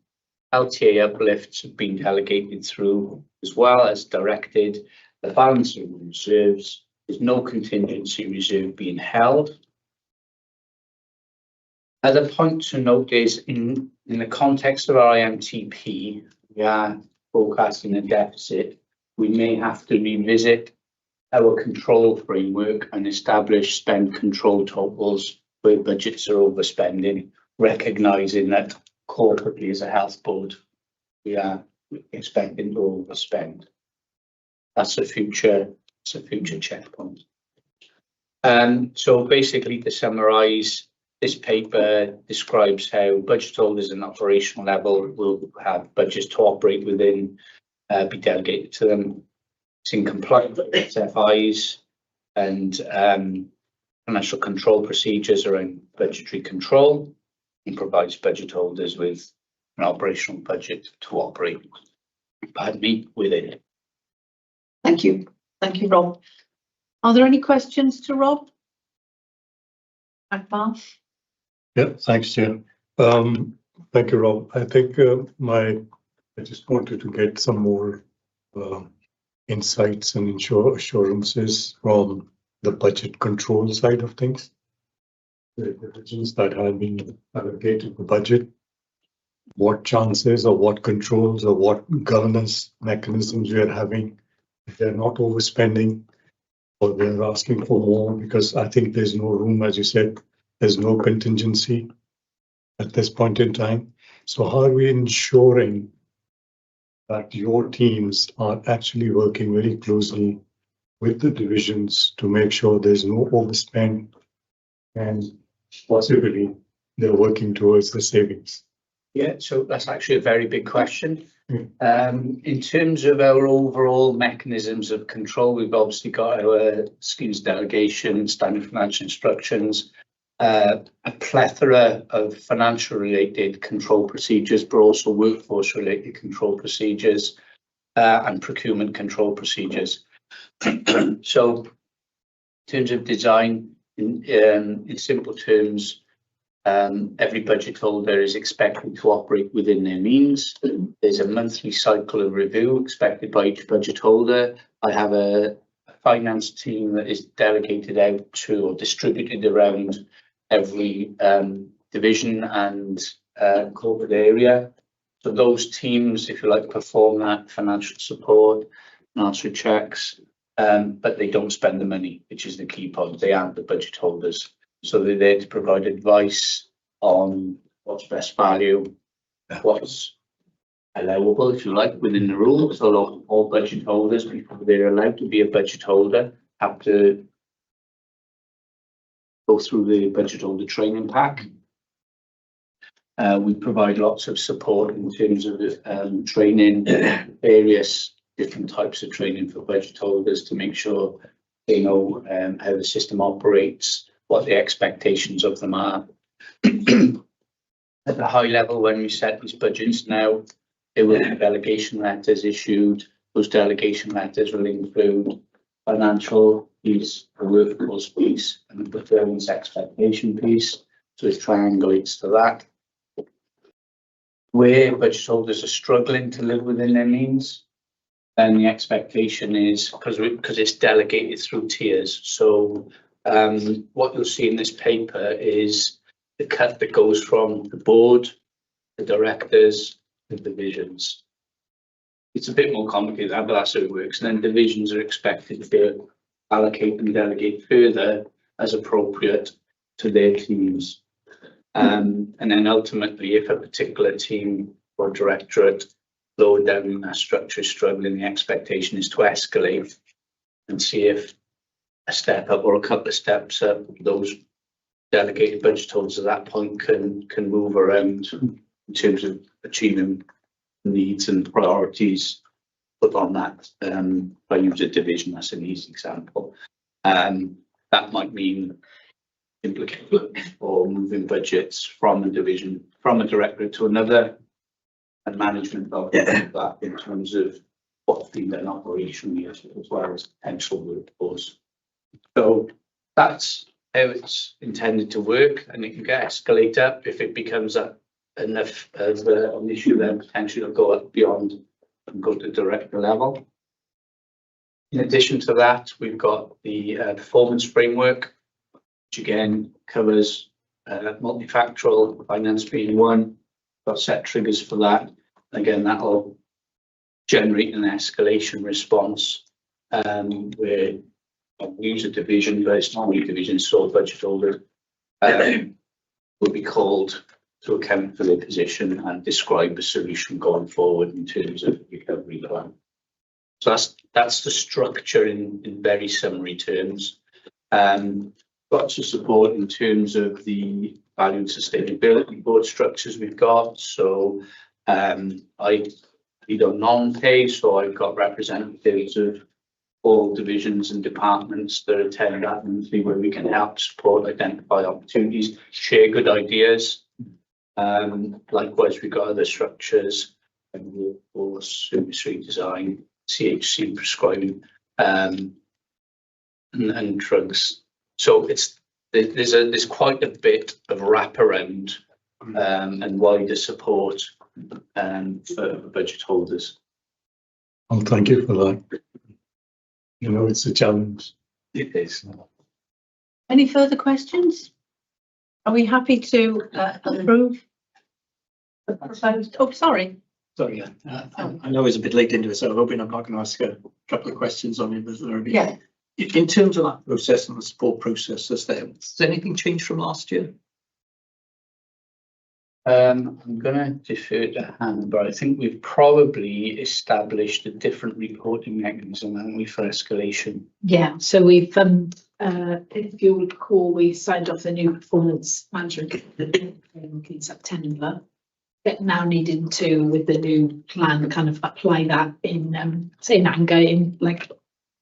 LTA uplifts have been delegated through as well as directed. The balance of reserves, there's no contingency reserve being held. Other point to note is in the context of our IMTP, we are forecasting a deficit. We may have to revisit our control framework and establish spend control totals where budgets are overspending, recognising that corporately as a health board, we are expecting to overspend. That's a future checkpoint. So basically, to summarise, this paper describes how budget holders at an operational level will have budgets to operate within, be delegated to them. It's in compliance with SFIs and financial control procedures around budgetary control, and provides budget holders with an operational budget to operate, within. Thank you. Thank you, Rob. Are there any questions to Rob? Akbar? Yeah, thanks, Chair. Thank you, Rob. I think I just wanted to get some more insights and assurances from the budget control side of things. The divisions that have been allocated the budget, what chances or what controls or what governance mechanisms we are having if they're not overspending or they're asking for more, because I think there's no room, as you said, there's no contingency at this point in time. So how are we ensuring that your teams are actually working very closely with the divisions to make sure there's no overspend and possibly they're working towards the savings? Yeah, so that's actually a very big question. In terms of our overall mechanisms of control, we've obviously got our schemes delegation, standard financial instructions, a plethora of financial related control procedures, but also workforce related control procedures and procurement control procedures. So in terms of design, in simple terms, every budget holder is expected to operate within their means. There's a monthly cycle of review expected by each budget holder. I have a finance team that is delegated out to or distributed around every division and corporate area. So those teams, if you like, perform that financial support and answer checks, but they don't spend the money, which is the key point. They aren't the budget holders. So they're there to provide advice on what's best value, what's allowable, if you like, within the rules. So all budget holders, before they're allowed to be a budget holder, have to go through the budget holder training pack. We provide lots of support in terms of training, various different types of training for budget holders to make sure they know how the system operates, what the expectations of them are. At the high level, when we set these budgets now, there will be delegation letters issued. Those delegation letters will include financial piece, the workforce piece, and the performance expectation piece. So it triangulates to that. Where budget holders are struggling to live within their means, then the expectation is, because it's delegated through tiers. So what you'll see in this paper is the cut that goes from the board, the directors, the divisions. It's a bit more complicated, but that's how it works. And then divisions are expected to allocate and delegate further as appropriate to their teams. And then ultimately, if a particular team or directorate lower down in that structure is struggling, the expectation is to escalate and see if a step up or a couple of steps up, those delegated budget holders at that point can move around in terms of achieving needs and priorities put on that. If I use a division, that's an easy example. That might mean implicating or moving budgets from a division, from a directorate to another, and management of that in terms of what's been done operationally as well as potential workforce. So that's how it's intended to work, and it can get escalated up if it becomes enough of an issue. Then potentially it'll go up beyond and go to director level. In addition to that, we've got the performance framework, which again covers multifactorial finance being one. Got set triggers for that. Again, that'll generate an escalation response where we use a division, but it's not only division, so budget holder will be called to account for their position and describe the solution going forward in terms of recovery plan. So that's the structure in very summary terms. Lots of support in terms of the value and sustainability board structures we've got. So I lead on non-pay, so I've got representatives of all divisions and departments that attend that monthly, where we can help support, identify opportunities, share good ideas. Likewise, we've got other structures, and workforce, industry design, CHC prescribing, and drugs. So there's quite a bit of wraparound and wider support for budget holders. Well, thank you for that. You know, it's a challenge. It is. Any further questions? Are we happy to approve the proposed? Oh, sorry. Sorry, I know it's a bit late into it, so I'm hoping I'm not going to ask a couple of questions on it. Yeah. In terms of that process and the support process, has anything changed from last year? I'm going to defer to Hannah, but I think we've probably established a different reporting mechanism, haven't we, for escalation? Yeah, so we've, if you recall, we signed off the new performance management in September. But now needing to, with the new plan, kind of apply that in, say, Nanga, in like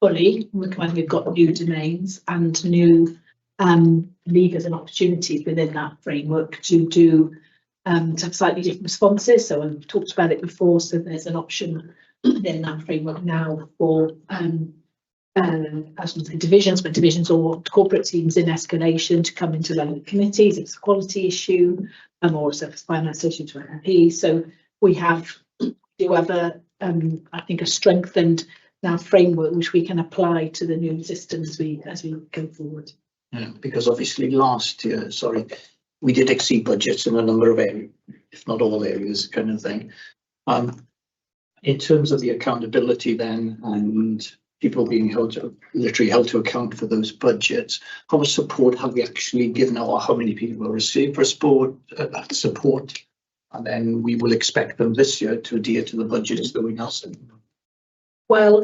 fully, when we've got new domains and new levers and opportunities within that framework to do to have slightly different responses. So I've talked about it before, so there's an option within that framework now for as the divisions, but divisions or corporate teams in escalation to come into relevant committees. It's a quality issue, or it's a finance issue to MP. So we do have I think a strengthened now framework which we can apply to the new system as we go forward. Yeah, because obviously last year, we did exceed budgets in a number of areas, if not all areas, kind of thing. In terms of the accountability then, and people being literally held to account for those budgets, how much support have we actually given out, or how many people will receive for support? And then we will expect them this year to adhere to the budgets that we now send. Well,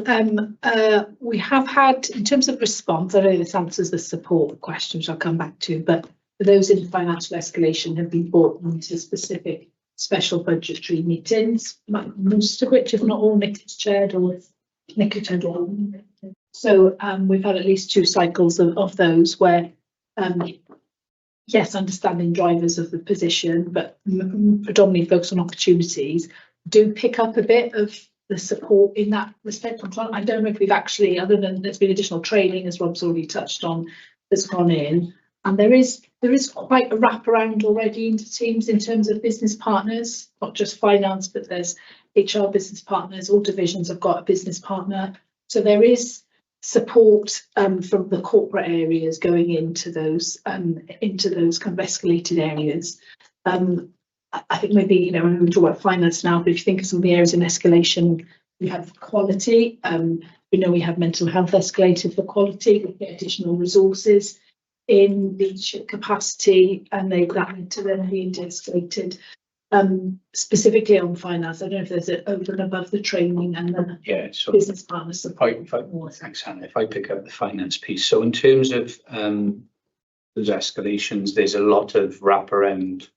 we have had, in terms of response, I don't know if this answers the support question, which I'll come back to, but those in financial escalation have been brought into specific special budgetary meetings, most of which, if not all, Nick has chaired or Nick has chaired all. So we've had at least 2 cycles of those where, yes, understanding drivers of the position, but predominantly focus on opportunities, do pick up a bit of the support in that respect. I don't know if we've actually, other than there's been additional training, as Rob's already touched on, that's gone in. And there is quite a wraparound already into teams in terms of business partners, not just finance, but there's HR business partners. All divisions have got a business partner. So there is support from the corporate areas going into those kind of escalated areas. I think maybe, you know, when we talk about finance now, but if you think of some of the areas in escalation, we have quality. We know we have mental health escalated for quality. We get additional resources in leadership capacity, and that led to them being de-escalated. Specifically on finance, I don't know if there's an over and above the training and the So business partner support. Thanks, Hannah. If I pick up the finance piece, so in terms of those escalations, there's a lot of wraparound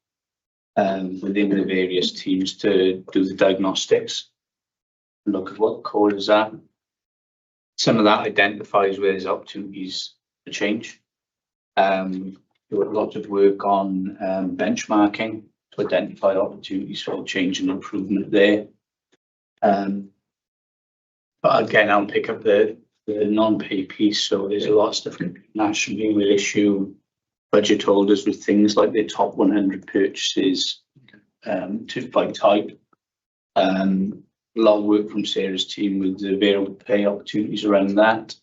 within the various teams to do the diagnostics, look at what causes that. Some of that identifies where there's opportunities to change. There was a lot of work on benchmarking to identify opportunities for change and improvement there. But again, I'll pick up the non-pay piece. So there's a lot of stuff nationally. We'll issue budget holders with things like their top 100 purchases by type. A lot of work from Sarah's team with the variable pay opportunities around that.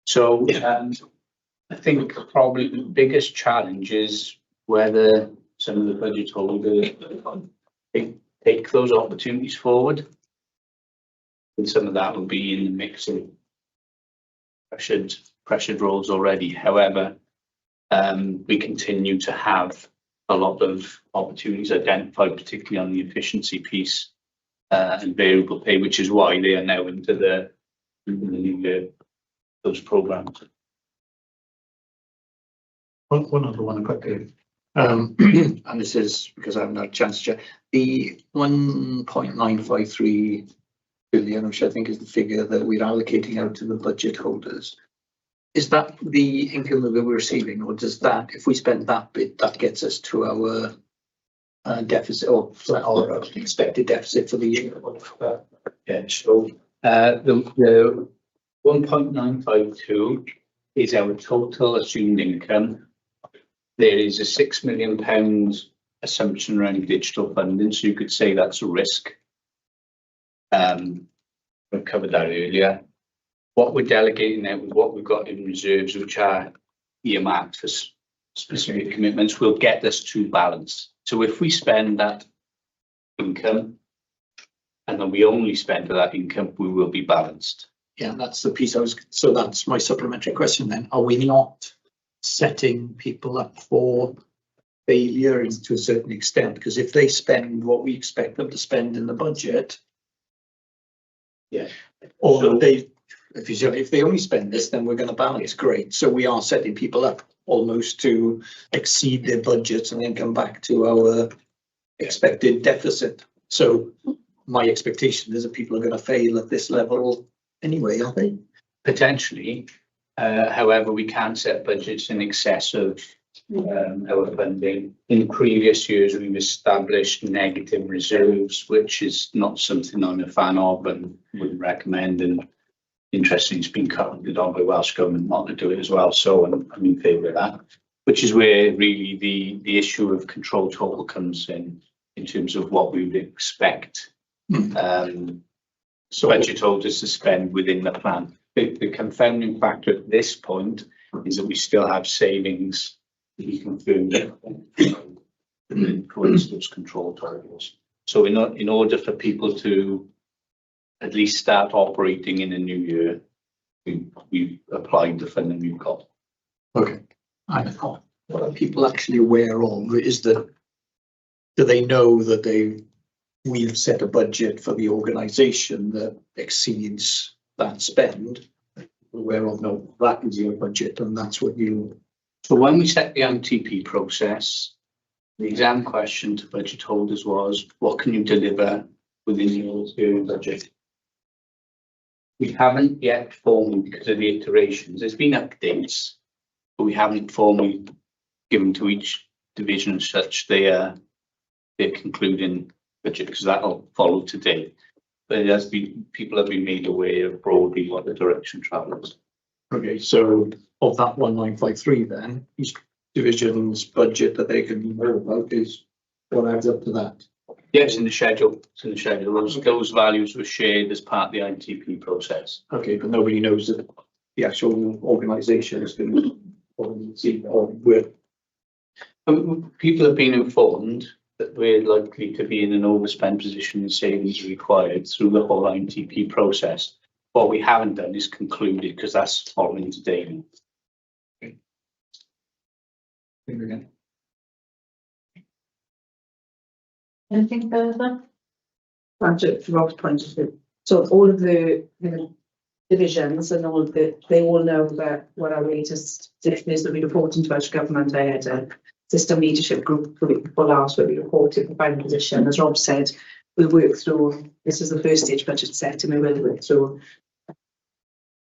So I think probably the biggest challenge is whether some of the budget holders take those opportunities forward. And some of that will be in the mix of pressured roles already. However, we continue to have a lot of opportunities identified, particularly on the efficiency piece and variable pay, which is why they are now into the new year, those programs. One other one quickly, and this is because I haven't had a chance to check, the 1.953 billion, which I think is the figure that we're allocating out to the budget holders. Is that the income that we're receiving, or does that, if we spend that bit, that gets us to our deficit or expected deficit for the year? Yeah, so the 1.952 is our total assumed income. There is a £6 million assumption around digital funding, so you could say that's a risk. We've covered that earlier. What we're delegating out with what we've got in reserves, which are earmarked for specific commitments, will get us to balance. So if we spend that income and then we only spend that income, we will be balanced. Yeah, that's the piece so that's my supplementary question then. Are we not setting people up for failure to a certain extent? Because if they spend what we expect them to spend in the budget, or so if they only spend this, then we're going to balance. Great. So we are setting people up almost to exceed their budgets and then come back to our expected deficit. So my expectation is that people are going to fail at this level anyway, aren't they? Potentially. However, we can set budgets in excess of our funding. In previous years, we've established negative reserves, which is not something I'm a fan of and wouldn't recommend. And interestingly, it's been commented on by Welsh Government not to do it as well. So I'm in favour of that, which is where really the issue of control total comes in terms of what we would expect budget holders to spend within the plan. The confounding factor at this point is that we still have savings to be confirmed towards those control targets. So in order for people to at least start operating in a new year, we've applied the funding we've got. Okay. I thought what are people actually aware of is that do they know that we've set a budget for the organisation that exceeds that spend? Aware of, no, that is your budget and that's what you So when we set the ITP process, the exam question to budget holders was, what can you deliver within your year budget? We haven't yet formally, because of the iterations, there's been updates, but we haven't formally given to each division as such their concluding budget, because that'll follow today. But it has been, people have been made aware of broadly what the direction travels. Okay, so of that 1953 then, each division's budget that they can know about is what adds up to that. Yes, in the schedule, it's in the schedule. Those values were shared as part of the ITP process. Okay, but nobody knows that the actual organisation is going to see or where. People have been informed that we're likely to be in an overspend position in savings required through the whole ITP process. What we haven't done is concluded, because that's following today. Okay. Anything further? To Rob's point of view. So all of the divisions and all of they all know that what our latest position is that we report into Welsh Government. I had a system leadership group for last where we reported the final position. As Rob said, we'll work through, this is the first stage budget set, and we will work through.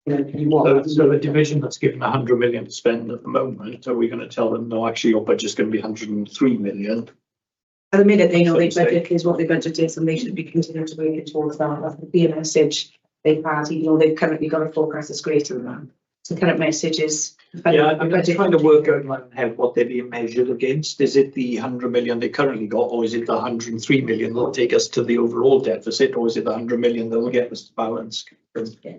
So the division that's given 100 million to spend at the moment, are we going to tell them, no, actually your budget's going to be 103 million? At the minute, they know their budget is what their budget is, and they should be continuing to work towards that. That would be a message they've had, even though they've currently got a forecast that's greater than that. So the current message is. Yeah, I'm trying to work out in my head what they're being measured against. Is it the 100 million they currently got, or is it the 103 million that'll take us to the overall deficit, or is it the 100 million that will get us to balance? Yeah.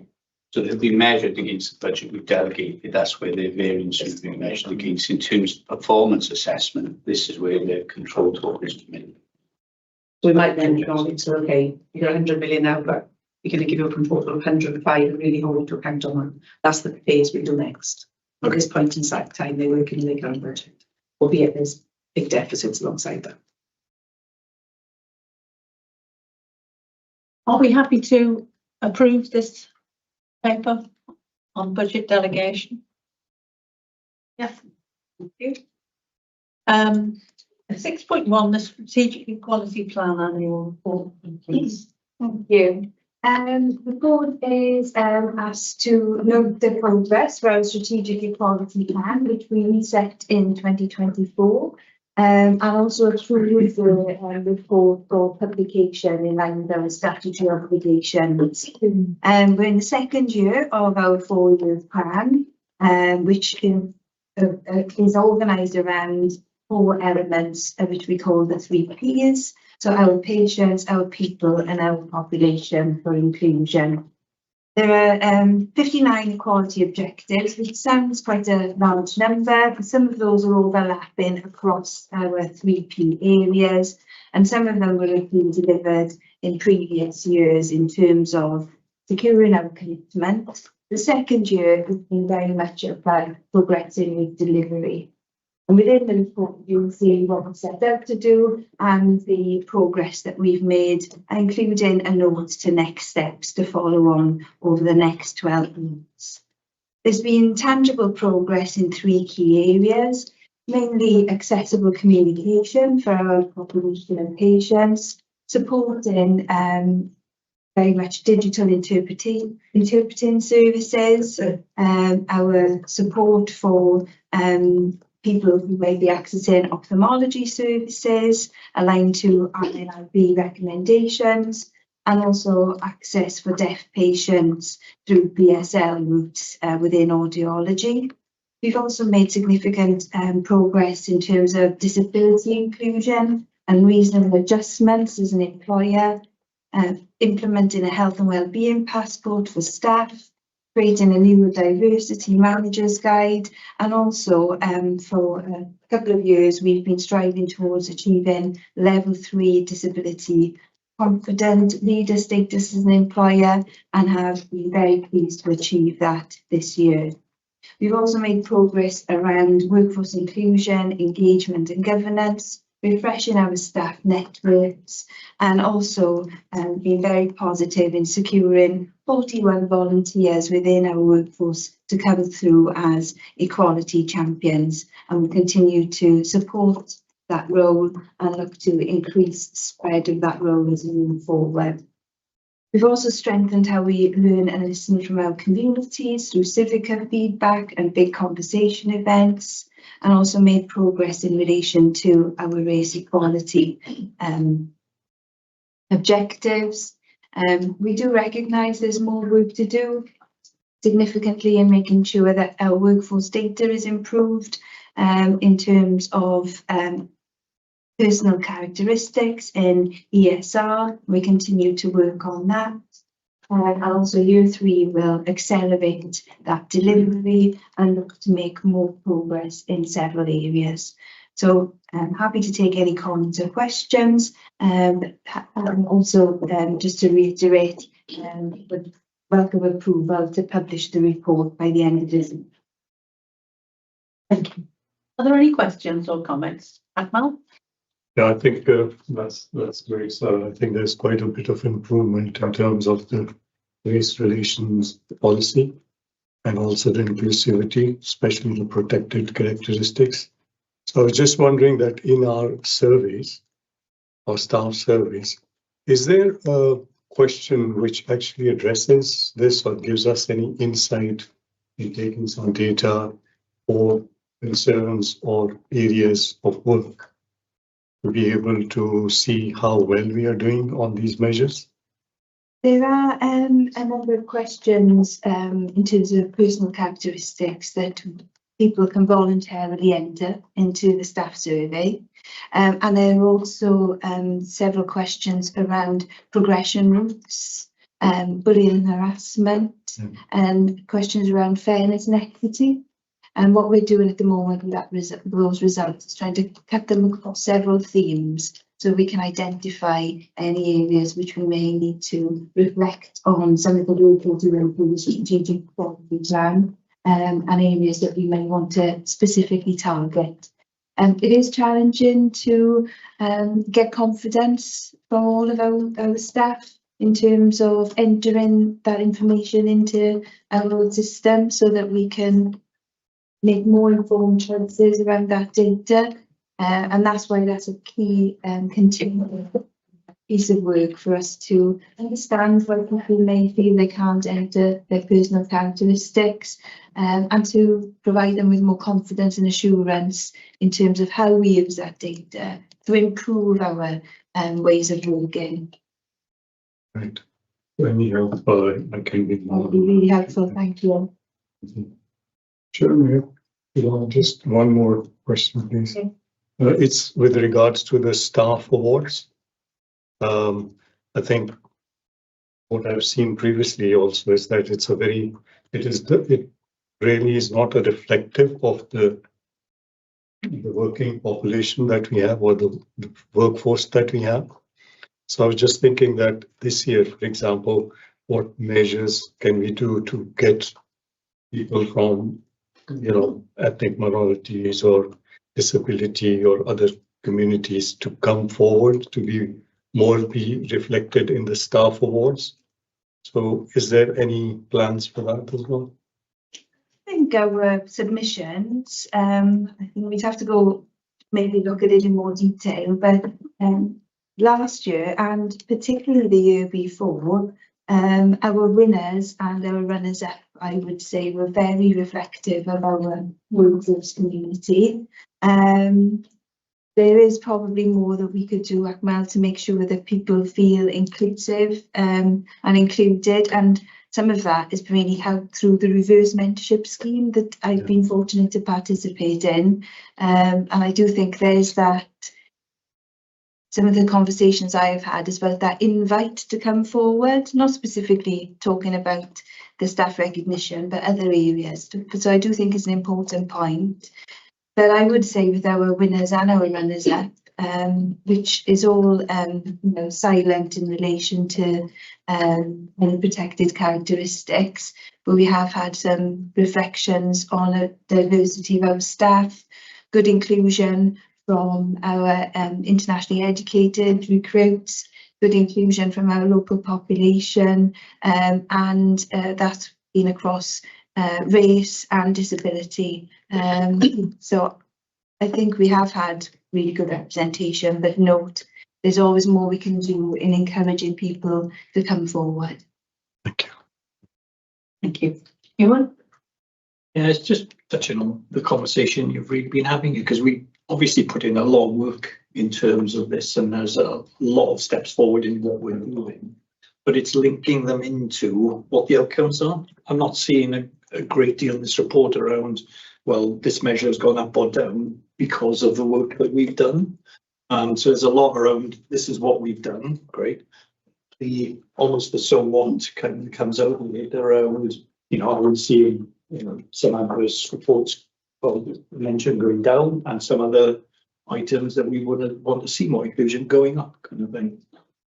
So they'll be measured against the budget we've delegated. That's where their variance will be measured against. In terms of performance assessment, this is where their control totals come in. So we might then acknowledge, so okay, you got 100 million now, but we're going to give you a total of 105 and really hold to account on that. That's the phase we do next. At this point in time, they work in the current budget, albeit there's big deficits alongside that. Are we happy to approve this paper on budget delegation? Yeah. Thank you. 6.1, the strategic equality plan annual report, please. Thank you. The board is asked to note the progress for our strategic equality plan, which we set in 2024, and also approve the report for publication in line with our statutory obligations. We're in the second year of our 4-year plan, which is organised around 4 elements, which we call the 3 Ps. So our patients, our people, and our population for inclusion. There are 59 equality objectives, which sounds quite a large number, but some of those are overlapping across our 3 P areas, and some of them will have been delivered in previous years in terms of securing our commitment. The second year has been very much about progressing with delivery. And within the report, you'll see what we've set out to do and the progress that we've made, including a note to next steps to follow on over the next 12 months. There's been tangible progress in 3 key areas, mainly accessible communication for our population and patients, supporting very much digital interpreting services, our support for people who may be accessing ophthalmology services aligned to RNLB recommendations, and also access for deaf patients through BSL routes within audiology. We've also made significant progress in terms of disability inclusion and reasonable adjustments as an employer, implementing a health and wellbeing passport for staff, creating a new diversity managers guide, and also for a couple of years we've been striving towards achieving level 3 disability confident leader status as an employer, and have been very pleased to achieve that this year. We've also made progress around workforce inclusion, engagement and governance. refreshing our staff networks, and also being very positive in securing 41 volunteers within our workforce to come through as equality champions, and we'll continue to support that role and look to increase spread of that role as we move forward. We've also strengthened how we learn and listen from our communities through Civica feedback and big conversation events, and also made progress in relation to our race equality objectives. We do recognise there's more work to do significantly in making sure that our workforce data is improved in terms of personal characteristics in ESR. We continue to work on that. And also Year 3 will accelerate that delivery and look to make more progress in several areas. So I'm happy to take any comments or questions. And also just to reiterate, would welcome approval to publish the report by the end of this month. Thank you. Are there any questions or comments? Akmal? Yeah, I think that's great. So I think there's quite a bit of improvement in terms of the race relations policy and also the inclusivity, especially the protected characteristics. So I was just wondering that in our surveys, our staff surveys, is there a question which actually addresses this or gives us any insight in taking some data or concerns or areas of work to be able to see how well we are doing on these measures? There are a number of questions in terms of personal characteristics that people can voluntarily enter into the staff survey. And there are also several questions around progression routes, bullying and harassment, and questions around fairness and equity. And what we're doing at the moment with those results is trying to cut them across several themes so we can identify any areas which we may need to reflect on some of the work we're doing for the strategic quality plan, and areas that we may want to specifically target. It is challenging to get confidence from all of our staff in terms of entering that information into our system so that we can make more informed choices around that data, and that's why that's a key continuing piece of work for us to understand why people may feel they can't enter their personal characteristics, and to provide them with more confidence and assurance in terms of how we use that data to improve our ways of working. Right. Any help I can be more. That would be really helpful. Thank you. Sure, just one more question, please. Okay. It's with regards to the staff awards. I think what I've seen previously also is that it really is not a reflective of the working population that we have or the workforce that we have. So I was just thinking that this year, for example, what measures can we do to get people from ethnic minorities or disability or other communities to come forward to be reflected in the staff awards? So is there any plans for that as well? I think our submissions, I think we'd have to go maybe look at it in more detail, but last year and particularly the year before, our winners and our runners-up, I would say, were very reflective of our workforce community. There is probably more that we could do, Akmal, to make sure that people feel inclusive and included. And some of that is really helped through the reverse mentorship scheme that I've been fortunate to participate in. And I do think there's that. Some of the conversations I have had is about that invite to come forward, not specifically talking about the staff recognition, but other areas. So I do think it's an important point. But I would say with our winners and our runners-up, which is all silent in relation to any protected characteristics, but we have had some reflections on a diversity of our staff, good inclusion, from our internationally educated recruits, good inclusion from our local population, and that's been across race and disability. So I think we have had really good representation, but note there's always more we can do in encouraging people to come forward. Thank you. Thank you. Ewan? Yeah, it's just touching on the conversation you've really been having, because we obviously put in a lot of work in terms of this, and there's a lot of steps forward in what we're doing, but it's linking them into what the outcomes are. I'm not seeing a great deal in this report around, well, this measure has gone up or down because of the work that we've done. So there's a lot around, this is what we've done, great. The almost the so what kind of comes out of it around, you know, I would see, you know, some adverse reports mentioned going down, and some other items that we would want to see more inclusion going up, kind of thing.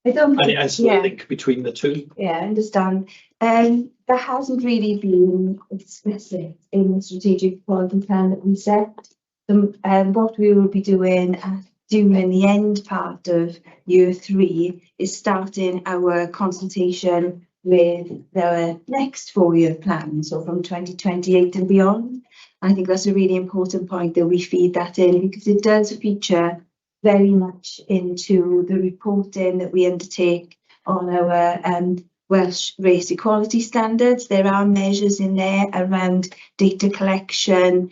I don't And think, it's the link between the two. yeah, I understand. There hasn't really been explicit in the strategic quality plan that we set. What we will be doing during the end part of year 3 is starting our consultation with the next 4-year plan, so from 2028 and beyond. I think that's a really important point that we feed that in, because it does feature very much into the reporting that we undertake on our Welsh race equality standards. There are measures in there around data collection,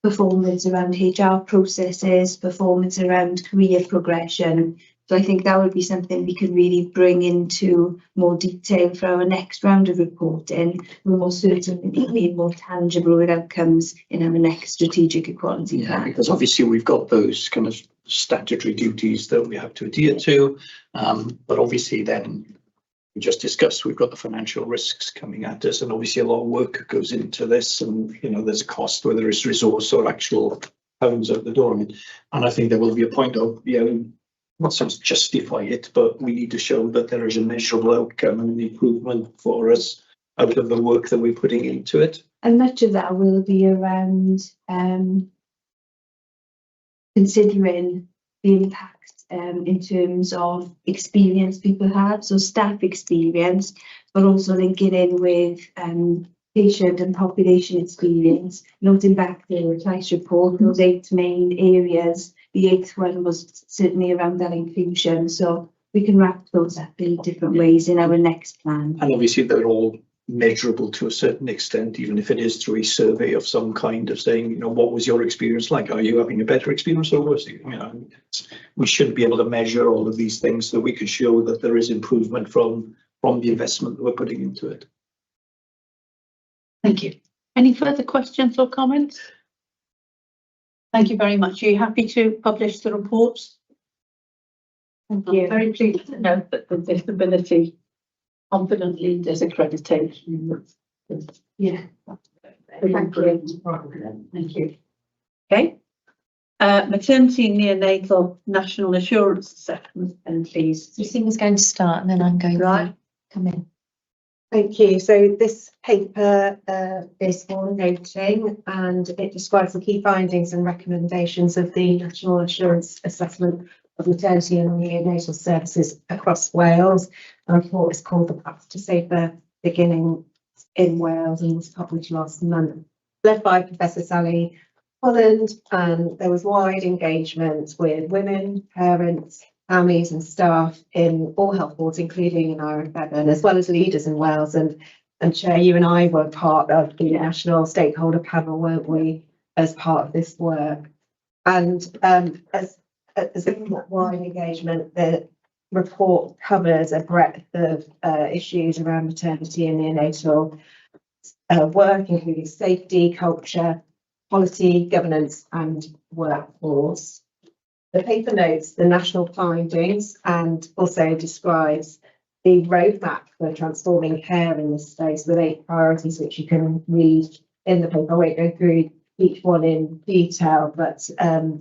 performance around HR processes, performance around career progression. So I think that would be something we could really bring into more detail for our next round of reporting. We're more certainly be more tangible with outcomes in our next strategic equality plan. Because obviously we've got those kind of statutory duties that we have to adhere to, but obviously then we just discussed we've got the financial risks coming at us, and obviously a lot of work goes into this, and you know there's a cost, whether it's resource or actual pounds out the door. And I think there will be a point of, you know, not so much justify it, but we need to show that there is a measurable outcome and an improvement for us out of the work that we're putting into it. And much of that will be around considering the impact in terms of experience people have, so staff experience, but also linking in with patient and population experience, noting back the Llais report, those 8 main areas. The 8th one was certainly around that inclusion, so we can wrap those up in different ways in our next plan. And obviously they're all measurable to a certain extent, even if it is through a survey of some kind, of saying, you know, what was your experience like? Are you having a better experience or worse? You know, we should be able to measure all of these things so we can show that there is improvement from the investment that we're putting into it. Thank you. Any further questions or comments? Thank you very much. Are you happy to publish the reports? Thank you. I'm very pleased to note that the Disability Confident Leaders accreditation. Yeah. Thank you. Thank you. Okay. Maternity neonatal national assurance assessment, and please. Lucy going to start, and then I'm going to come in. Thank you. So this paper is for noting, and it describes the key findings and recommendations of the National Assurance Assessment of Maternity and Neonatal Services across Wales. The report is called The Path to Safer Beginning in Wales and was published last month. Led by Professor Sally Holland, and there was wide engagement with women, parents, families and staff in all health boards, including in IRF7, as well as leaders in Wales. And Chair, you and I were part of the national stakeholder panel, weren't we, as part of this work? And as a wide engagement, the report covers a breadth of issues around maternity and neonatal work, including safety, culture, policy, governance and workforce. The paper notes the national findings and also describes the roadmap for transforming care in this space with 8 priorities, which you can read in the paper. I won't go through each one in detail, but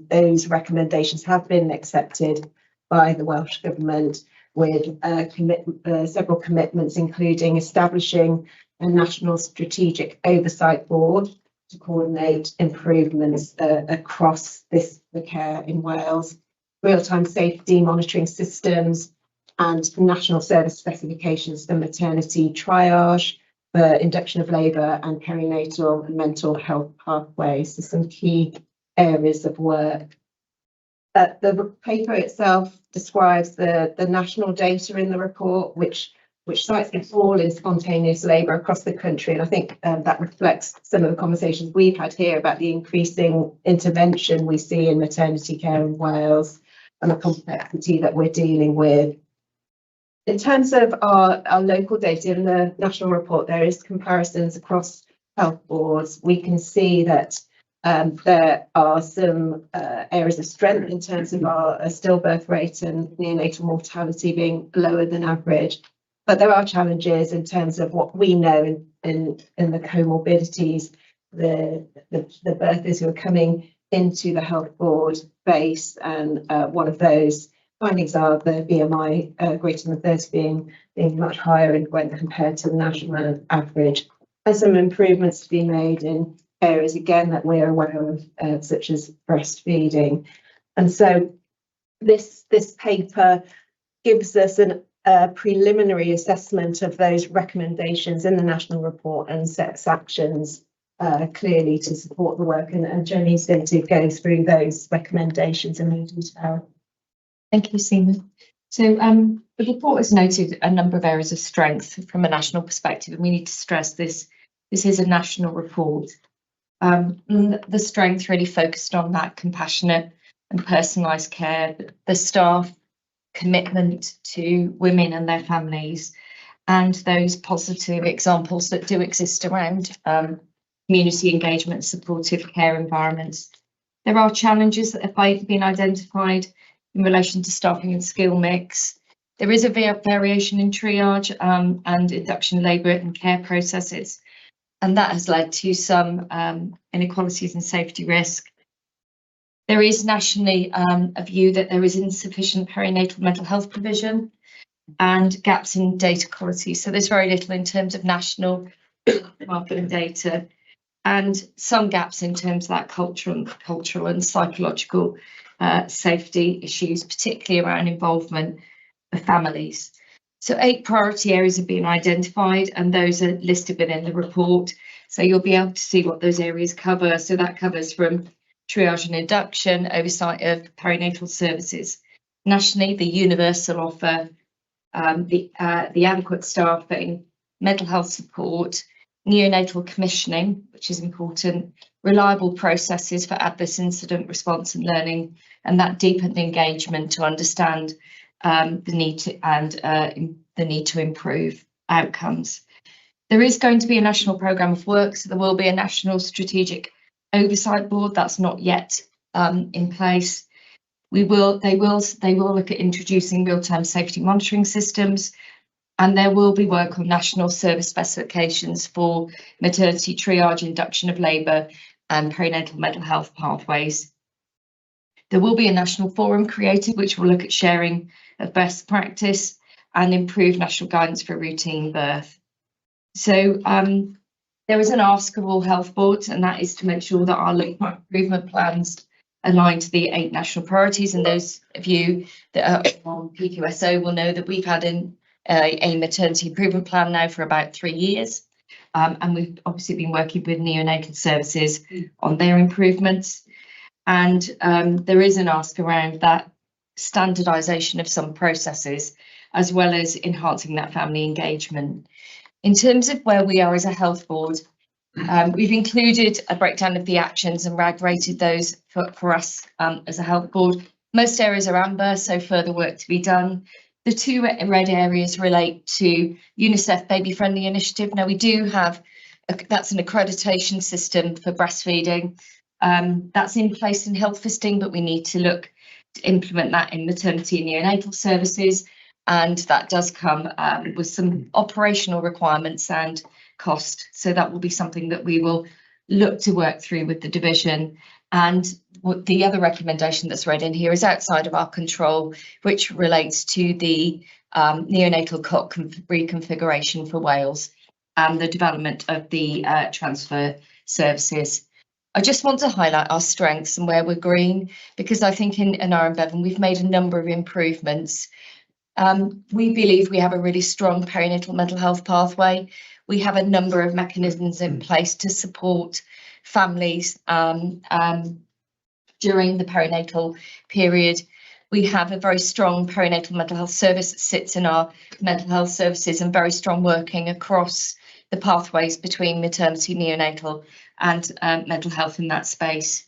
those recommendations have been accepted by the Welsh Government with several commitments, including establishing a national strategic oversight board to coordinate improvements across the care in Wales, real-time safety monitoring systems, and national service specifications for maternity triage, for induction of labour and perinatal and mental health pathways. So some key areas of work. The paper itself describes the national data in the report, which cites the fall in spontaneous labour across the country. And I think that reflects some of the conversations we've had here about the increasing intervention we see in maternity care in Wales and the complexity that we're dealing with. In terms of our local data in the national report, there is comparisons across health boards. We can see that there are some areas of strength in terms of our stillbirth rate and neonatal mortality being lower than average. But there are challenges in terms of what we know in the comorbidities, the birthers who are coming into the health board base, and one of those findings are the BMI greater than 30 being much higher when compared to the national average. There's some improvements to be made in areas again that we're aware of, such as breastfeeding. And so this paper gives us a preliminary assessment of those recommendations in the national report and sets actions clearly to support the work. And Jenny's going to go through those recommendations in more detail. Thank you, Seema. So the report has noted a number of areas of strength from a national perspective, and we need to stress this is a national report. The strength really focused on that compassionate and personalised care, the staff commitment to women and their families, and those positive examples that do exist around community engagement, supportive care environments. There are challenges that have been identified in relation to staffing and skill mix. There is a variation in triage and induction labour and care processes, and that has led to some inequalities and safety risk. There is nationally a view that there is insufficient perinatal mental health provision and gaps in data quality. So there's very little in terms of national marketing data, and some gaps in terms of that cultural and psychological safety issues, particularly around involvement of families. So 8 priority areas have been identified, and those are listed within the report. So you'll be able to see what those areas cover. So that covers from triage and induction, oversight of perinatal services. Nationally, the universal offer, the adequate staffing, mental health support, neonatal commissioning, which is important, reliable processes for adverse incident response and learning, and that deepened engagement to understand the need to improve outcomes. There is going to be a national programme of work, so there will be a national strategic oversight board that's not yet in place. They will look at introducing real-time safety monitoring systems, and there will be work on national service specifications for maternity triage, induction of labour and perinatal mental health pathways. There will be a national forum created which will look at sharing of best practice and improve national guidance for routine birth. So there is an ask of all health boards, and that is to make sure that our local improvement plans align to the 8 national priorities. And those of you that are on PQSO will know that we've had a maternity improvement plan now for about 3 years. And we've obviously been working with neonatal services on their improvements. And there is an ask around that standardisation of some processes, as well as enhancing that family engagement. In terms of where we are as a health board, we've included a breakdown of the actions and rated those for us as a health board. Most areas are amber, so further work to be done. The 2 red areas relate to UNICEF Baby Friendly Initiative. Now we do have, that's an accreditation system for breastfeeding. That's in place in health visiting, but we need to look to implement that in maternity and neonatal services. And that does come with some operational requirements and cost. So that will be something that we will look to work through with the division. And what the other recommendation that's read in here is outside of our control, which relates to the neonatal cot reconfiguration for Wales and the development of the transfer services. I just want to highlight our strengths and where we're green, because I think in Aneurin Bevan we've made a number of improvements. We believe we have a really strong perinatal mental health pathway. We have a number of mechanisms in place to support families during the perinatal period. We have a very strong perinatal mental health service that sits in our mental health services, and very strong working across the pathways between maternity, neonatal and mental health in that space.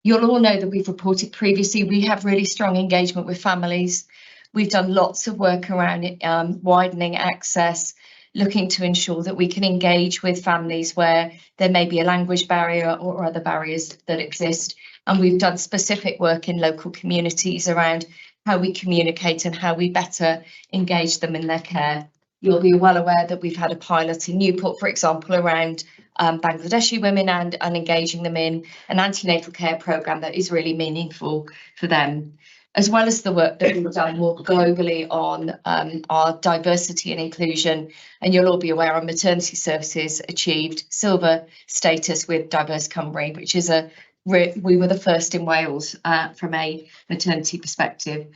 You'll all know that we've reported previously, we have really strong engagement with families. We've done lots of work around widening access, looking to ensure that we can engage with families where there may be a language barrier or other barriers that exist. And we've done specific work in local communities around how we communicate and how we better engage them in their care. You'll be well aware that we've had a pilot in Newport, for example, around Bangladeshi women and engaging them in an antenatal care programme that is really meaningful for them, as well as the work that we've done more globally on our diversity and inclusion. And you'll all be aware our maternity services achieved silver status with Diverse Cymru, which is we were the first in Wales from a maternity perspective.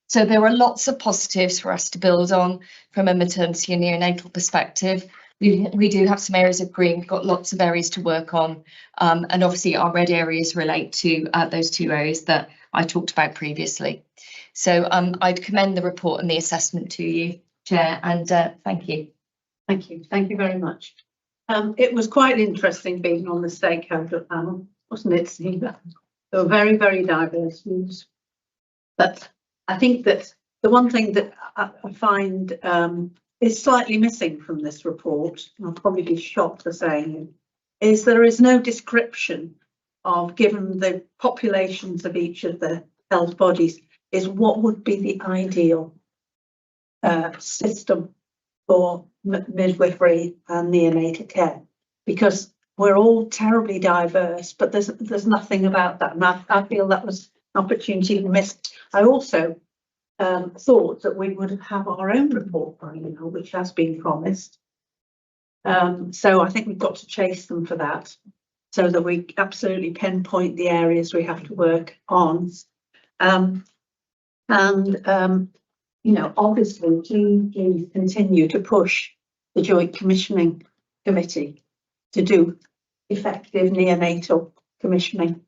So there are lots of positives for us to build on from a maternity and neonatal perspective. We do have some areas of green, we've got lots of areas to work on, and obviously our red areas relate to those two areas that I talked about previously. So I'd commend the report and the assessment to you, Chair, and thank you. Thank you. Thank you very much. It was quite interesting being on the stakeholder panel, wasn't it, Steve? There were very, very diverse views. But I think that the one thing that I find is slightly missing from this report, and I'll probably be shocked for saying it, is there is no description of, given the populations of each of the health bodies, is what would be the ideal system for midwifery and neonatal care, because we're all terribly diverse, but there's nothing about that, and I feel that was an opportunity missed. I also thought that we would have our own report by now, which has been promised. So I think we've got to chase them for that, so that we absolutely pinpoint the areas we have to work on. You know, obviously, please continue to push the Joint Commissioning Committee to do effective neonatal commissioning,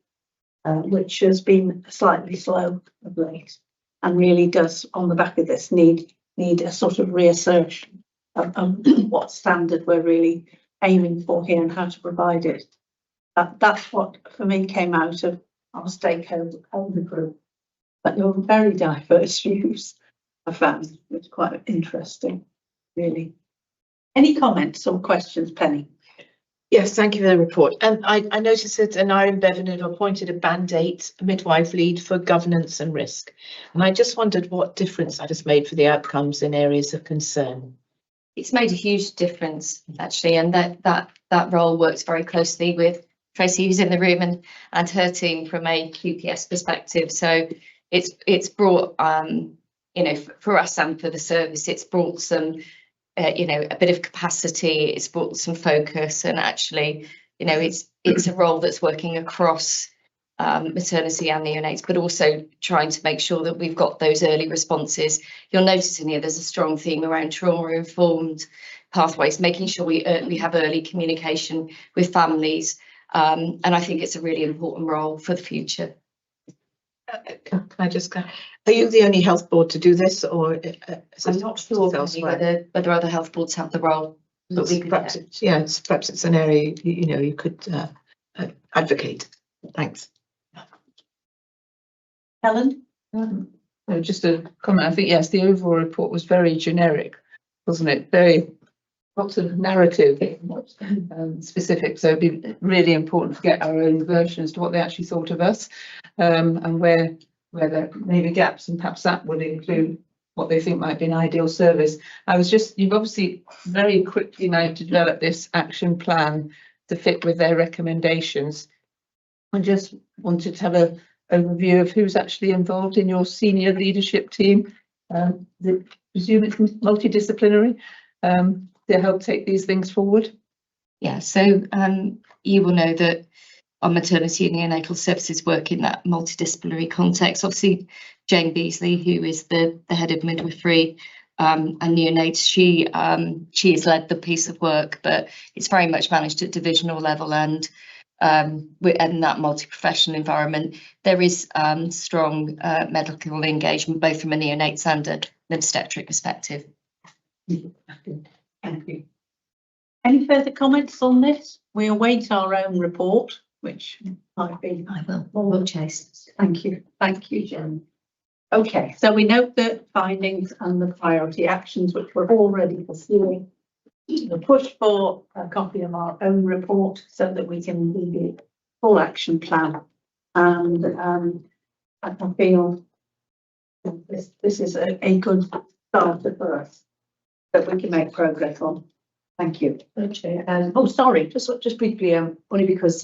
which has been slightly slow of late, and really does, on the back of this, need a sort of reassertion of what standard we're really aiming for here and how to provide it. That's what, for me, came out of our stakeholder group. But there were very diverse views, I found, which is quite interesting, really. Any comments or questions, Penny? Yes, thank you for the report. And I noticed that Aneurin Bevan had appointed a Band 8 midwife lead for governance and risk. And I just wondered what difference that has made for the outcomes in areas of concern. It's made a huge difference, actually, and that role works very closely with Tracy, who's in the room, and her team from a QPS perspective. So it's brought, you know, for us and for the service, it's brought some, you know, a bit of capacity. It's brought some focus, and actually, you know, it's a role that's working across maternity and neonates, but also trying to make sure that we've got those early responses. You'll notice in here there's a strong theme around trauma-informed pathways, making sure we have early communication with families, and I think it's a really important role for the future. Can I just go? Are you the only health board to do this, or I'm not sure whether other health boards have the role, but we perhaps it's an area you could advocate. Thanks. Helen? Just a comment. I think, yes, the overall report was very generic, wasn't it? Very lots of narrative, specific. So it'd be really important to get our own version as to what they actually thought of us, and where there may be gaps, and perhaps that would include what they think might be an ideal service. You've obviously very quickly managed to develop this action plan to fit with their recommendations. I just wanted to have an overview of who's actually involved in your senior leadership team. I presume it's multidisciplinary to help take these things forward. Yeah, so you will know that our maternity and neonatal services work in that multidisciplinary context. Obviously, Jane Beasley, who is the head of midwifery and neonates, she has led the piece of work, but it's very much managed at divisional level, and in that multi-professional environment, there is strong medical engagement, both from a neonates and an obstetric perspective. Thank you. Any further comments on this? We await our own report, which might be. I will chase. Thank you. Thank you, Jen. Okay, so we note the findings and the priority actions which we're already pursuing. We'll push for a copy of our own report so that we can lead the full action plan. And I feel this is a good starter for us that we can make progress on. Thank you. Okay. Oh, sorry. Just briefly, only because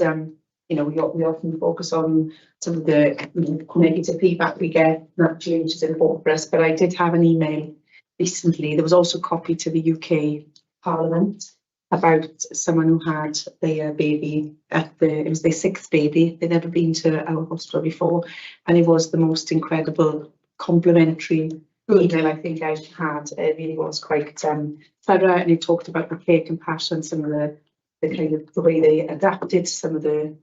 you know, we often focus on some of the negative feedback we get, naturally, which is important for us. But I did have an email recently. There was also a copy to the UK Parliament about someone who had their baby it was their 6th baby. They'd never been to our hospital before, and it was the most incredible complimentary email I think I've had. It really was quite thorough, and it talked about the care, compassion, some of the kind of the way they adapted to some of the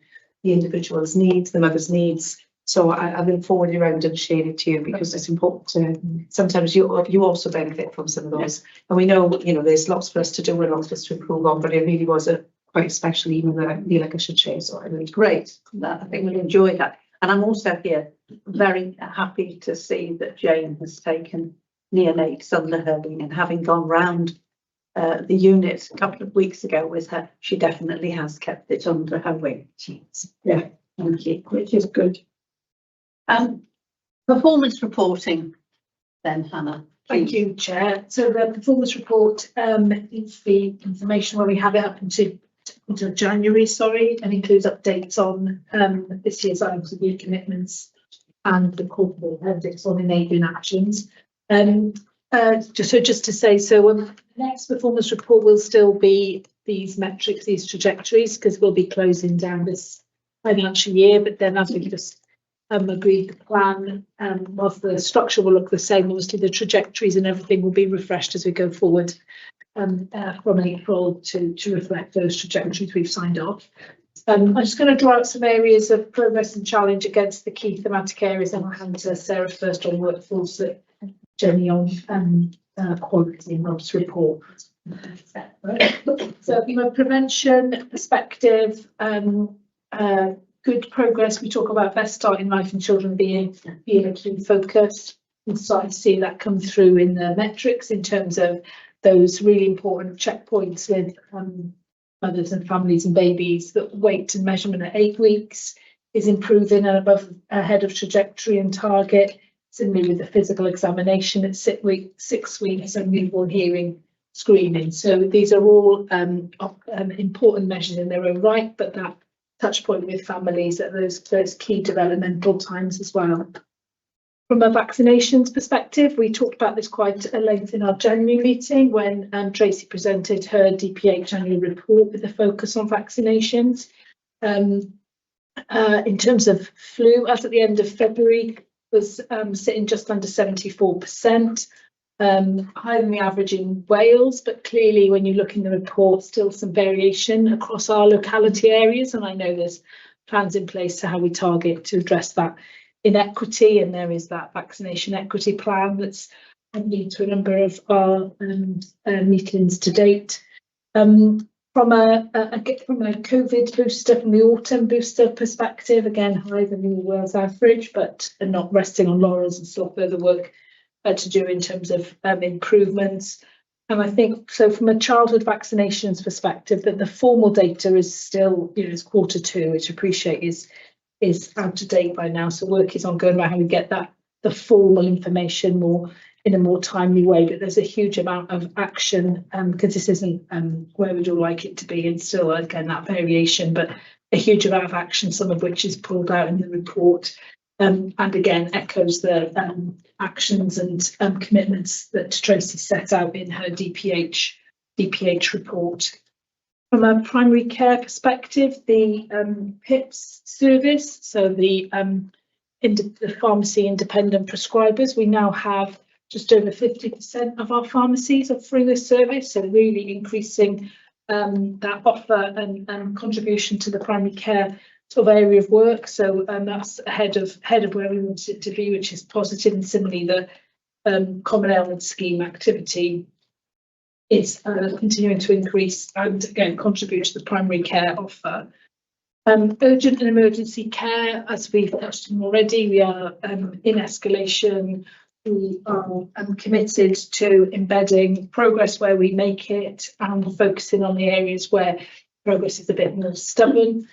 individual's needs, the mother's needs. So I will forward it around and share it to you, because it's important to, sometimes you also benefit from some of those. And we know, you know, there's lots for us to do and lots for us to improve on, but it really was a quite special email that I feel like I should share. So I really great. I think we'll enjoy that. And I'm also here very happy to see that Jane has taken neonates under her wing, and having gone round the unit a couple of weeks ago with her, she definitely has kept it under her wing. Yeah, thank you, which is good. Performance reporting then, Hannah. Thank you, Chair. So the performance report is the information where we have it up until January, and includes updates on this year's IMCB commitments and the corporate appendix on enabling actions. Just to say, the next performance report will still be these metrics, these trajectories, because we'll be closing down this financial year. But then, as we just agreed, the plan, whilst the structure will look the same, obviously the trajectories and everything will be refreshed as we go forward from April to reflect those trajectories we've signed off. I'm just going to draw out some areas of progress and challenge against the key thematic areas, and I'll hand to Sarah first on workforce, Jenny on quality and Rob's report. So from a prevention perspective, good progress. We talk about best start in life and children being a key focus. We're starting to see that come through in the metrics in terms of those really important checkpoints with mothers and families and babies. That weight and measurement at 8 weeks is improving and ahead of trajectory and target. Similarly with the physical examination at 6 weeks and newborn hearing screening. So these are all important measures in their own right, but that touch point with families at those key developmental times as well. From a vaccinations perspective, we talked about this quite at length in our January meeting when Tracy presented her DPH annual report with a focus on vaccinations. In terms of flu, as at the end of February, was sitting just under 74%, higher than the average in Wales, but clearly when you look in the report, still some variation across our locality areas, and I know there's plans in place to how we target to address that inequity, and there is that vaccination equity plan that's leading to a number of our meetings to date. From a COVID booster, from the autumn booster perspective, again higher than the Wales average, but not resting on laurels and still further work to do in terms of improvements. And I think so from a childhood vaccinations perspective, that the formal data is still, it's Q2, which I appreciate is out of date by now. So work is ongoing about how we get the formal information in a more timely way. But there's a huge amount of action because this isn't where we'd all like it to be, and still again that variation, but a huge amount of action, some of which is pulled out in the report. And again echoes the actions and commitments that Tracy set out in her DPH report. From a primary care perspective, the PIPS service, so the pharmacy independent prescribers, we now have just over 50% of our pharmacies offering this service, so really increasing that offer and contribution to the primary care sort of area of work. So that's ahead of where we wanted it to be, which is positive. And similarly, the common ailment scheme activity is continuing to increase and again contribute to the primary care offer. Urgent and emergency care, as we've touched on already, we are in escalation. We are committed to embedding progress where we make it and focusing on the areas where progress is a bit more stubborn.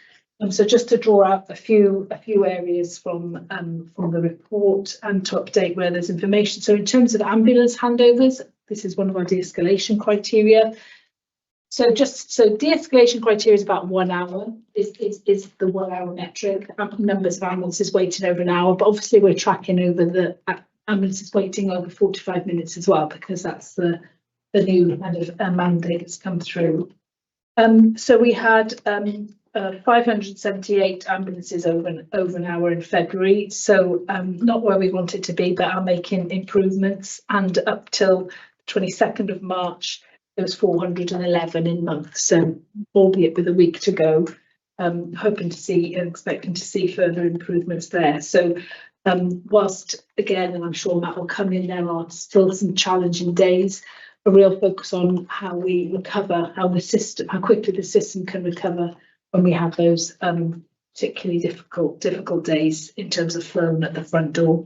So just to draw out a few areas from the report and to update where there's information. So in terms of ambulance handovers, this is one of our de-escalation criteria. So de-escalation criteria is about 1 hour, is the 1 hour metric. Numbers of ambulances waiting over an hour, but obviously we're tracking over the ambulances waiting over 45 minutes as well, because that's the new kind of mandate that's come through. So we had 578 ambulances over an hour in February, so not where we wanted to be, but are making improvements. And up till 22nd of March, there was 411 in month, so albeit with a week to go, hoping to see and expecting to see further improvements there. So whilst again, and I'm sure Matt will come in, there are still some challenging days, a real focus on how we recover, how quickly the system can recover when we have those particularly difficult days in terms of flow at the front door.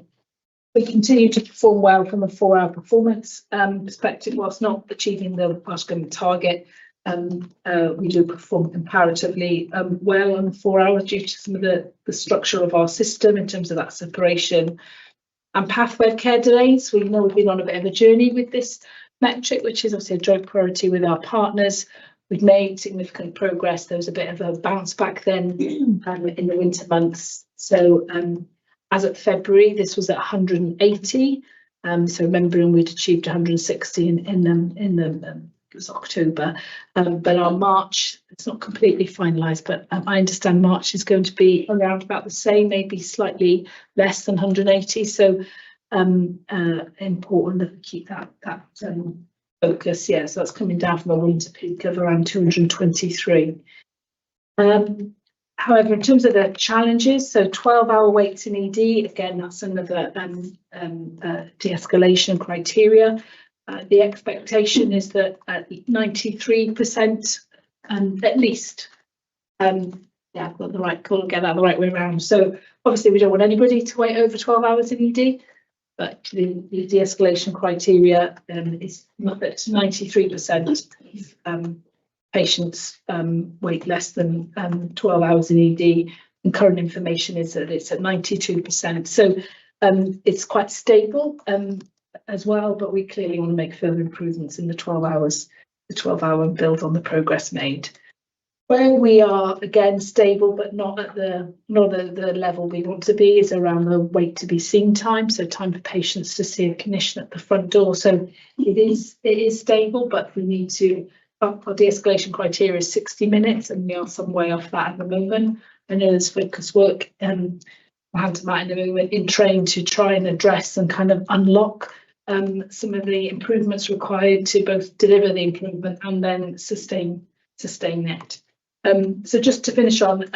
We continue to perform well from a 4-hour performance perspective, whilst not achieving the Welsh Government target. We do perform comparatively well on 4 hours due to some of the structure of our system in terms of that separation. And pathway of care delays, we know we've been on a bit of a journey with this metric, which is obviously a joint priority with our partners. We've made significant progress. There was a bit of a bounce back then in the winter months. So as of February, this was at 180. So remembering we'd achieved 160 in it was October, but our March, it's not completely finalised, but I understand March is going to be around about the same, maybe slightly less than 180. So important that we keep that focus. Yeah, so that's coming down from a winter peak of around 223. However, in terms of the challenges, so 12-hour waits in ED, again, that's another de-escalation criteria. The expectation is that at 93%, at least, yeah, I've got the right call, get that the right way around. So obviously we don't want anybody to wait over 12 hours in ED, but the de-escalation criteria is not at 93% patients wait less than 12 hours in ED, and current information is that it's at 92%. So it's quite stable as well, but we clearly want to make further improvements in the 12 hours, the 12-hour build on the progress made. Where we are again stable, but not at the level we want to be, is around the wait to be seen time. So time for patients to see a clinician at the front door. So it is stable, but we need to up our de-escalation criteria is 60 minutes, and we are some way off that at the moment. I know there's focus work hand to Matt in the moment in train to try and address and kind of unlock some of the improvements required to both deliver the improvement and then sustain it. So just to finish on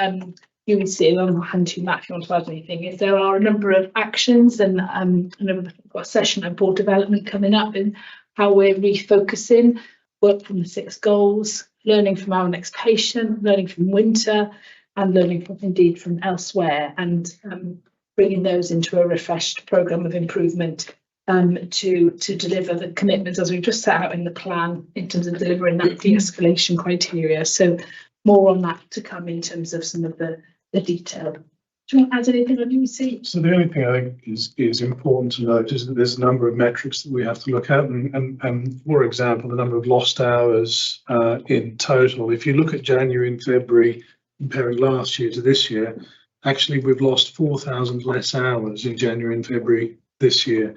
UEC, and I'll hand to Matt if you want to add anything, is there are a number of actions, and I know we've got a session on board development coming up and how we're refocusing, work from the 6 goals, learning from our next patient, learning from winter, and learning from elsewhere, and bringing those into a refreshed programme of improvement to deliver the commitments as we've just set out in the plan in terms of delivering that de-escalation criteria. So more on that to come in terms of some of the detail. Do you want to add anything on UEC? So the only thing I think is important to note is that there's a number of metrics that we have to look at, and for example, the number of lost hours in total. If you look at January and February, comparing last year to this year, actually we've lost 4,000 less hours in January and February this year.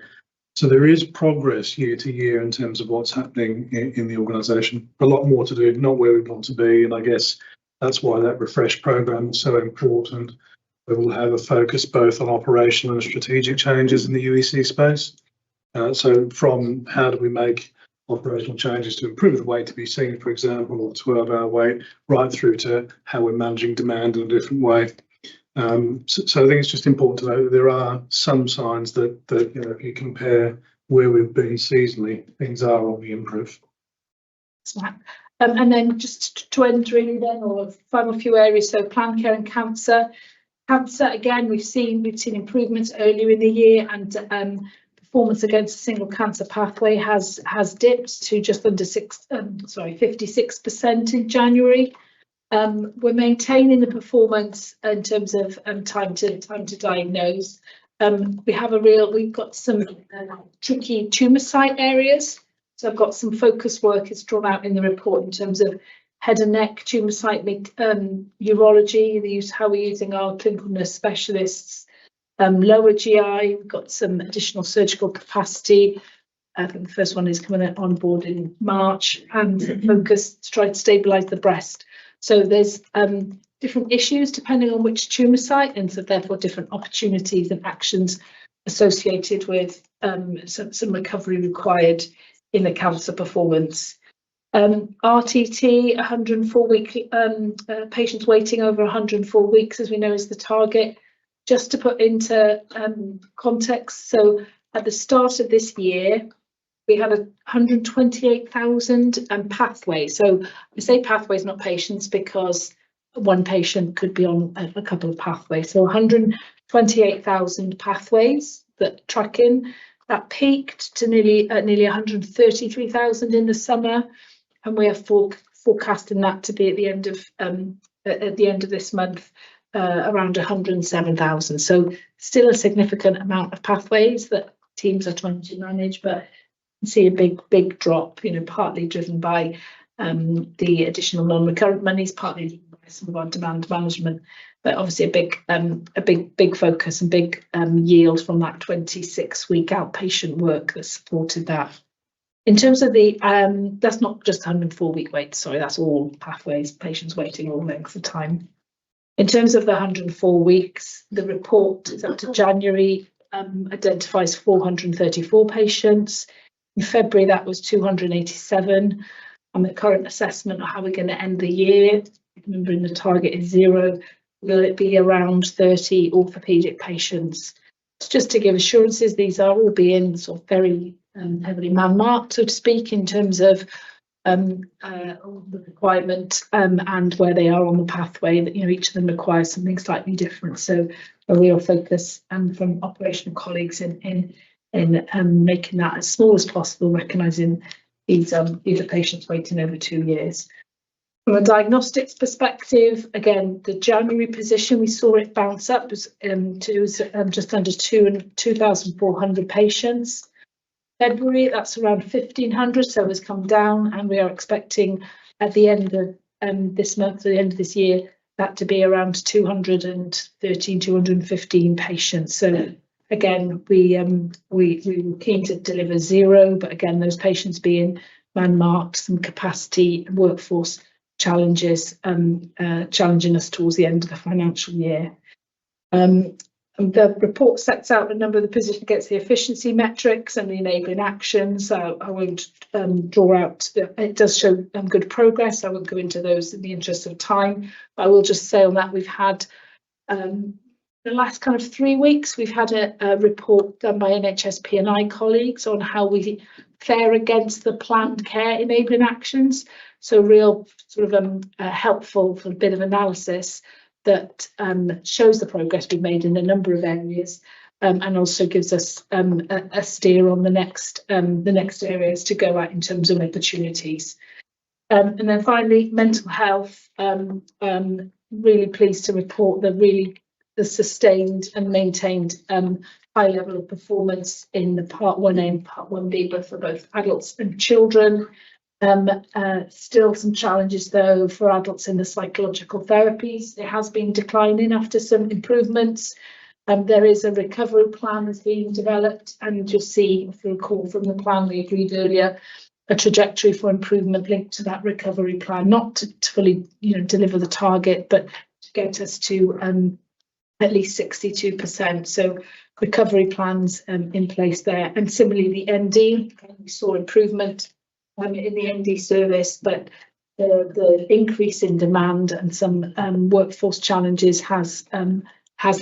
So there is progress year to year in terms of what's happening in the organisation. A lot more to do, not where we want to be, and I guess that's why that refresh programme is so important. We will have a focus both on operational and strategic changes in the UEC space. So from how do we make operational changes to improve the wait to be seen, for example, or 12-hour wait, right through to how we're managing demand in a different way. So I think it's just important to know that there are some signs that you know, if you compare where we've been seasonally, things are on the improve. And then just to end really then, or final few areas, so plan care and cancer. Cancer, again, we've seen improvements earlier in the year, and performance against a single cancer pathway has dipped to just under 56% in January. We're maintaining the performance in terms of time to diagnose. We've got some tricky tumour site areas. So I've got some focus work is drawn out in the report in terms of head and neck tumour site urology, how we're using our clinical nurse specialists, lower GI, we've got some additional surgical capacity. I think the first one is coming on board in March, and focus to try to stabilise the breast. So there's different issues depending on which tumour site, and so therefore different opportunities and actions associated with some recovery required in the cancer performance. RTT, 104 week patients waiting over 104 weeks, as we know, is the target. Just to put into context, so at the start of this year, we had 128,000 pathways. So I say pathways, not patients, because one patient could be on a couple of pathways. So 128,000 pathways that track in. That peaked to nearly 133,000 in the summer, and we are forecasting that to be at the end of this month around 107,000. So still a significant amount of pathways that teams are trying to manage, but you see a big drop. You know, partly driven by the additional non-recurrent monies, partly driven by some of our demand management. But obviously a big focus and big yield from that 26-week outpatient work that supported that. In terms of the, that's not just 104-week wait, sorry, that's all pathways, patients waiting all lengths of time. In terms of the 104 weeks, the report is up to January, identifies 434 patients. In February, that was 287. And the current assessment of how we're going to end the year, remembering the target is 0, will it be around 30 orthopaedic patients? Just to give assurances, these are all being sort of very heavily man-marked, so to speak, in terms of the requirement and where they are on the pathway. That, you know, each of them requires something slightly different. So a real focus from operational colleagues in making that as small as possible, recognising these are patients waiting over 2 years. From a diagnostics perspective, again, the January position, we saw it bounce up to just under 2,400 patients. February, that's around 1,500, so it's come down, and we are expecting at the end of this month, at the end of this year, that to be around 213, 215 patients. So again, we were keen to deliver 0, but again, those patients being man-marked, some capacity and workforce challenges challenging us towards the end of the financial year. The report sets out a number of the position against the efficiency metrics and the enabling actions. I won't draw out, it does show good progress. I won't go into those in the interest of time, but I will just say on that we've had the last kind of 3 weeks, we've had a report done by NHS P&I colleagues on how we fare against the planned care enabling actions. So real sort of helpful for a bit of analysis that shows the progress we've made in a number of areas, and also gives us a steer on the next areas to go at in terms of opportunities. And then finally, mental health. Really pleased to report the sustained and maintained high level of performance in the Part 1A and Part 1B, but for both adults and children. Still some challenges though for adults in the psychological therapies. It has been declining after some improvements. There is a recovery plan that's being developed, and you'll see, if you recall from the plan we agreed earlier, a trajectory for improvement linked to that recovery plan, not to fully, deliver the target, but to get us to at least 62%. So recovery plans in place there. And similarly, the ND, we saw improvement in the ND service, but the increase in demand and some workforce challenges has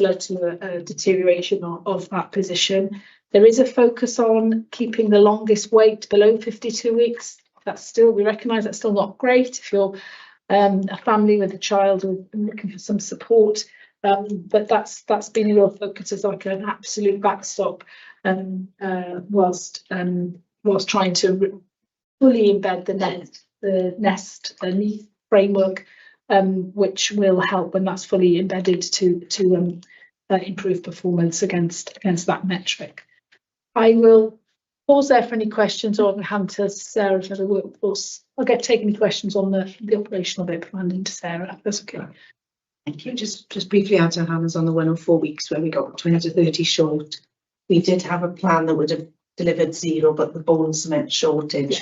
led to a deterioration of that position. There is a focus on keeping the longest wait below 52 weeks. We recognise that's still not great if you're a family with a child and looking for some support. But that's been a real focus as like an absolute backstop, whilst trying to fully embed the NEST framework, which will help when that's fully embedded to improve performance against that metric. I will pause there for any questions, or hand to Sarah for the workforce. I'll take any questions on the operational bit, handing to Sarah, if that's okay. Thank you. Just briefly answer Hannah's on the 104 weeks where we got 20 to 30 short. We did have a plan that would have delivered 0, but the bone cement shortage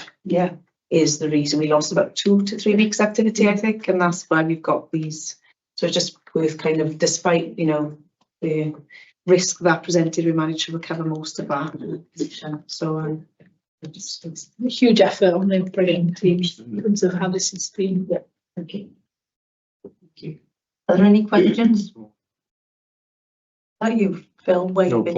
is the reason we lost about 2 to 3 weeks activity, I think, and that's why we've got these. So it's just worth kind of, despite the risk that presented, we managed to recover most of our position. So it's a huge effort on the operating team in terms of how this has been. Yeah. Okay. Thank you. Are there any questions? Are you, Phil? Wait a bit.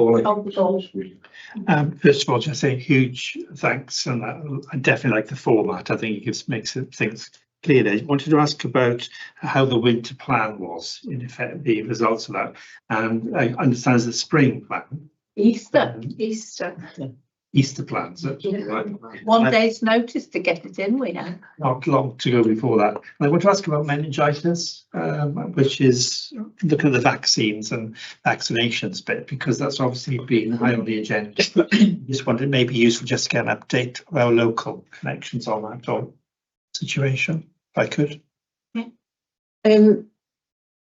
First of all, just a huge thanks, and I definitely like the format. I think it makes things clear. I wanted to ask about how the winter plan was, in effect, the results of that. And I understand it's the spring plan. Easter plans. Yeah. 1 day's notice to get it in, we know. Not long to go before that. And I want to ask about meningitis, which is looking at the vaccines and vaccinations bit, because that's obviously been high on the agenda. Just wondered, it may be useful just to get an update of our local connections on that or situation, if I could.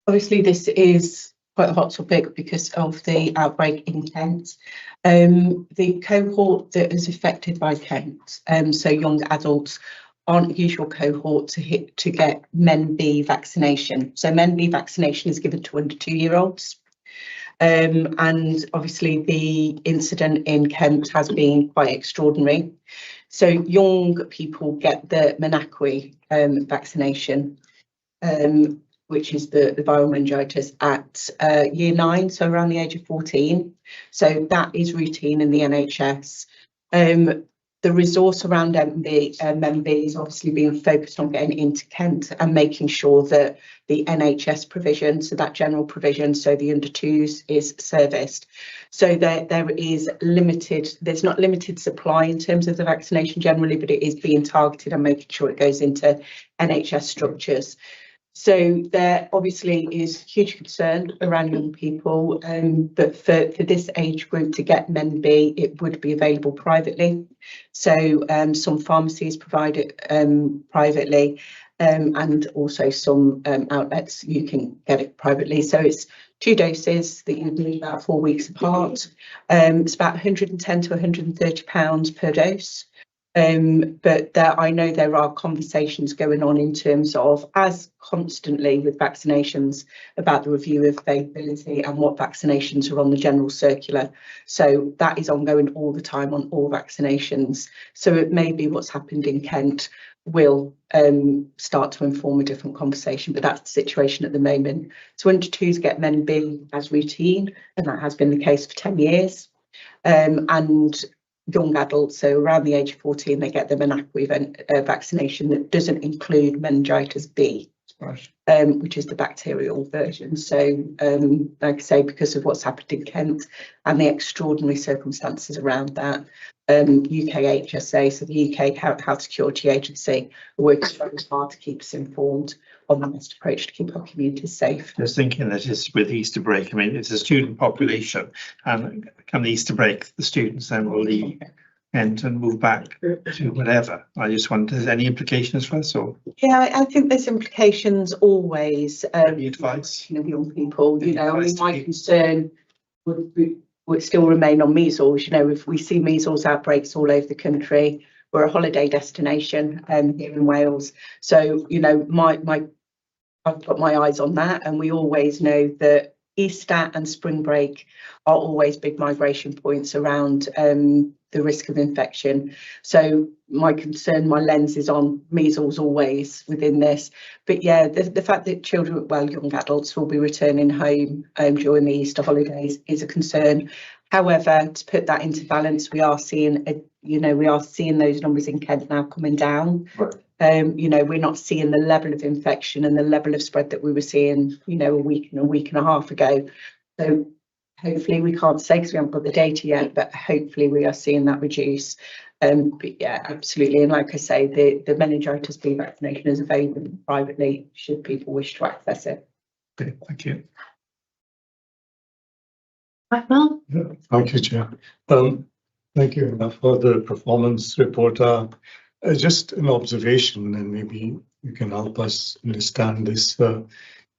Obviously, this is quite a hot topic because of the outbreak in Kent. The cohort that is affected by Kent, so young adults, aren't a usual cohort to get Men B vaccination. So Men B vaccination is given to under 2-year-olds. And obviously the incident in Kent has been quite extraordinary. So young people get the Menacui vaccination, which is the viral meningitis at year 9, so around the age of 14. So that is routine in the NHS. The resource around Men B is obviously being focused on getting into Kent and making sure that the NHS provision, so that general provision, so the under 2s is serviced. So there is limited, there's not limited supply in terms of the vaccination generally, but it is being targeted and making sure it goes into NHS structures. So there obviously is huge concern around young people, but for this age group to get Men B, it would be available privately. So some pharmacies provide it privately, and also some outlets you can get it privately. So it's 2 doses that you need about 4 weeks apart. It's about £110 to £130 per dose. But I know there are conversations going on in terms of, as constantly with vaccinations, about the review of availability and what vaccinations are on the general circular. So that is ongoing all the time on all vaccinations. So it may be what's happened in Kent will start to inform a different conversation, but that's the situation at the moment. So under 2s get Men B as routine, and that has been the case for 10 years. And young adults, so around the age of 14, they get the Menacui vaccination that doesn't include meningitis B, which is the bacterial version. So, like I say, because of what's happened in Kent and the extraordinary circumstances around that, UK HSA, so the UK Health Security Agency, are working very hard to keep us informed on the best approach to keep our communities safe. Just thinking that it's with Easter break, I mean, it's a student population, and come the Easter break, the students then will leave and move back to whatever. I just wonder, is there any implications for us? Or yeah, I think there's implications always. Any advice? Young people, I mean, my concern would still remain on measles. You know, if we see measles outbreaks all over the country, we're a holiday destination here in Wales. So, you know, I've got my eyes on that, and we always know that Easter and spring break are always big migration points around the risk of infection. So my concern, my lens is on measles always within this. But yeah, the fact that children, well, young adults will be returning home during the Easter holidays is a concern. However, to put that into balance, we are seeing those numbers in Kent now coming down. Right. You know, we're not seeing the level of infection and the level of spread that we were seeing, you know, a week and a half ago. So hopefully, we can't say because we haven't got the data yet, but hopefully we are seeing that reduce. But yeah, absolutely. And like I say, the meningitis B vaccination is available privately should people wish to access it. Okay, thank you. Well, Yeah, thank you, Chair. Thank you for the performance report. Just an observation, and maybe you can help us understand this.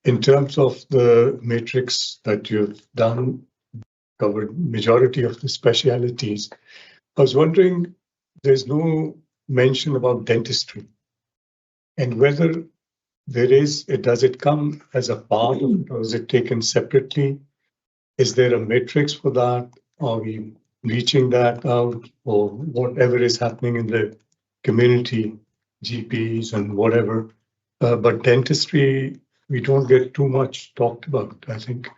In terms of the matrix that you've done, covered majority of the specialities. I was wondering, there's no mention about dentistry, and whether there is, does it come as a part of it, or is it taken separately? Is there a matrix for that? Are we reaching that out, or whatever is happening in the community, GPs and whatever? But dentistry, we don't get too much talked about, I think.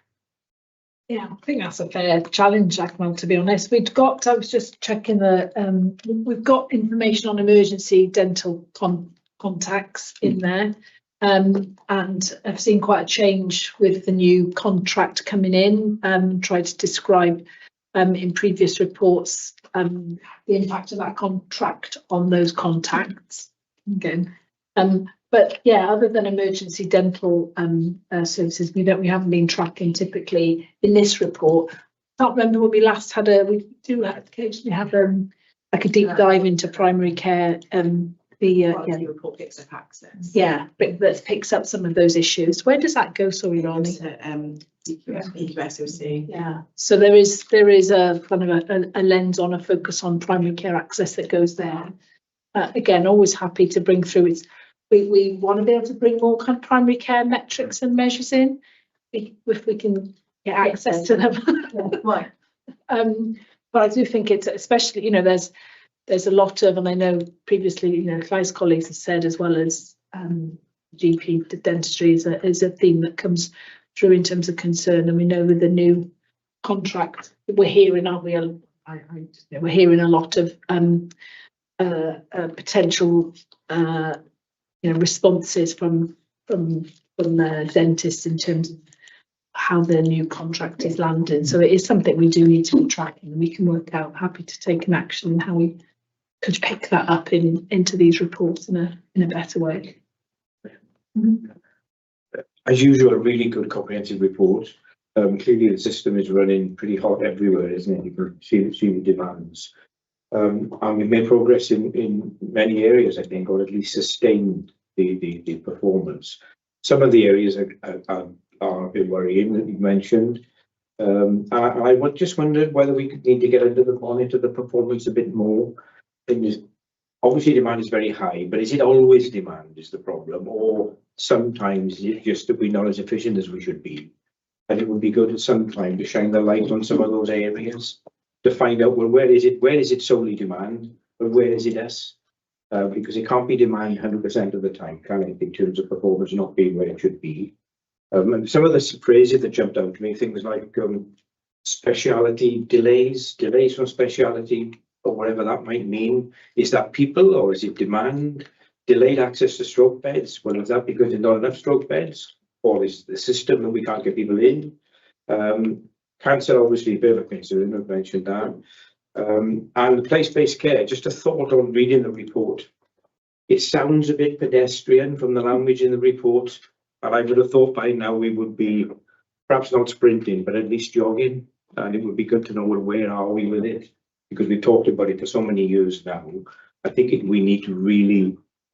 Yeah, I think that's a fair challenge, Akmal, to be honest. I was just checking we've got information on emergency dental contacts in there. And I've seen quite a change with the new contract coming in, tried to describe in previous reports the impact of that contract on those contacts again. But yeah, other than emergency dental services, we haven't been tracking typically in this report. I can't remember when we last had we do occasionally have like a deep dive into primary care. The report picks up access. Yeah, but that picks up some of those issues. Where does that go? Sorry, Ronnie. EQSOC. Yeah, so there is a kind of a lens on a focus on primary care access that goes there. Again, always happy to bring through it. We want to be able to bring more kind of primary care metrics and measures in, if we can get access to them. Right. But I do think it's especially, you know, there's a lot of, and I know previously, you know, Clive's colleagues have said, as well as GP dentistry is a theme that comes through in terms of concern. And we know with the new contract, we're hearing, aren't we? We're hearing a lot of potential, responses from dentists in terms of how their new contract is landing. So it is something we do need to be tracking, and we can work out, happy to take an action and how we could pick that up into these reports in a better way. As usual, a really good comprehensive report. Clearly the system is running pretty hot everywhere, isn't it? You can see the demands. And we've made progress in many areas, I think, or at least sustained the performance. Some of the areas are a bit worrying that you mentioned. I just wondered whether we could need to get under the bonnet of the performance a bit more. Obviously demand is very high, but is it always demand is the problem, or sometimes it's just that we're not as efficient as we should be? And it would be good at some time to shine the light on some of those areas to find out, well, where is it solely demand, but where is it us? Because it can't be demand 100% of the time, can it, in terms of performance not being where it should be? And some of the phrases that jumped out to me, things like speciality delays from speciality, or whatever that might mean. Is that people, or is it demand? Delayed access to stroke beds. Well, is that because there's not enough stroke beds, or is the system that we can't get people in? Cancer, obviously, a bit of a concern. I've mentioned that. And place-based care. Just a thought on reading the report. It sounds a bit pedestrian from the language in the report, and I would have thought by now we would be perhaps not sprinting, but at least jogging. And it would be good to know, well, where are we with it? Because we've talked about it for so many years now. I think we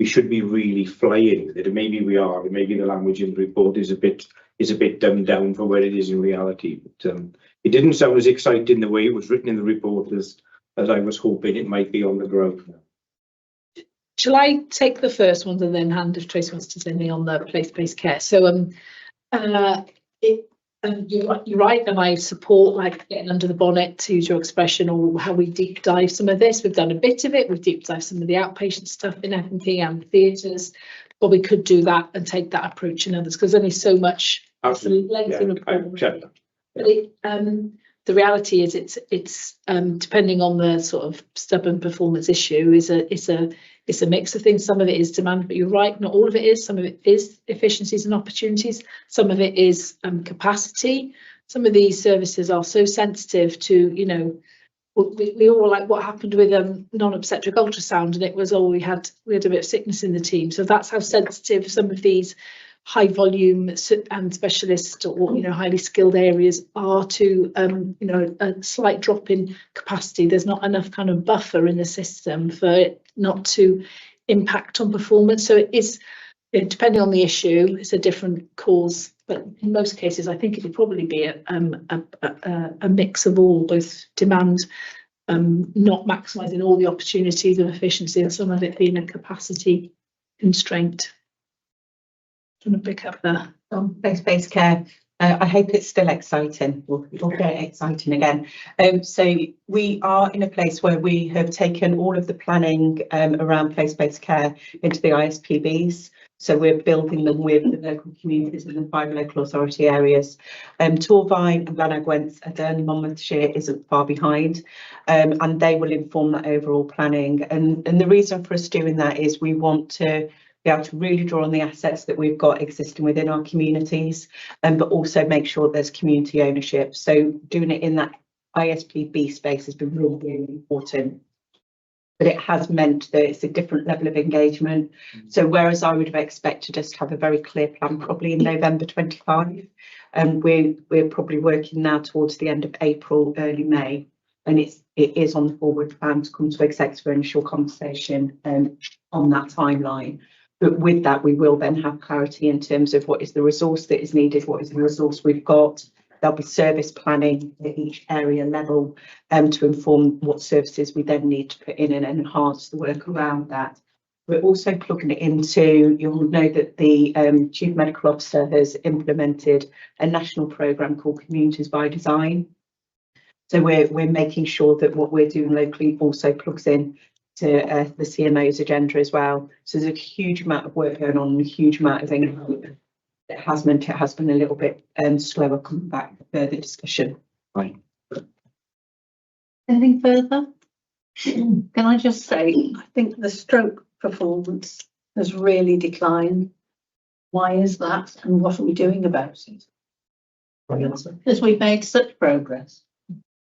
should be really flying with it. And maybe we are. Maybe the language in the report is a bit dumbed down for where it is in reality. But it didn't sound as exciting the way it was written in the report as I was hoping it might be on the ground. Shall I take the first one and then hand if Tracy wants to say anything on the place-based care? So you're right, and I support like getting under the bonnet, to use your expression, or how we deep dive some of this. We've done a bit of it. We've deep dived some of the outpatient stuff in F&P and theatres, but we could do that and take that approach in others because there's only so much. Absolutely. But the reality is it's depending on the sort of stubborn performance issue it's a mix of things. Some of it is demand, but you're right, not all of it is. Some of it is efficiencies and opportunities. Some of it is capacity. Some of these services are so sensitive to, you know, we all were like, what happened with non-obstetric ultrasound, and it was, oh, we had a bit of sickness in the team. So that's how sensitive some of these high volume and specialist, or, you know, highly skilled areas are to, you know, a slight drop in capacity. There's not enough kind of buffer in the system for it not to impact on performance. So it is, depending on the issue, it's a different cause. But in most cases, I think it would probably be a mix of all, both demand, not maximising all the opportunities of efficiency, and some of it being a capacity constraint. Do you want to pick up the place-based care? I hope it's still exciting. We'll get it exciting again. So we are in a place where we have taken all of the planning around place-based care into the ISPBs. So we're building them with the local communities and the 5 local authority areas. Torvine and Glenagwent, Adern, Monmouthshire isn't far behind, and they will inform that overall planning. And the reason for us doing that is we want to be able to really draw on the assets that we've got existing within our communities, but also make sure there's community ownership. So doing it in that ISPB space has been really, really important. But it has meant that it's a different level of engagement. So whereas I would have expected us to have a very clear plan probably in November 25, and we're probably working now towards the end of April, early May, and it is on the forward plan to come to execs for initial conversation on that timeline. But with that, we will then have clarity in terms of what is the resource that is needed, what is the resource we've got. There'll be service planning at each area level to inform what services we then need to put in and enhance the work around that. We're also plugging it into, you'll know that the Chief Medical Officer has implemented a national programme called Communities by Design. So we're making sure that what we're doing locally also plugs in to the CMO's agenda as well. So there's a huge amount of work going on and a huge amount of things. It has been a little bit slower coming back for further discussion. Right. Anything further? Can I just say, I think the stroke performance has really declined. Why is that, and what are we doing about it? Because we've made such progress.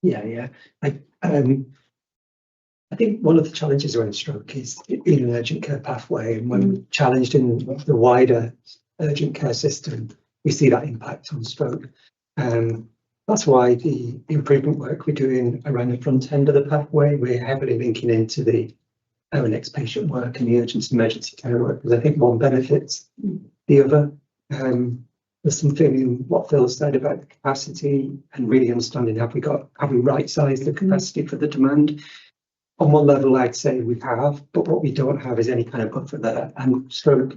Yeah. I think one of the challenges around stroke is in an urgent care pathway, and when challenged in the wider urgent care system, we see that impact on stroke. That's why the improvement work we're doing around the front end of the pathway, we're heavily linking into the ONX patient work and the urgent emergency care work, because I think one benefits the other. There's something in what Phil said about the capacity and really understanding have we right-sized the capacity for the demand. On one level, I'd say we have, but what we don't have is any kind of buffer there, and stroke,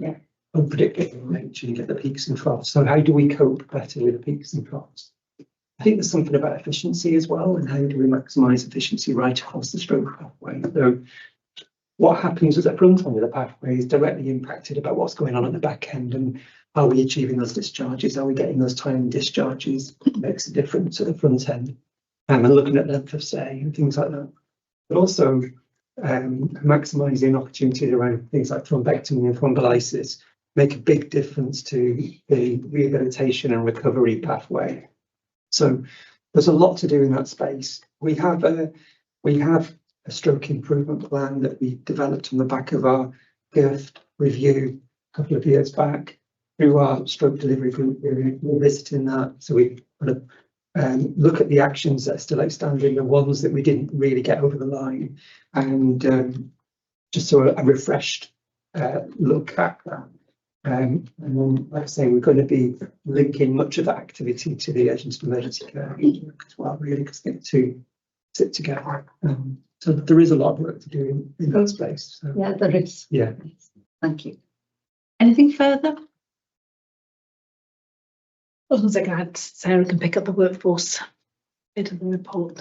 unpredictable in nature, you get the peaks and troughs. So how do we cope better with the peaks and troughs? I think there's something about efficiency as well, and how do we maximise efficiency right across the stroke pathway. So what happens at the front end of the pathway is directly impacted about what's going on at the back end, and are we achieving those discharges? Are we getting those timely discharges? It makes a difference at the front end, and looking at length of stay and things like that. But also maximising opportunities around things like thrombectomy and thrombolysis make a big difference to the rehabilitation and recovery pathway. So there's a lot to do in that space. We have a stroke improvement plan that we developed on the back of our GIRF review a couple of years back through our stroke delivery group. We're visiting that, so we kind of look at the actions that are still outstanding, the ones that we didn't really get over the line, and just so a refreshed look at that. And then, like I say, we're going to be linking much of that activity to the urgent and emergency care as well, really, because the two sit together. So there is a lot of work to do in that space. So, Yeah, there is. yeah. Thank you. Anything further? As long as I can add, Sarah can pick up the workforce bit of the report.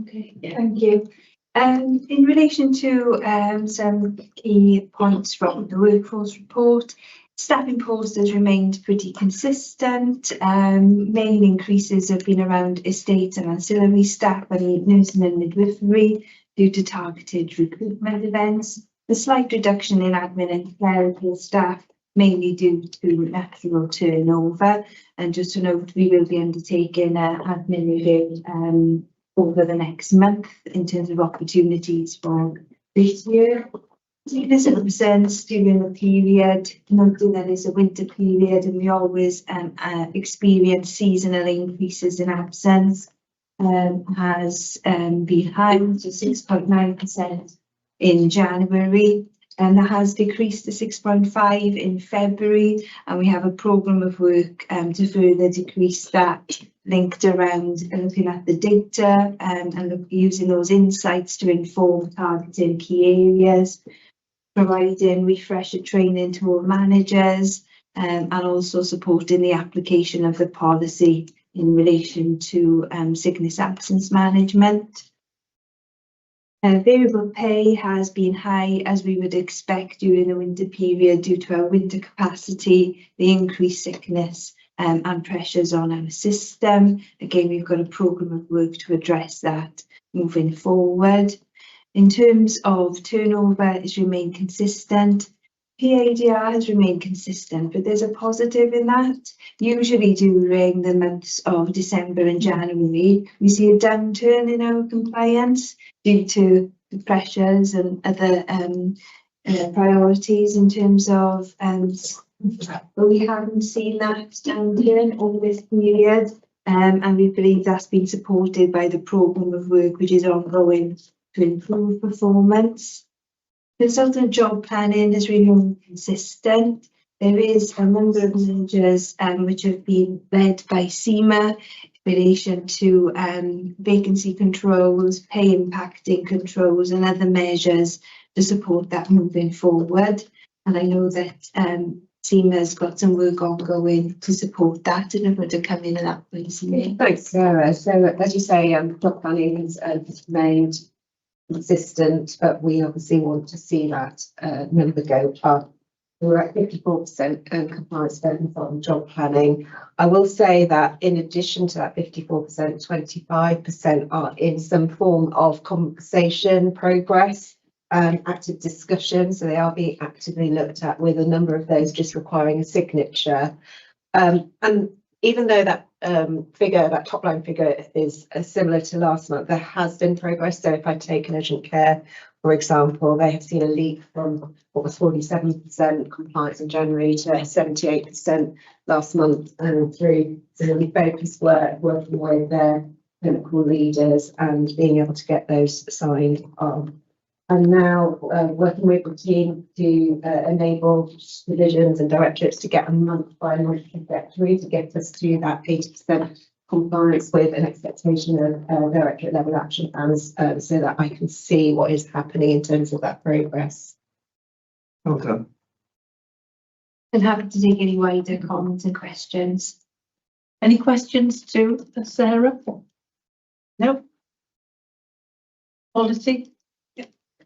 Okay, thank you. In relation to some key points from the workforce report, staffing post has remained pretty consistent. Main increases have been around estate and ancillary staff and nursing and midwifery due to targeted recruitment events. The slight reduction in admin and clerical staff mainly due to natural turnover. And just to note, we will be undertaking an admin review over the next month in terms of opportunities for this year. Sickness and absence during the period, noting that it's a winter period and we always experience seasonal increases in absence, has been high to 6.9% in January, and that has decreased to 6.5 in February, and we have a programme of work to further decrease that, linked around looking at the data and using those insights to inform targeting key areas, providing refresher training to all managers, and also supporting the application of the policy in relation to sickness absence management. Variable pay has been high, as we would expect during the winter period due to our winter capacity, the increased sickness and pressures on our system. Again, we've got a programme of work to address that moving forward. In terms of turnover, it's remained consistent. PADR has remained consistent, but there's a positive in that. Usually during the months of December and January, we see a downturn in our compliance due to the pressures and other priorities in terms of, but we haven't seen that downturn over this period, and we believe that's been supported by the programme of work which is ongoing to improve performance. Consultant job planning has remained consistent. There is a number of measures which have been led by CIMA in relation to vacancy controls, pay impacting controls and other measures to support that moving forward. And I know that CIMA has got some work ongoing to support that, and I'm going to come in and that please. Thanks, Sarah. So as you say, job planning has remained consistent, but we obviously want to see that number go up. We're at 54% compliance spend on job planning. I will say that in addition to that 54%, 25% are in some form of conversation progress, active discussion. So they are being actively looked at, with a number of those just requiring a signature. And even though that figure, that top line figure is similar to last month, there has been progress. So if I take an urgent care, for example, they have seen a leap from what was 47% compliance in January to 78% last month, and through some really focused work, working with their clinical leaders and being able to get those signed on. And now working with the team to enable divisions and directorates to get a month-by-month trajectory to get us to that 80% compliance, with an expectation of directorate level action plans, so that I can see what is happening in terms of that progress. Well done. I'm happy to take any wider comments and questions. Any questions to Sarah? No? Policy?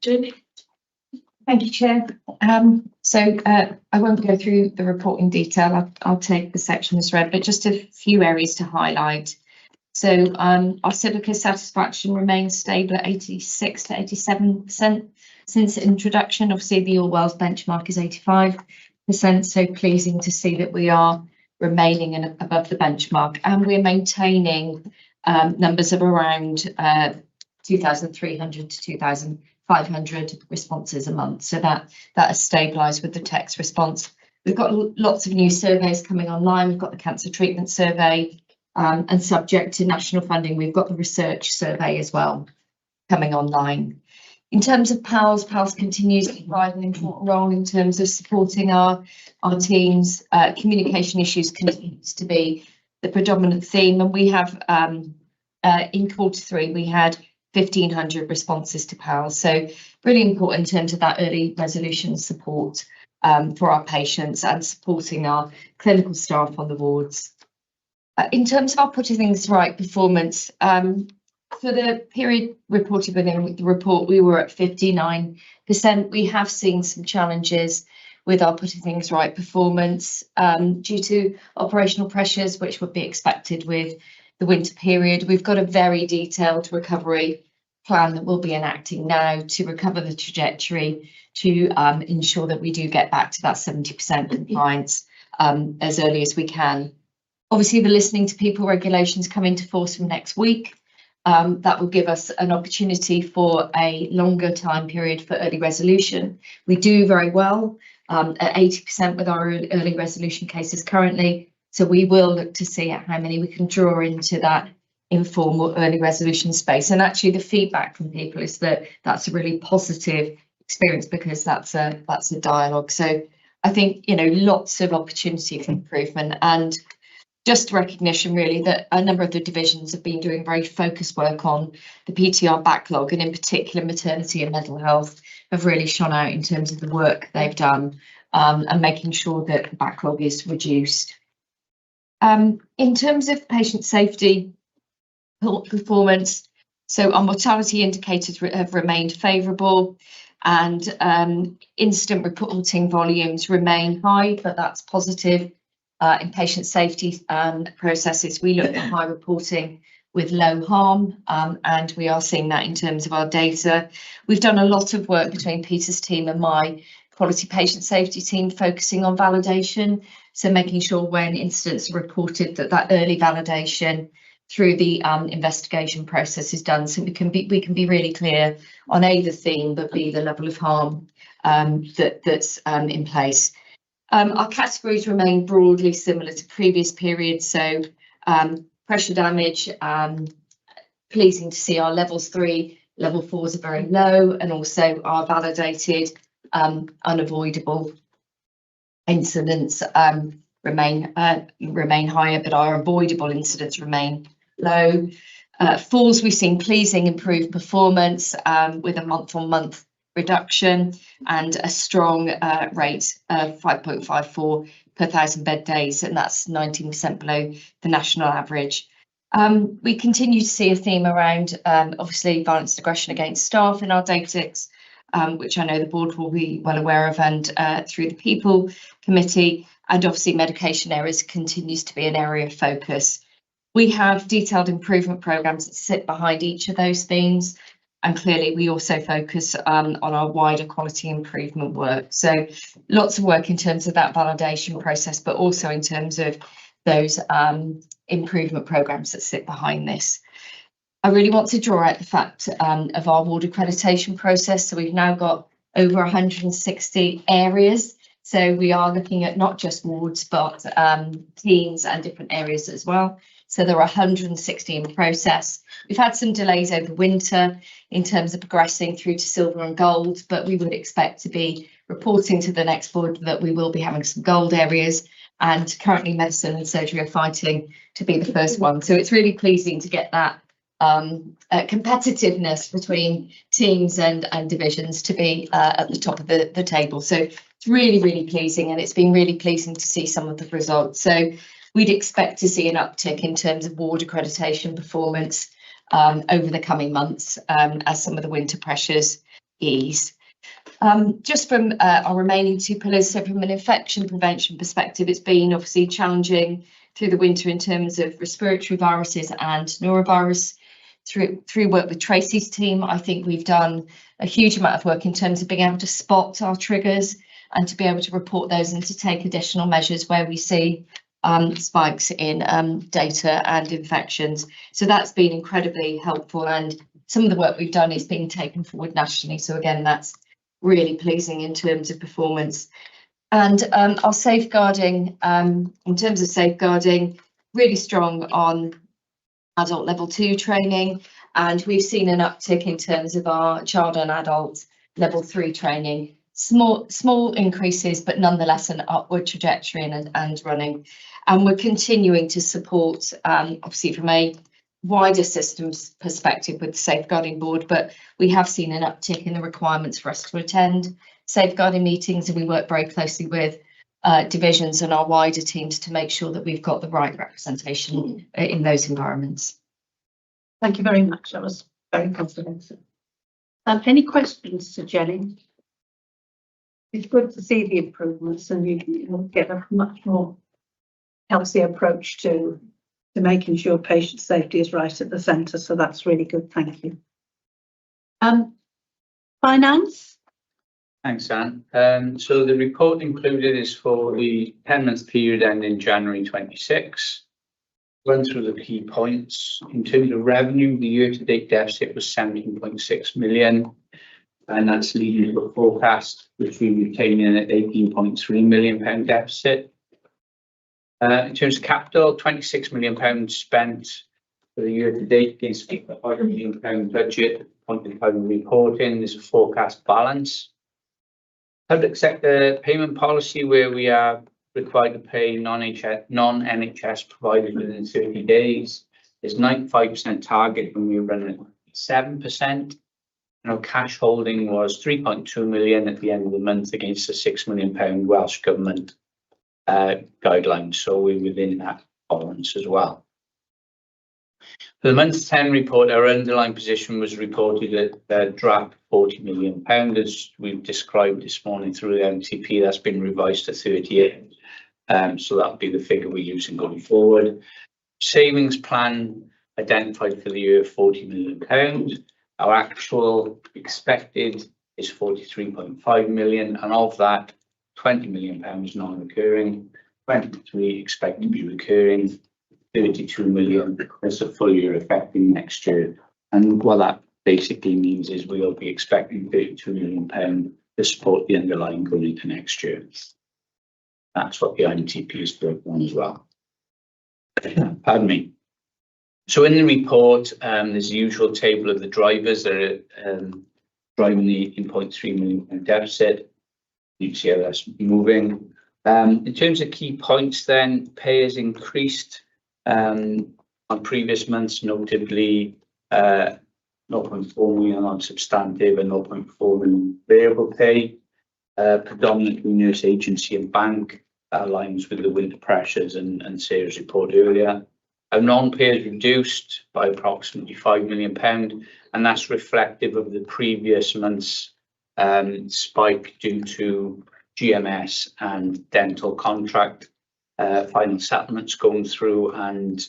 Jenny? Thank you, Chair. I won't go through the report in detail. I'll take the section as read, but just a few areas to highlight. So our Civica satisfaction remains stable at 86 to 87% since introduction. Obviously, the All Wales benchmark is 85%, so pleasing to see that we are remaining above the benchmark, and we're maintaining numbers of around 2,300 to 2,500 responses a month. So that has stabilised with the text response. We've got lots of new surveys coming online. We've got the cancer treatment survey, and subject to national funding, we've got the research survey as well coming online. In terms of PALS, PALS continues to provide an important role in terms of supporting our teams. Communication issues continues to be the predominant theme, and we have in Q3 we had 1,500 responses to PALS, so really important in terms of that early resolution support for our patients and supporting our clinical staff on the wards. In terms of our Putting Things Right performance, for the period reported within the report, we were at 59%. We have seen some challenges with our Putting Things Right performance due to operational pressures, which would be expected with the winter period. We've got a very detailed recovery plan that we'll be enacting now to recover the trajectory to ensure that we do get back to that 70% compliance as early as we can. Obviously, the listening to people regulations come into force from next week. That will give us an opportunity for a longer time period for early resolution. We do very well at 80% with our early resolution cases currently, so we will look to see how many we can draw into that informal early resolution space. And actually the feedback from people is that that's a really positive experience because that's a dialogue. So I think, you know, lots of opportunity for improvement, and just recognition really that a number of the divisions have been doing very focused work on the PTR backlog, and in particular maternity and mental health have really shone out in terms of the work they've done and making sure that the backlog is reduced. In terms of patient safety performance, so our mortality indicators have remained favourable, and incident reporting volumes remain high, but that's positive. In patient safety processes, we look at high reporting with low harm, and we are seeing that in terms of our data. We've done a lot of work between Peter's team and my quality patient safety team focusing on validation, so making sure when incidents are reported that early validation through the investigation process is done, so we can be really clear on A, the theme, but B, the level of harm that's in place. Our categories remain broadly similar to previous periods, so pressure damage, pleasing to see our levels 3, level 4s are very low, and also our validated unavoidable incidents remain higher, but our avoidable incidents remain low. Falls, we've seen pleasing improved performance with a month-on-month reduction and a strong rate of 5.54 per 1,000 bed days, and that's 19% below the national average. We continue to see a theme around obviously violence and aggression against staff in our data, which I know the board will be well aware of, and through the People Committee, and obviously medication errors continues to be an area of focus. We have detailed improvement programmes that sit behind each of those themes, and clearly we also focus on our wider quality improvement work. So lots of work in terms of that validation process, but also in terms of those improvement programmes that sit behind this. I really want to draw out the fact of our ward accreditation process. So we've now got over 160 areas. So we are looking at not just wards, but teams and different areas as well. So there are 160 in process. We've had some delays over winter in terms of progressing through to silver and gold, but we would expect to be reporting to the next board that we will be having some gold areas, and currently medicine and surgery are fighting to be the first one. So it's really pleasing to get that competitiveness between teams and divisions to be at the top of the table. So it's really, really pleasing, and it's been really pleasing to see some of the results. So we'd expect to see an uptick in terms of ward accreditation performance over the coming months as some of the winter pressures ease. Just from our remaining two pillars, so from an infection prevention perspective, it's been obviously challenging through the winter in terms of respiratory viruses and norovirus. Through work with Tracy's team, I think we've done a huge amount of work in terms of being able to spot our triggers and to be able to report those and to take additional measures where we see spikes in data and infections. So that's been incredibly helpful, and some of the work we've done is being taken forward nationally. So again, that's really pleasing in terms of performance. And our safeguarding, in terms of safeguarding, really strong on adult level 2 training, And we've seen an uptick in terms of our child and adult level 3 training. Small increases, but nonetheless an upward trajectory and running. And we're continuing to support, obviously from a wider systems perspective with the Safeguarding Board, but we have seen an uptick in the requirements for us to attend safeguarding meetings, and we work very closely with divisions and our wider teams to make sure that we've got the right representation in those environments. Thank you very much. That was very comprehensive. Any questions to Jenny? It's good to see the improvements, and you get a much more healthy approach to making sure patient safety is right at the centre. So that's really good. Thank you. Finance. Thanks, Anne. So the report included is for the 10-month period ending January 26. Run through the key points. In terms of revenue, the year-to-date deficit was 17.6 million, and that's leading to a forecast which we retain in at 18.3 million pound deficit. In terms of capital, 26 million pounds spent for the year-to-date against a 5 million pound budget. Point in time reporting, there's a forecast balance. Public sector payment policy, where we are required to pay non-NHS providers within 30 days. There's 95% target when we run at 7%. And our cash holding was 3.2 million at the end of the month against a 6 million pound Welsh Government guideline. So we're within that tolerance as well. For the month 10 report, our underlying position was reported at a draft 40 million pound, as we've described this morning through the MTP. That's been revised to 38. So that'll be the figure we're using going forward. Savings plan identified for the year, 40 million pounds. Our actual expected is 43.5 million, and of that, 20 million pounds non-recurring, 23 expect to be recurring, 32 million as a full year affecting next year. And what that basically means is we'll be expecting 32 million pounds to support the underlying going into next year. That's what the IMTP is built on as well. Pardon me. So in the report, there's the usual table of the drivers that are driving the 0.3 million deficit. You can see how that's moving. In terms of key points then, pay has increased on previous months, notably 0.4 million on substantive and 0.4 million variable pay, predominantly nurse agency and bank. That aligns with the winter pressures and Sarah's report earlier. Our non-pay is reduced by approximately 5 million pound, and that's reflective of the previous month's spike due to GMS and dental contract final settlements going through, and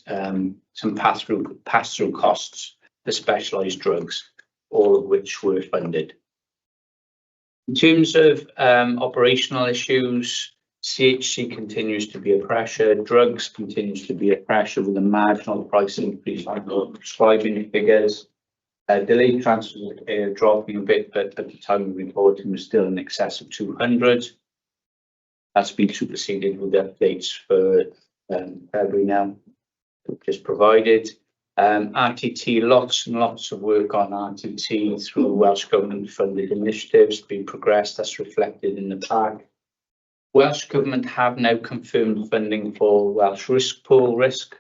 some pass-through costs for specialised drugs, all of which were funded. In terms of operational issues, CHC continues to be a pressure, drugs continues to be a pressure with a marginal price increase on prescribing figures. Delayed transfers are dropping a bit, but at the time of reporting was still in excess of 200. That's been superseded with updates for February now, just provided. RTT, lots and lots of work on RTT through Welsh Government funded initiatives being progressed. That's reflected in the pack. Welsh Government have now confirmed funding for Welsh Risk Pool risk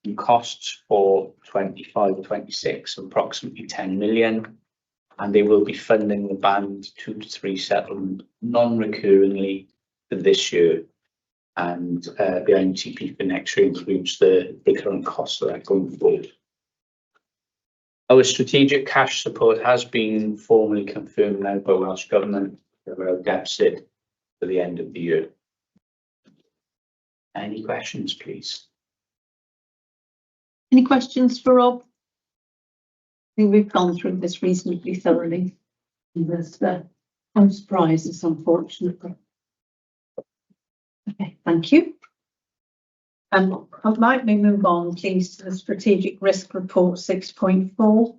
and costs for 25-26, approximately 10 million. And they will be funding the band 2 to 3 settlement non-recurringly for this year. And the IMTP for next year includes the current costs of that going forward. Our strategic cash support has been formally confirmed now by Welsh Government for our deficit for the end of the year. Any questions, please? Any questions for Rob? I think we've gone through this reasonably thoroughly. There's no surprises, unfortunately. Okay, thank you. Might we move on, please, to the strategic risk report 6.4?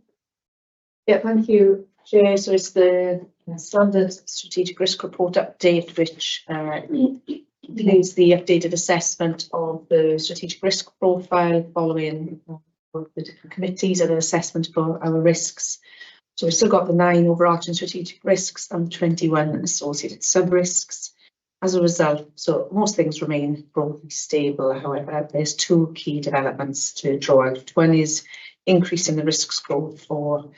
Yeah, thank you, Chair. So it's the standard strategic risk report update, which includes the updated assessment of the strategic risk profile following for the different committees and an assessment for our risks. So we've still got the 9 overarching strategic risks and 21 associated sub-risks. As a result, so most things remain broadly stable. However, there's 2 key developments to draw out. One is increasing the risk score for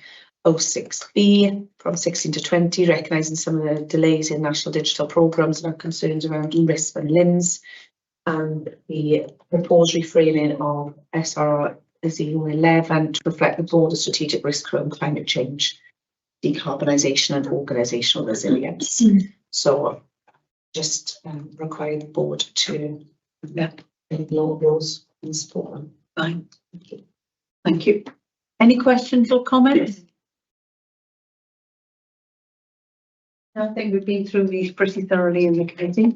06B from 16 to 20, recognising some of the delays in national digital programmes and our concerns around RISP and LIMS, and the proposed reframing of SRR 011 to reflect the broader strategic risk around climate change, decarbonisation and organisational resilience. So just require the board to ignore those and support them. Fine. Thank you. Any questions or comments? I think we've been through these pretty thoroughly in the committee.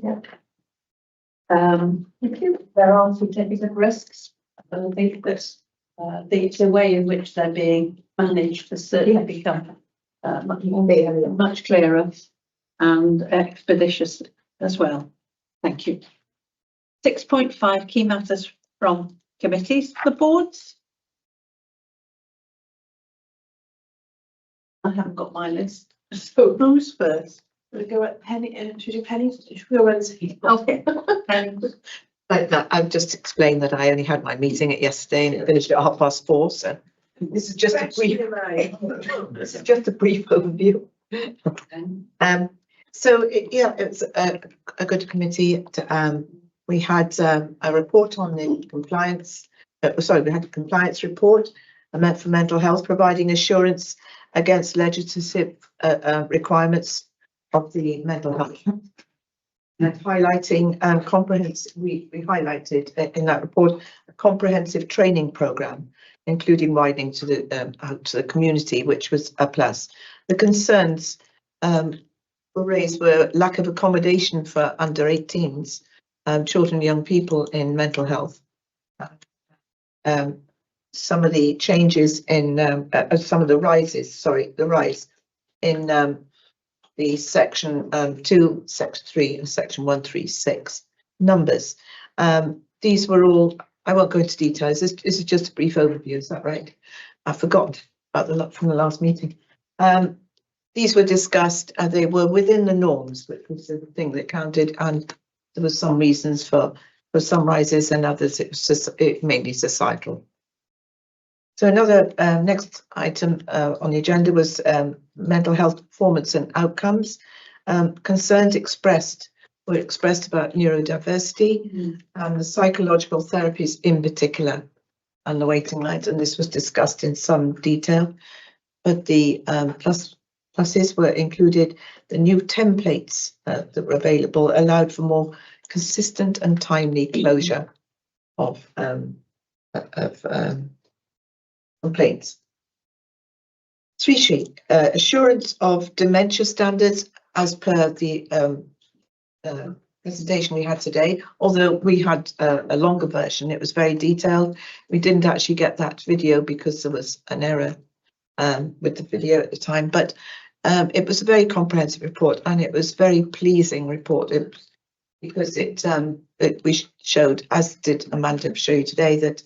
There are significant risks. I think that the way in which they're being managed has certainly become much clearer and expeditious as well. Thank you. 6.5 key matters from committees. The boards. I haven't got my list. So who's first? We'll go at Penny. Should you Penny? Should we go Wednesday? Okay. Like that, I've just explained that I only had my meeting yesterday and it finished at 4:30. So this is just a brief. This is just a brief overview. So it's a good committee. We had a report on the compliance. We had a compliance report for mental health, providing assurance against legislative requirements of the mental health. And highlighting comprehensive, we highlighted in that report a comprehensive training programme, including widening to the out to the community, which was a plus. The concerns were raised were lack of accommodation for under 18s, children and young people in mental health. Some of the changes in some of the rises, the rise in the section 2, section 3 and section 136 numbers. These were all, I won't go into details, this is just a brief overview, is that right? I forgot about the lot from the last meeting. These were discussed, they were within the norms, which was the thing that counted, and there were some reasons for some rises and others it was just mainly societal. So another next item on the agenda was mental health performance and outcomes. Concerns were expressed about neurodiversity and the psychological therapies in particular and the waiting lines, and this was discussed in some detail. But the pluses were included. The new templates that were available allowed for more consistent and timely closure of complaints. 3 assurance of dementia standards as per the presentation we had today. Although we had a longer version, it was very detailed. We didn't actually get that video because there was an error with the video at the time, but it was a very comprehensive report and it was a very pleasing report because we showed, as did Amanda show you today, that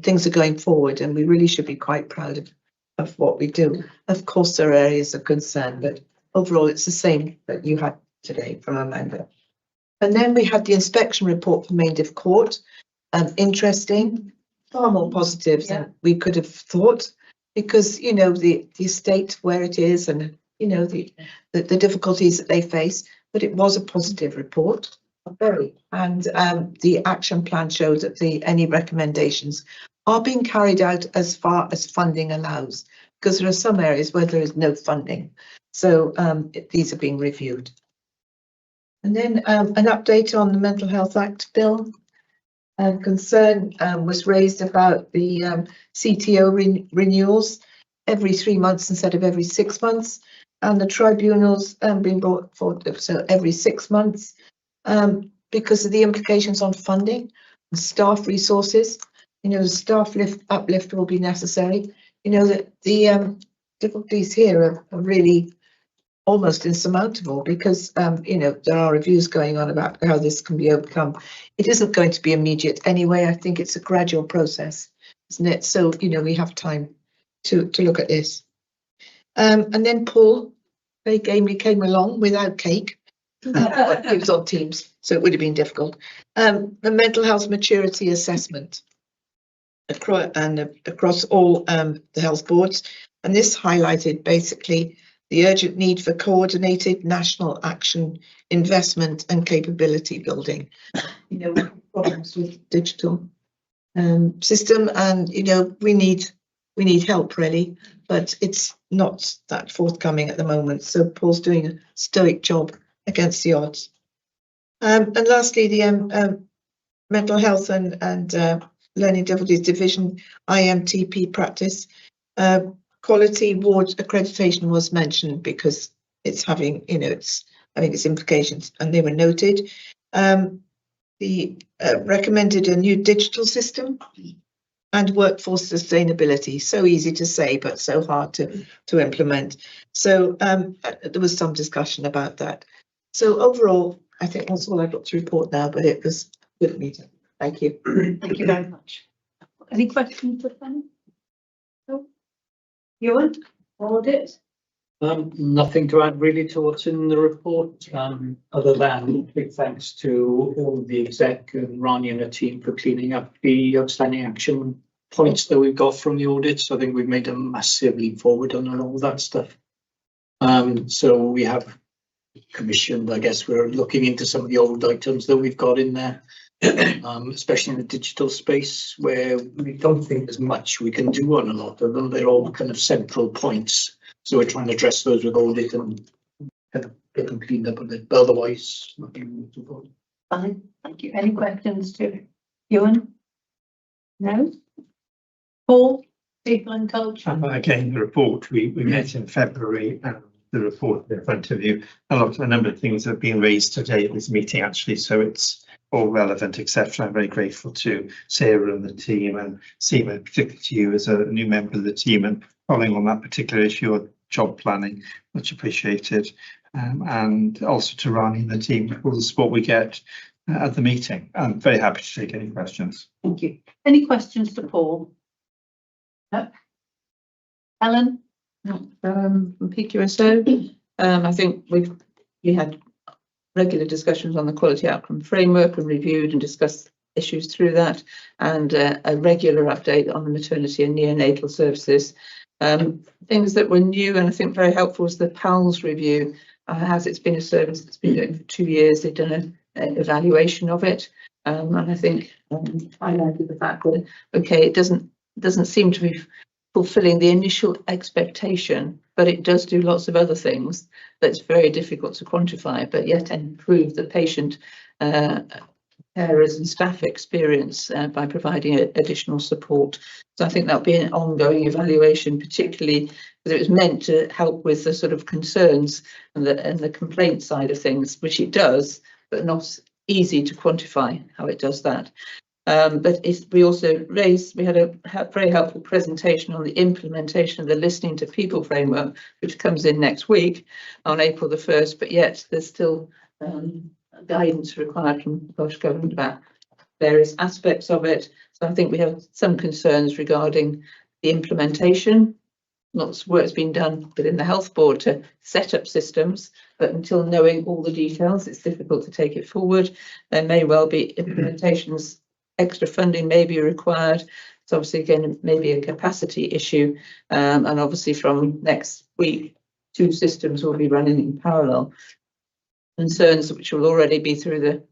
things are going forward and we really should be quite proud of what we do. Of course, there are areas of concern, but overall it's the same that you had today from Amanda. And then we had the inspection report from Main Diff Court. Interesting, far more positive than we could have thought, because you know the estate where it is and you know the difficulties that they face, but it was a positive report. Very, and the action plan showed that any recommendations are being carried out as far as funding allows, because there are some areas where there is no funding. So these are being reviewed. And then an update on the Mental Health Act bill. Concern was raised about the CTO renewals every 3 months instead of every 6 months, and the tribunals being brought forward, so every 6 months. Because of the implications on funding and staff resources, you know, the staff uplift will be necessary. You know that the difficulties here are really almost insurmountable because you know there are reviews going on about how this can be overcome. It isn't going to be immediate anyway. I think it's a gradual process. isn't it? So, you know, we have time to look at this. And then Paul very gamely came along without cake. He was on Teams, so it would have been difficult. The mental health maturity assessment across all the health boards, and this highlighted basically the urgent need for coordinated national action, investment and capability building. You know, we have problems with digital system, and you know, we need help really, but it's not that forthcoming at the moment. So Paul's doing a stoic job against the odds. And lastly, the mental health and learning difficulties division IMTP practice. Quality ward accreditation was mentioned because it's having, you know, it's having its implications, and they were noted. The recommended a new digital system and workforce sustainability. So easy to say, but so hard to implement. So there was some discussion about that. So overall, I think that's all I've got to report now, but it was a good meeting. Thank you. Thank you very much. Any questions for Fanny? No? Ewan, audit? Nothing to add really to what's in the report, other than big thanks to all the exec and Rani and her team for cleaning up the outstanding action points that we've got from the audits. I think we've made a massive leap forward on all that stuff. So we have commissioned, I guess we're looking into some of the old items that we've got in there, especially in the digital space, where we don't think there's much we can do on a lot of them. They're all kind of central points. So we're trying to address those with audit and kind of get them cleaned up a bit, but otherwise nothing to go. Fine, thank you. Any questions to Ewan? No? Paul, people and culture? Again, the report, we met in February, and the report in front of you, a number of things have been raised today at this meeting actually, so it's all relevant, etc. I'm very grateful to Sarah and the team, and Seema, particularly to you as a new member of the team, and following on that particular issue of job planning, much appreciated, and also to Rani and the team for all the support we get at the meeting. I'm very happy to take any questions. Thank you. Any questions to Paul? No. Helen? From PQSO, I think we had regular discussions on the quality outcome framework and reviewed and discussed issues through that, and a regular update on the maternity and neonatal services. Things that were new and I think very helpful was the PALS review. As it's been a service that's been doing for 2 years, they've done an evaluation of it, and I think highlighted the fact that okay, it doesn't seem to be fulfilling the initial expectation, but it does do lots of other things that's very difficult to quantify, but yet improve the patient, carers and staff experience by providing additional support. So I think that'll be an ongoing evaluation, particularly because it was meant to help with the sort of concerns and the complaint side of things, which it does, but not easy to quantify how it does that. But we also we had a very helpful presentation on the implementation of the Listening to People framework, which comes in next week on April the 1st, but yet there's still guidance required from the Welsh Government about various aspects of it. So I think we have some concerns regarding the implementation. Lots of work's been done within the Health Board to set up systems, but until knowing all the details, it's difficult to take it forward. There may well be implementations. Extra funding may be required. It's obviously again maybe a capacity issue, and obviously from next week 2 systems will be running in parallel. Concerns which will already be through the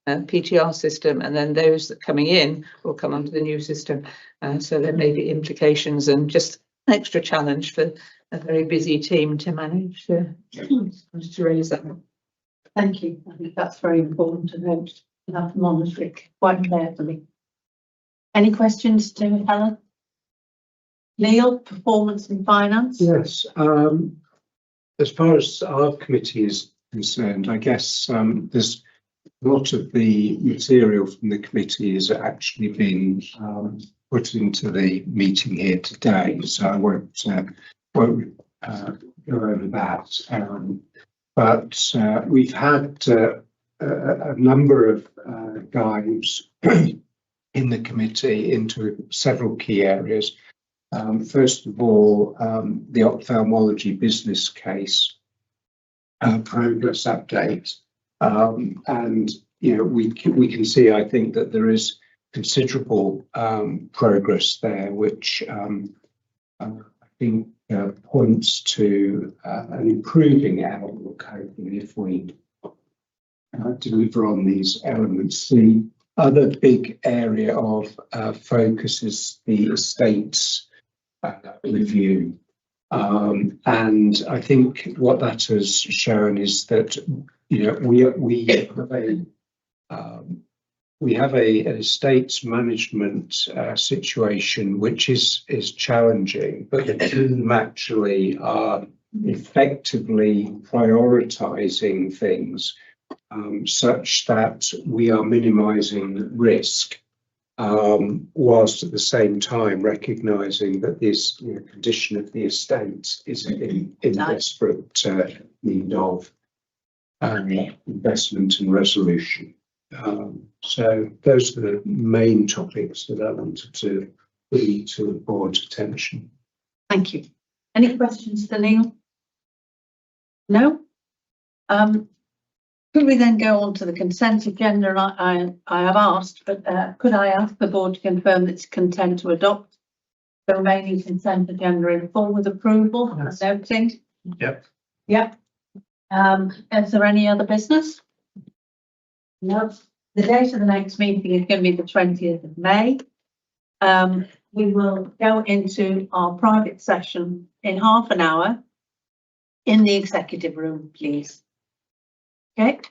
PTR system, and then those that coming in will come under the new system. So there may be implications and just an extra challenge for a very busy team to manage. To raise that. Thank you. I think that's very important to note. You have to monitor it quite carefully. Any questions to Helen? Neil, performance and finance? Yes. As far as our committee is concerned, I guess there's a lot of the material from the committee has actually been put into the meeting here today, so I won't go over that. But we've had a number of guides in the committee into several key areas. First of all, the ophthalmology business case progress update. And, you know, we can see, I think, that there is considerable progress there, which I think points to an improving outlook, hopefully, if we deliver on these elements. The other big area of focus is the estates review. And I think what that has shown is that, you know, we have an estates management situation which is challenging, but the team actually are effectively prioritising things such that we are minimising risk, whilst at the same time recognising that this, you know, condition of the estate is in desperate need of investment and resolution. So those are the main topics that I wanted to bring to the board's attention. Thank you. Any questions for Neil? No? Could we then go on to the consent agenda? I have asked, but could I ask the board to confirm that it's content to adopt the remaining consent agenda in full with approval? Yes. Noting. Yep. Yep. Is there any other business? No. The date of the next meeting is going to be the 20th of May. We will go into our private session in half an hour in the executive room, please. Okay.